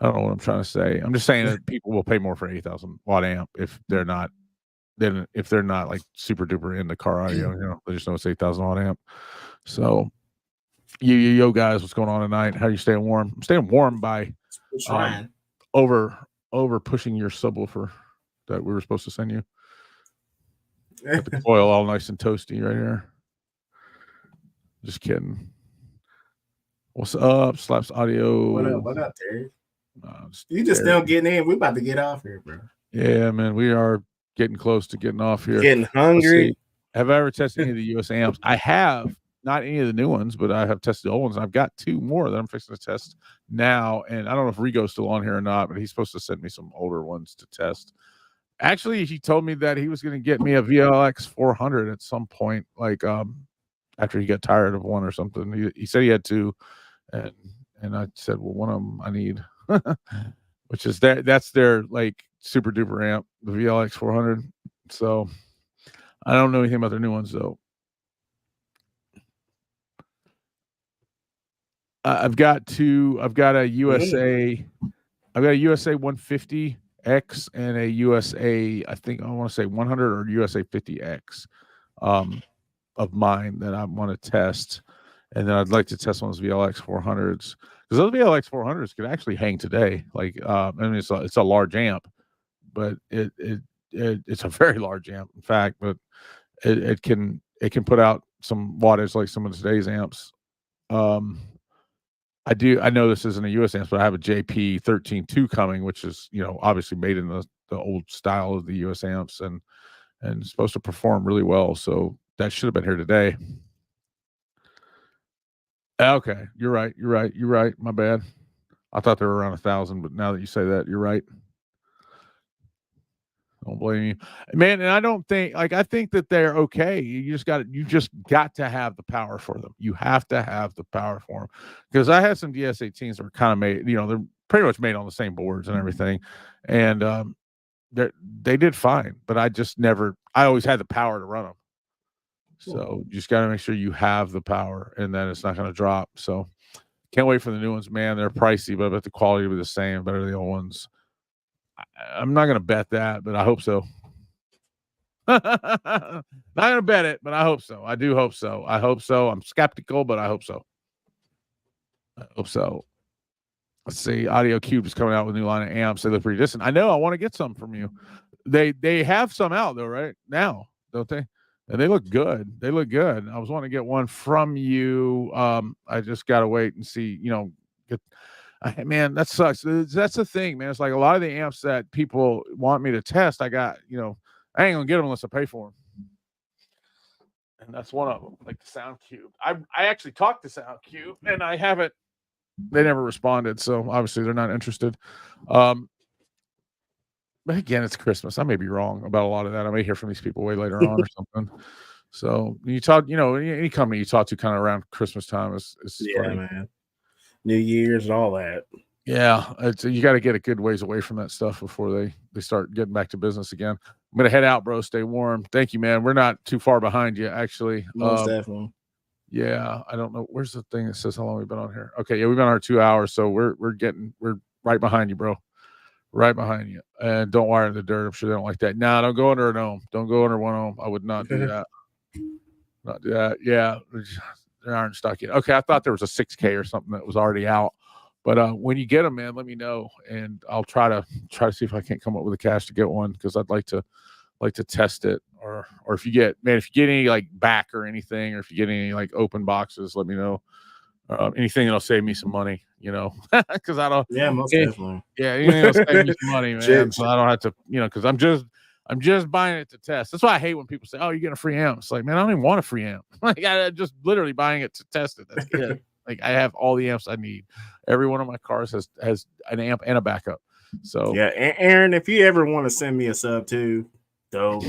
I don't know what I'm trying to say. I'm just saying that people will pay more for an 8,000 watt amp if they're not like super duper into car audio. They just know it's 8,000 watt amp. So, yo guys, what's going on tonight? How are you staying warm? I'm staying warm by over pushing your subwoofer that we were supposed to send you. Got the coil all nice and toasty right here. Just kidding. What's up, Slaps Audio? What up, Terry? You just still getting in. We're about to get off here, bro. Yeah, man, we are getting close to getting off here. Getting hungry. Have I ever tested any of the US amps? I have, not any of the new ones, but I have tested the old ones. I've got 2 more that I'm fixing to test now. And I don't know if Rigo's still on here or not, but he's supposed to send me some older ones to test. Actually, he told me that he was going to get me a VLX 400 at some point, like after he got tired of one or something. He said he had 2, and I said, well, one of them I need, which is that's their like super duper amp, the VLX 400. So I don't know anything about their new ones though. I've got a USA 150X and a USA, I think I want to say 100 or USA 50X of mine that I want to test. And then I'd like to test one of those VLX 400s, because those VLX 400s could actually hang today. Like, I mean, it's a large amp, but it's a very large amp, in fact. But it can put out some wattage like some of today's amps. I know this isn't a US amp, but I have a JP 13.2 coming, which is obviously made in the old style of the US amps, and it's supposed to perform really well. So that should have been here today. Okay, you're right. My bad. I thought they were around 1,000, but now that you say that, you're right. Don't blame you, man. And I don't think, I think that they're okay. You just got to have the power for them. You have to have the power for them, because I had some DS18s that were kind of made, they're pretty much made on the same boards and everything, and they did fine. But I always had the power to run them. So you just got to make sure you have the power, and then it's not going to drop. So can't wait for the new ones, man. They're pricey, but I bet the quality will be the same, better than the old ones. I'm not going to bet that, but I hope so. Not gonna bet it, but I hope so. I do hope so. I hope so. I'm skeptical, but I hope so. I hope so. Let's see. Audio Cube is coming out with a new line of amps. They look pretty decent. I know. I want to get some from you. They have some out though, right now, don't they? And they look good. They look good. I was wanting to get one from you. I just gotta wait and see. Man, that sucks. That's the thing, man. It's like a lot of the amps that people want me to test. I ain't gonna get them unless I pay for them. And that's one of them, like the Sound Cube. I actually talked to Sound Cube, and I haven't. They never responded, so obviously they're not interested. But again, it's Christmas. I may be wrong about a lot of that. I may hear from these people way later on or something. So you talk, any company you talk to kind of around Christmas time is funny. Man. New Year's and all that. Yeah, you got to get a good ways away from that stuff before they start getting back to business again. I'm gonna head out, bro. Stay warm. Thank you, man. We're not too far behind you, actually. Most definitely. Yeah, I don't know. Where's the thing that says how long we've been on here? Okay, yeah, we've been on 2 hours, so we're right behind you, bro. Right behind you. And don't wire in the dirt. I'm sure they don't like that. Nah, don't go under an ohm. Don't go under one ohm. I would not do that. Not do that. Yeah, they aren't stuck yet. Okay, I thought there was a 6K or something that was already out. But when you get them, man, let me know, and I'll try to see if I can't come up with the cash to get one, because I'd like to test it. Or if you get any like back or anything, or if you get any like open boxes, let me know. Anything that'll save me some money, because I don't. Yeah, most definitely. Yeah, anything that'll save me some money, man. So I don't have to, because I'm just buying it to test. That's why I hate when people say, "Oh, you're getting a free amp." It's like, man, I don't even want a free amp. Like, I'm just literally buying it to test it. That's it. Like, I have all the amps I need. Every one of my cars has an amp and a backup. So yeah, Aaron, if you ever want to send me a sub too, dope,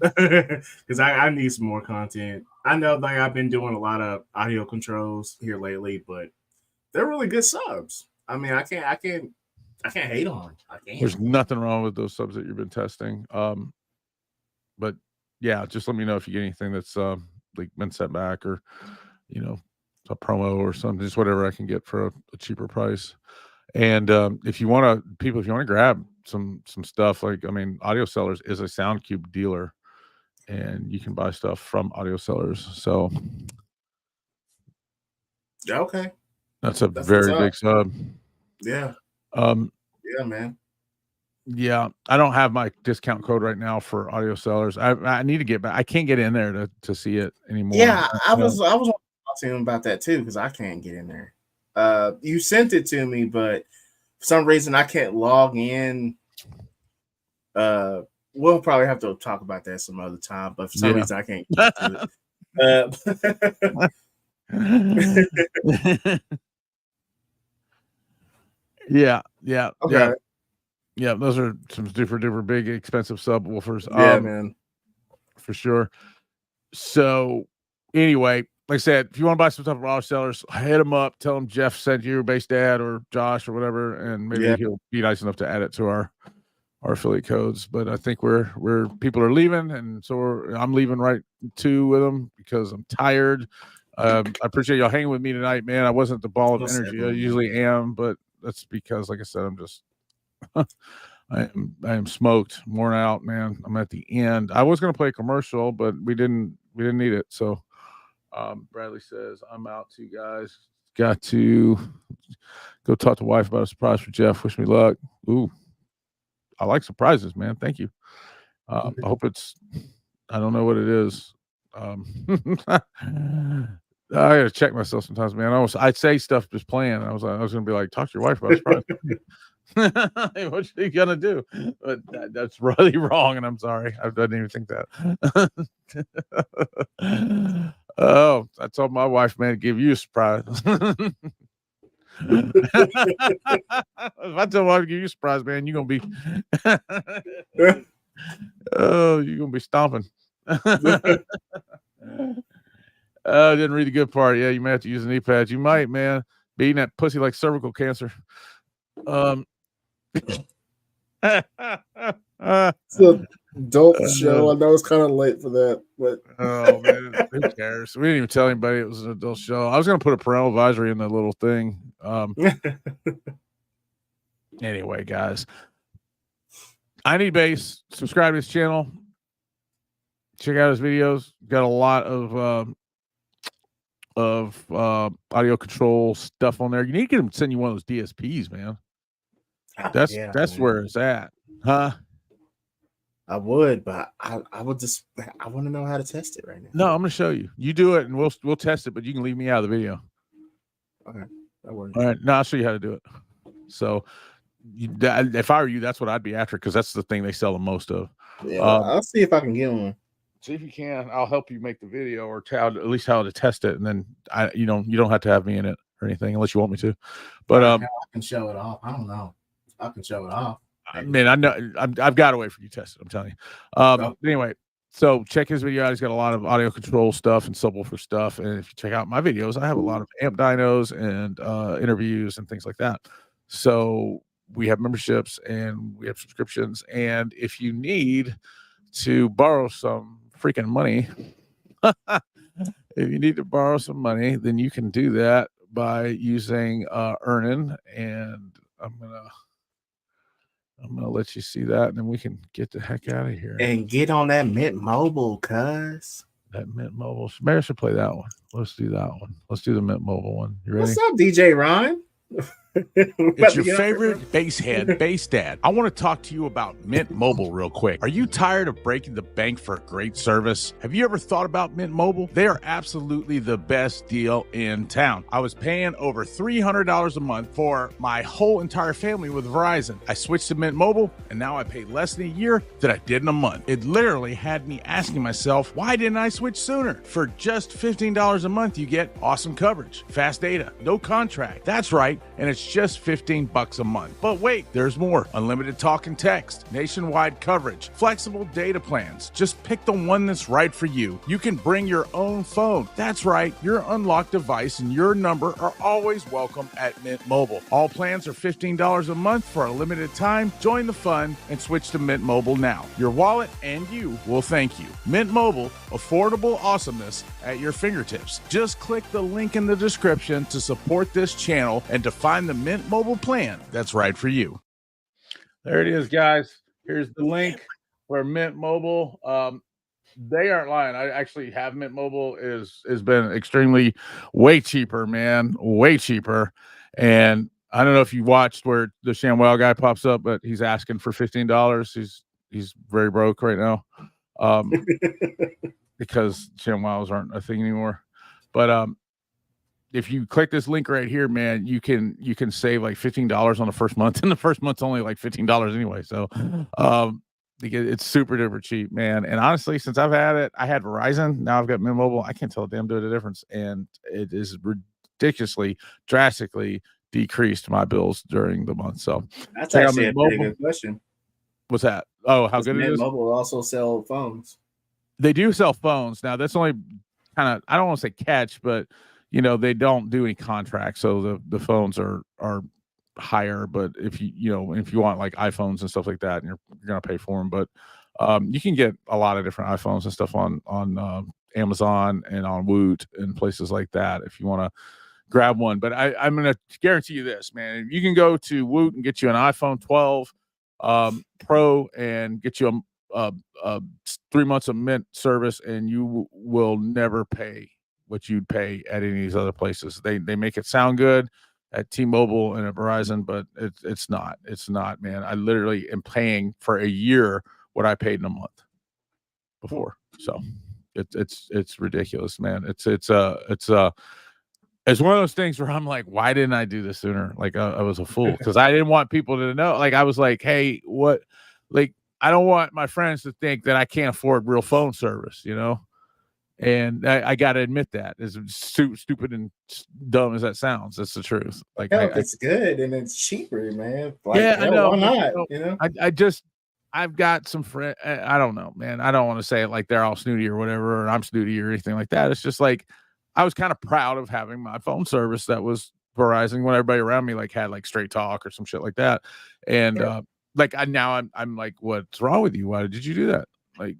because I need some more content. I know, like, I've been doing a lot of audio controls here lately, but they're really good subs. I mean, I can't hate on them. I can't. There's nothing wrong with those subs that you've been testing. But yeah, just let me know if you get anything that's like been set back, or a promo or something, just whatever I can get for a cheaper price. And if you want to grab some stuff, like, Audio Sellers is a Sound Cube dealer, and you can buy stuff from Audio Sellers. So okay, that's very big sub. Yeah. Yeah, man. Yeah, I don't have my discount code right now for Audio Sellers. I need to get back. I can't get in there to see it anymore. Yeah, I was talking to him about that too, because I can't get in there. You sent it to me, but for some reason I can't log in. We'll probably have to talk about that some other time, but for some reason I can't get to it. Yeah. Okay. Yeah, those are some super duper big expensive subwoofers. Yeah, man, for sure. So anyway, like I said, if you want to buy some stuff from Audio Sellers, hit them up. Tell them Jeff sent you, Base Dad or Josh or whatever, and maybe he'll be nice enough to add it to our affiliate codes. But I think we're people are leaving, and so I'm leaving right too with them, because I'm tired. I appreciate y'all hanging with me tonight, man. I wasn't the ball of energy I usually am, but that's because, like I said, I'm just I am smoked, worn out, man. I'm at the end. I was going to play a commercial, but we didn't need it. So Bradley says, I'm out too, guys. Got to go talk to wife about a surprise for Jeff. Wish me luck. Ooh, I like surprises, man. Thank you. I hope it's, I don't know what it is. I gotta check myself sometimes, man. I'd say stuff just playing. I was gonna be like, talk to your wife about a surprise. What you gonna do? But that's really wrong, and I'm sorry. I didn't even think that. Oh, I told my wife, man, to give you a surprise. If I tell my wife to give you a surprise, man, you're gonna be you're gonna be stomping. Didn't read the good part. Yeah, you may have to use an e-pad. You might, man. Be eating that pussy like cervical cancer. It's an adult show. I know it's kind of late for that, but oh man, who cares? We didn't even tell anybody it was an adult show. I was gonna put a parental advisory in the little thing. Anyway, guys, I Need Bass. Subscribe to this channel. check out his videos. Got a lot of audio control stuff on there. You need to get him to send you one of those DSPs, man. That's man. where it's at, huh? I would, but I would just I want to know how to test it right now. No, I'm gonna show you. You do it, and we'll test it. But you can leave me out of the video. Okay, that works. All right, no, I'll show you how to do it. So, if I were you, that's what I'd be after because that's the thing they sell the most of. Yeah, I'll see if I can get one. See if you can. I'll help you make the video or at least how to test it, and then you don't have to have me in it or anything unless you want me to. But I can show it off. I don't know. I can show it off. I mean, I know I've got a way for you to test it. I'm telling you. Anyway, so check his video out. He's got a lot of audio control stuff and subwoofer stuff. And if you check out my videos, I have a lot of amp dynos and interviews and things like that. So we have memberships and we have subscriptions. And if you need to borrow some freaking money, if you need to borrow some money, then you can do that by using Earnin. And I'm gonna let you see that, and then we can get the heck out of here and get on that Mint Mobile, cuz that Mint Mobile. Mary should play that one. Let's do that one. Let's do the Mint Mobile one. You ready? What's up, DJ Ryan? It's your favorite bass head, Bass Dad. I want to talk to you about Mint Mobile real quick. Are you tired of breaking the bank for a great service? Have you ever thought about Mint Mobile? They are absolutely the best deal in town. I was paying over $300 a month for my whole entire family with Verizon. I switched to Mint Mobile, and now I pay less than a year than I did in a month. It literally had me asking myself, why didn't I switch sooner? For just $15 a month, you get awesome coverage, fast data, no contract. That's right, and it's just $15 a month. But wait, there's more. Unlimited talk and text, nationwide coverage, flexible data plans. Just pick the one that's right for you. You can bring your own phone. That's right, your unlocked device and your number are always welcome at Mint Mobile. All plans are $15 a month for a limited time. Join the fun and switch to Mint Mobile now. Your wallet and you will thank you. Mint Mobile, affordable awesomeness at your fingertips. Just click the link in the description to support this channel and to find the Mint Mobile plan that's right for you. There it is, guys. Here's the link for Mint Mobile. They aren't lying. I actually have Mint Mobile. Has been extremely way cheaper, man. Way cheaper. And I don't know if you watched where the ShamWow guy pops up, but he's asking for $15. He's very broke right now. Because ShamWows aren't a thing anymore. But if you click this link right here, man, you can save like $15 on the first month, and the first month's only like $15 anyway. So it's super duper cheap, man. And honestly, since I've had it, I had Verizon, now I've got Mint Mobile. I can't tell a damn bit of difference, and it is ridiculously, drastically decreased my bills during the month. So that's actually a pretty good question. What's that? Oh, how good it is? Mint Mobile also sell phones. They do sell phones. Now that's only kind of, I don't want to say catch, but they don't do any contracts, so the phones are higher. But if you want like iPhones and stuff like that, and you're gonna pay for them. But you can get a lot of different iPhones and stuff on Amazon and on Woot and places like that if you want to grab one. But I'm gonna guarantee you this, man. You can go to Woot and get you an iPhone 12 Pro and get you a 3 months of Mint service, and you will never pay what you'd pay at any of these other places. They make it sound good at T-Mobile and at Verizon, but it's not, man. I literally am paying for a year what I paid in a month before. So it's ridiculous, man. It's one of those things where I'm like, why didn't I do this sooner? Like I was a fool because I didn't want people to know. Like I was like, hey, what? Like I don't want my friends to think that I can't afford real phone service, And I got to admit that, as stupid and dumb as that sounds, that's the truth. Like, it's good and it's cheaper, man. Like, yeah, I know. Why not? I've got some friends. I don't know, man. I don't want to say it like they're all snooty or whatever, or I'm snooty or anything like that. It's just like I was kind of proud of having my phone service that was Verizon when everybody around me like had like Straight Talk or some shit like that. And I'm like, what's wrong with you? Why did you do that? Like,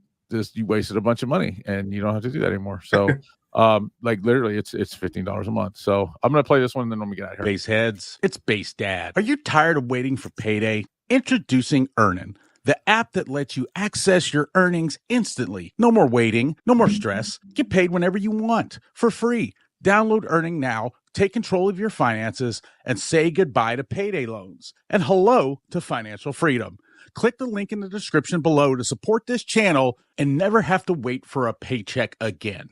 you wasted a bunch of money and you don't have to do that anymore. So like literally it's $15 a month. So I'm gonna play this one and then when we get out of here. Bass heads, it's Bass Dad. Are you tired of waiting for payday? Introducing Earnin, the app that lets you access your earnings instantly. No more waiting, no more stress. Get paid whenever you want for free. Download Earning now, take control of your finances, and say goodbye to payday loans and hello to financial freedom. Click the link in the description below to support this channel and never have to wait for a paycheck again.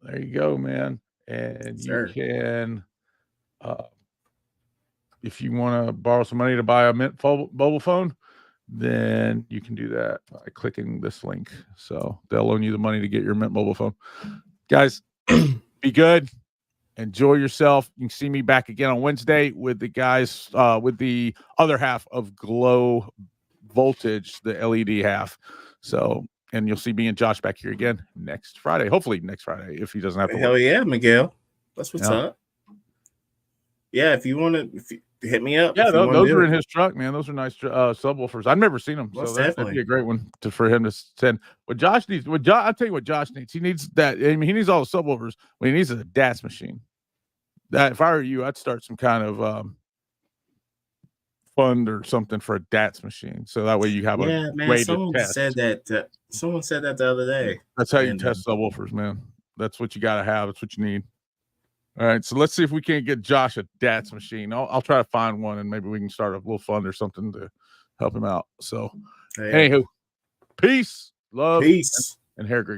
There you go, man. And Sure. you can, if you want to borrow some money to buy a Mint mobile phone, then you can do that by clicking this link. So they'll loan you the money to get your Mint mobile phone. Guys, be good. Enjoy yourself. You can see me back again on Wednesday with the guys, with the other half of Glow Voltage, the LED half. So, and you'll see me and Josh back here again next Friday. Hopefully next Friday, if he doesn't have to. Hell yeah, Miguel. That's what's Yeah. up. Yeah, if you want to hit me up. Yeah, if you wanna those do are it. in his truck, man. Those are nice subwoofers. I've never seen them, so Most that'd be definitely. a great one for him to send. What Josh needs, I'll tell you what Josh needs. He needs that. I mean, he needs all the subwoofers. What he needs is a DATS machine. That if I were you, I'd start some kind of fund or something for a DATS machine, so that way you have Yeah, a man. way to Someone test. said that. Someone said that the other day. That's how you and, test subwoofers, man. That's what you got to have. That's what you need. All right, so let's see if we can't get Josh a DATS machine. I'll try to find one, and maybe we can start a little fund or something to help him out. So, Hey, anywho, peace, love, peace. and hair grease.